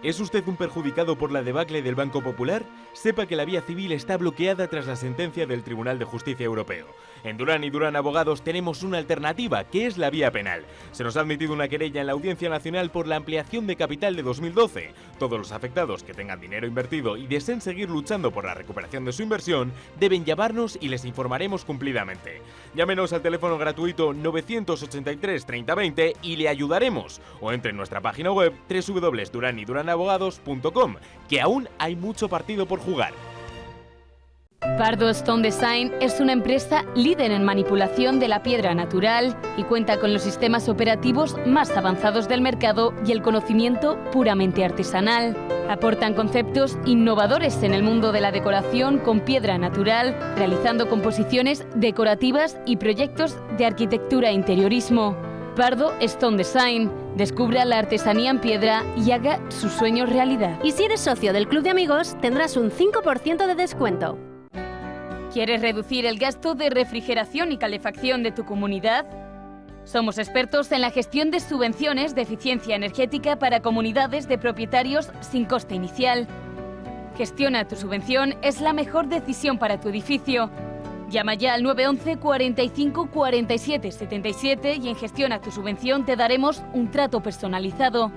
¿Es usted un perjudicado por la debacle del Banco Popular? Sepa que la vía civil está bloqueada tras la sentencia del Tribunal de Justicia Europeo. En Durán y Durán Abogados tenemos una alternativa, que es la vía penal. Se nos ha admitido una querella en la Audiencia Nacional por la ampliación de capital de 2012. Todos los afectados que tengan dinero invertido y deseen seguir luchando por la recuperación de su inversión deben llamarnos y les informaremos cumplidamente. Llámenos al teléfono gratuito 983 3020 y le ayudaremos. O entre en nuestra página web www.duranyduranabogados.com, que aún hay mucho partido por jugar. Pardo Stone Design es una empresa líder en manipulación de la piedra natural y cuenta con los sistemas operativos más avanzados del mercado y el conocimiento puramente artesanal. Aportan conceptos innovadores en el mundo de la decoración con piedra natural, realizando composiciones decorativas y proyectos de arquitectura e interiorismo. Pardo Stone Design. Descubra la artesanía en piedra y haga sus sueños realidad. Y si eres socio del Club de Amigos, tendrás un 5% de descuento. ¿Quieres reducir el gasto de refrigeración y calefacción de tu comunidad? Somos expertos en la gestión de subvenciones de eficiencia energética para comunidades de propietarios sin coste inicial. Gestiona tu subvención, es la mejor decisión para tu edificio. Llama ya al 911 45 47 77 y en Gestiona tu subvención te daremos un trato personalizado.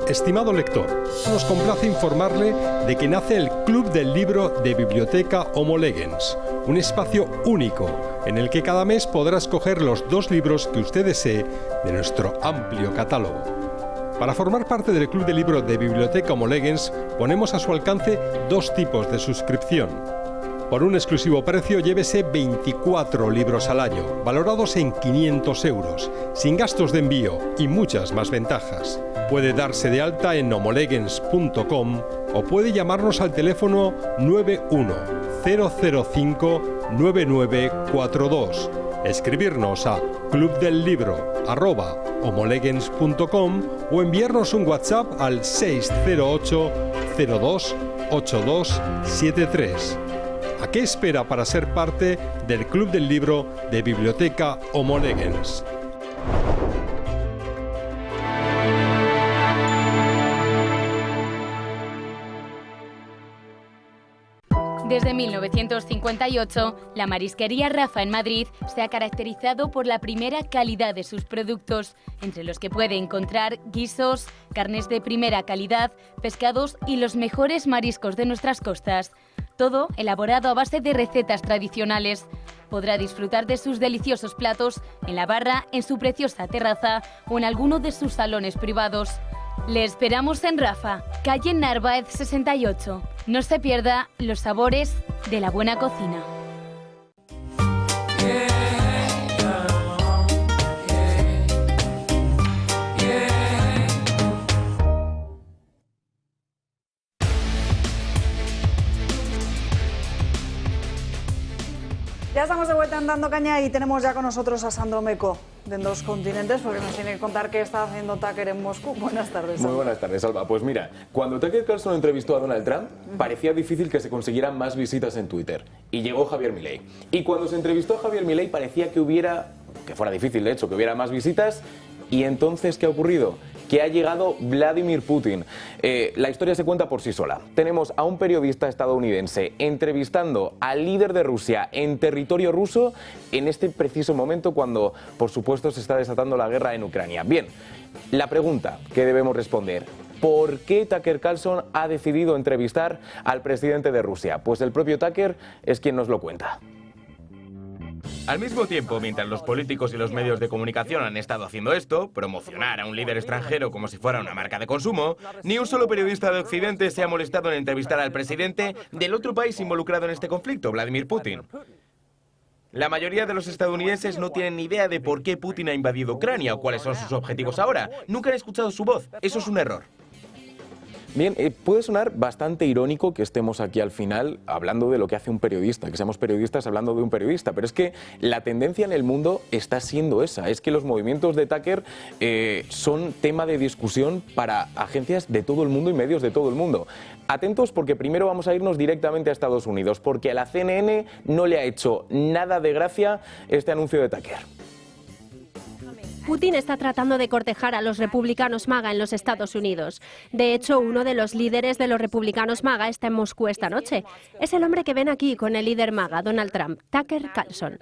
Estimado lector, nos complace informarle de que nace el Club del Libro de Biblioteca Homo Legens, un espacio único en el que cada mes podrá escoger los 2 libros que usted desee de nuestro amplio catálogo. Para formar parte del Club de Libro de Biblioteca Homo Legens, ponemos a su alcance 2 tipos de suscripción. Por un exclusivo precio, llévese 24 libros al año, valorados en 500 euros, sin gastos de envío y muchas más ventajas. Puede darse de alta en homolegens.com o puede llamarnos al teléfono 910059942, escribirnos a clubdellibro@homolegens.com o enviarnos un WhatsApp al 608 02 8273. ¿A qué espera para ser parte del Club del Libro de Biblioteca Homo Legens? Desde 1958, la marisquería Rafa en Madrid se ha caracterizado por la primera calidad de sus productos, entre los que puede encontrar guisos, carnes de primera calidad, pescados y los mejores mariscos de nuestras costas. Todo elaborado a base de recetas tradicionales. Podrá disfrutar de sus deliciosos platos en la barra, en su preciosa terraza o en alguno de sus salones privados. Le esperamos en Rafa, calle Narváez 68. No se pierda los sabores de la buena cocina. Ya estamos de vuelta en Dando Caña y tenemos ya con nosotros a Sandro Meco, de Dos Continentes, porque nos tiene que contar qué está haciendo Tucker en Moscú. Buenas tardes, Alba. Muy buenas tardes, Alba. Pues mira, cuando Tucker Carlson entrevistó a Donald Trump, parecía difícil que se consiguieran más visitas en Twitter. Y llegó Javier Milei. Y cuando se entrevistó a Javier Milei parecía que fuera difícil de hecho, que hubiera más visitas. ¿Y entonces qué ha ocurrido? Que ha llegado Vladimir Putin. La historia se cuenta por sí sola. Tenemos a un periodista estadounidense entrevistando al líder de Rusia en territorio ruso en este preciso momento cuando, por supuesto, se está desatando la guerra en Ucrania. Bien, la pregunta que debemos responder: ¿por qué Tucker Carlson ha decidido entrevistar al presidente de Rusia? Pues el propio Tucker es quien nos lo cuenta. Al mismo tiempo, mientras los políticos y los medios de comunicación han estado haciendo esto, promocionar a un líder extranjero como si fuera una marca de consumo, ni un solo periodista de Occidente se ha molestado en entrevistar al presidente del otro país involucrado en este conflicto, Vladimir Putin. La mayoría de los estadounidenses no tienen ni idea de por qué Putin ha invadido Ucrania o cuáles son sus objetivos ahora. Nunca han escuchado su voz. Eso es un error. Bien, puede sonar bastante irónico que estemos aquí al final hablando de lo que hace un periodista, que seamos periodistas hablando de un periodista, pero es que la tendencia en el mundo está siendo esa, es que los movimientos de Tucker son tema de discusión para agencias de todo el mundo y medios de todo el mundo. Atentos porque primero vamos a irnos directamente a Estados Unidos, porque a la CNN no le ha hecho nada de gracia este anuncio de Tucker. Putin está tratando de cortejar a los republicanos MAGA en los Estados Unidos. De hecho, uno de los líderes de los republicanos MAGA está en Moscú esta noche. Es el hombre que ven aquí con el líder MAGA, Donald Trump, Tucker Carlson.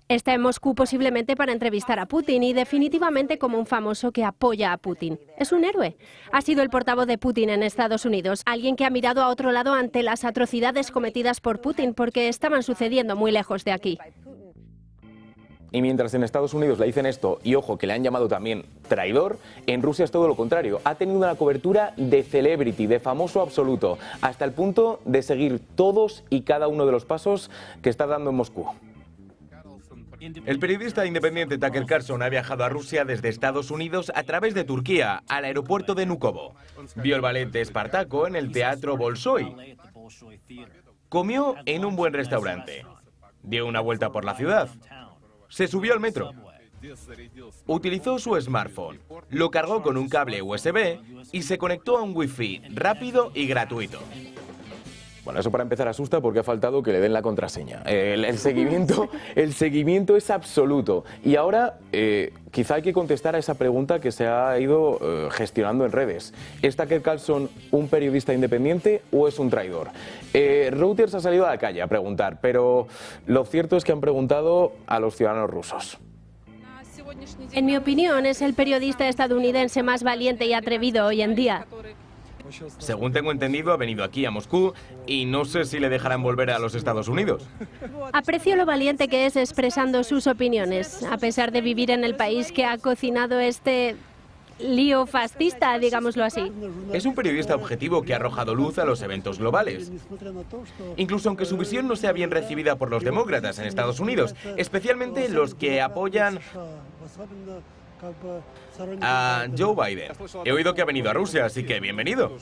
Está en Moscú posiblemente para entrevistar a Putin y definitivamente como un famoso que apoya a Putin. Es un héroe. Ha sido el portavoz de Putin en Estados Unidos, alguien que ha mirado a otro lado ante las atrocidades cometidas por Putin porque estaban sucediendo muy lejos de aquí. Y mientras en Estados Unidos le dicen esto, y ojo que le han llamado también traidor, en Rusia es todo lo contrario. Ha tenido una cobertura de celebrity, de famoso absoluto, hasta el punto de seguir todos y cada uno de los pasos que está dando en Moscú. El periodista independiente Tucker Carlson ha viajado a Rusia desde Estados Unidos a través de Turquía, al aeropuerto de Nukovo. Vio el ballet de Espartaco en el Teatro Bolshoi. Comió en un buen restaurante. Dio una vuelta por la ciudad. Se subió al metro. Utilizó su smartphone, lo cargó con un cable USB y se conectó a un wifi rápido y gratuito. Bueno, eso para empezar asusta porque ha faltado que le den la contraseña. El seguimiento es absoluto. Y ahora quizá hay que contestar a esa pregunta que se ha ido gestionando en redes. ¿Es Tucker Carlson un periodista independiente o es un traidor? Reuters ha salido a la calle a preguntar, pero lo cierto es que han preguntado a los ciudadanos rusos. En mi opinión, es el periodista estadounidense más valiente y atrevido hoy en día. Según tengo entendido, ha venido aquí a Moscú y no sé si le dejarán volver a los Estados Unidos. Aprecio lo valiente que es expresando sus opiniones, a pesar de vivir en el país que ha cocinado este lío fascista, digámoslo así. Es un periodista objetivo que ha arrojado luz a los eventos globales. Incluso aunque su visión no sea bien recibida por los demócratas en Estados Unidos, especialmente los que apoyan a Joe Biden. He oído que ha venido a Rusia, así que bienvenido.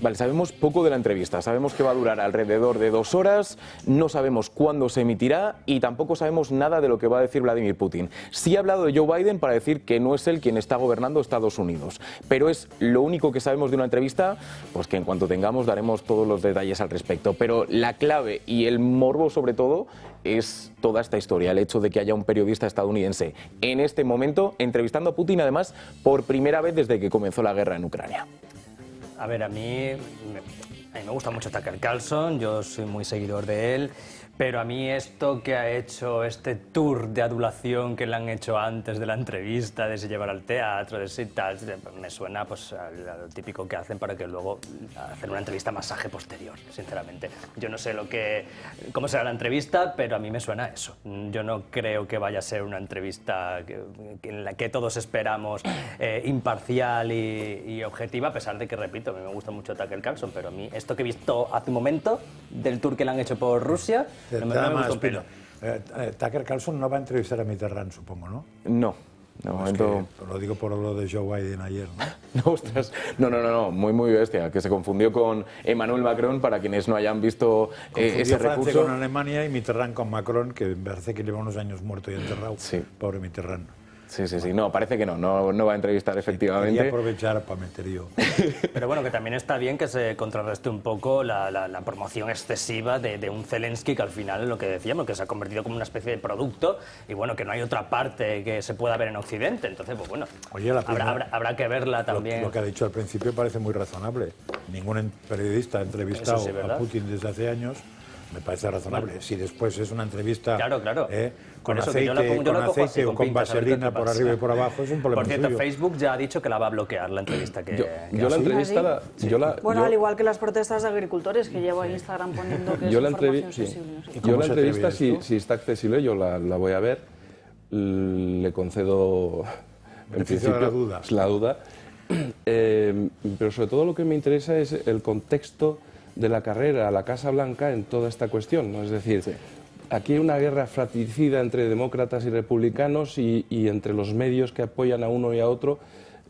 Vale, sabemos poco de la entrevista, sabemos que va a durar alrededor de 2 horas, no sabemos cuándo se emitirá y tampoco sabemos nada de lo que va a decir Vladimir Putin. Sí ha hablado de Joe Biden para decir que no es él quien está gobernando Estados Unidos, pero es lo único que sabemos de una entrevista, pues que en cuanto tengamos daremos todos los detalles al respecto. Pero la clave y el morbo sobre todo es toda esta historia, el hecho de que haya un periodista estadounidense en este momento entrevistando a Putin, además por primera vez desde que comenzó la guerra en Ucrania. A ver, a mí me gusta mucho Tucker Carlson, yo soy muy seguidor de él, pero a mí esto que ha hecho, este tour de adulación que le han hecho antes de la entrevista, de se llevar al teatro, de si tal, me suena pues al típico que hacen para que luego hacer una entrevista masaje posterior, sinceramente. Yo no sé cómo será la entrevista, pero a mí me suena eso. Yo no creo que vaya a ser una entrevista en la que todos esperamos imparcial y objetiva, a pesar de que, repito, a mí me gusta mucho Tucker Carlson, pero a mí esto que he visto hace un momento, del tour que le han hecho por Rusia, no me gusta un pelo. Tucker Carlson no va a entrevistar a Mitterrand, supongo, ¿no? No. De momento... Lo digo por lo de Joe Biden ayer, ¿no? No, ostras. No, muy bestia, que se confundió con Emmanuel Macron, para quienes no hayan visto ese recurso. Francia con Alemania y Mitterrand con Macron, que me parece que lleva unos años muerto y enterrado. Sí. Pobre Mitterrand. Sí, no, parece que no va a entrevistar efectivamente. Quería aprovechar para meter yo. Pero bueno, que también está bien que se contrarreste un poco la promoción excesiva de un Zelensky que al final, lo que decíamos, que se ha convertido como una especie de producto y bueno, que no hay otra parte que se pueda ver en Occidente. Entonces, pues bueno, oye, habrá que verla también. Lo que ha dicho al principio parece muy razonable. Ningún periodista ha entrevistado a Putin desde hace años. Me parece razonable. Bueno, si después es una entrevista con aceite o con vaselina por arriba y por abajo, es un problema. Por cierto, suyo. Facebook ya ha dicho que la va a bloquear la entrevista que yo la entrevista Bueno, al igual que las protestas de agricultores, que llevo en Instagram poniendo que es información sensible. No sé. Yo la entrevista, si está accesible, yo la voy a ver. Le concedo, en principio, la duda. Pero sobre todo lo que me interesa es el contexto de la carrera a la Casa Blanca en toda esta cuestión, ¿no? Es decir, aquí hay una guerra fratricida entre demócratas y republicanos y entre los medios que apoyan a uno y a otro.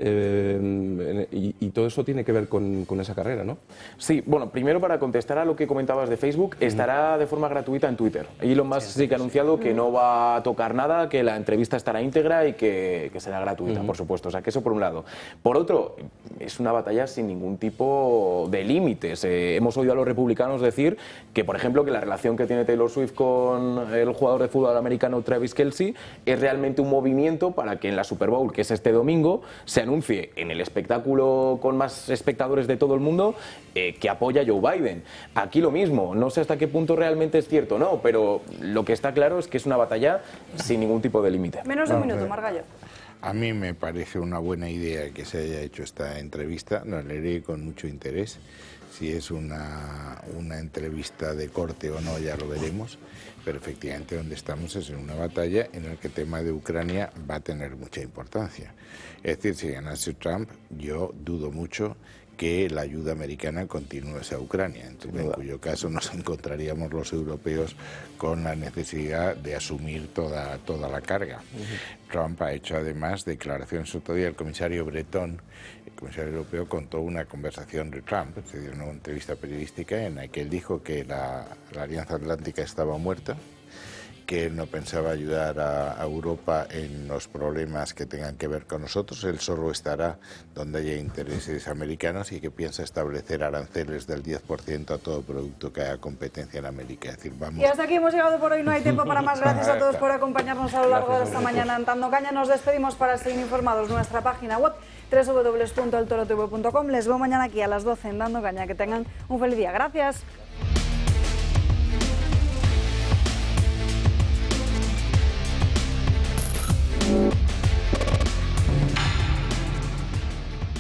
Y todo eso tiene que ver con esa carrera, ¿no? Sí, bueno, primero para contestar a lo que comentabas de Facebook, estará de forma gratuita en Twitter. Elon Musk sí que ha anunciado que no va a tocar nada, que la entrevista estará íntegra y que será gratuita, por supuesto. O sea, que eso por un lado. Por otro, es una batalla sin ningún tipo de límites. Hemos oído a los republicanos decir que, por ejemplo, que la relación que tiene Taylor Swift con el jugador de fútbol americano Travis Kelce es realmente un movimiento para que en la Super Bowl, que es este domingo, se anuncie en el espectáculo con más espectadores de todo el mundo que apoya a Joe Biden. Aquí lo mismo, no sé hasta qué punto realmente es cierto o no, pero lo que está claro es que es una batalla sin ningún tipo de límite. Menos de un minuto, Margallo. A mí me parece una buena idea que se haya hecho esta entrevista, la leeré con mucho interés. Si es una entrevista de corte o no, ya lo veremos. Pero efectivamente donde estamos es en una batalla en la que el tema de Ucrania va a tener mucha importancia. Es decir, si ganase Trump, yo dudo mucho que la ayuda americana continúe hacia Ucrania, en cuyo caso nos encontraríamos los europeos con la necesidad de asumir toda la carga. Trump ha hecho además declaraciones otro día, el comisario Breton, el comisario europeo, contó una conversación de Trump, se dio una entrevista periodística en la que él dijo que la Alianza Atlántica estaba muerta, que él no pensaba ayudar a Europa en los problemas que tengan que ver con nosotros, él solo estará donde haya intereses americanos y que piensa establecer aranceles del 10% a todo producto que haga competencia en América. Es decir, vamos... Y hasta aquí hemos llegado por hoy, no hay tiempo para más. Gracias a todos por acompañarnos a lo largo de esta mañana en Dando Caña. Nos despedimos para seguir informados nuestra página web www.eltorotv.com. Les veo mañana aquí a las 12 en Dando Caña. Que tengan un feliz día. Gracias.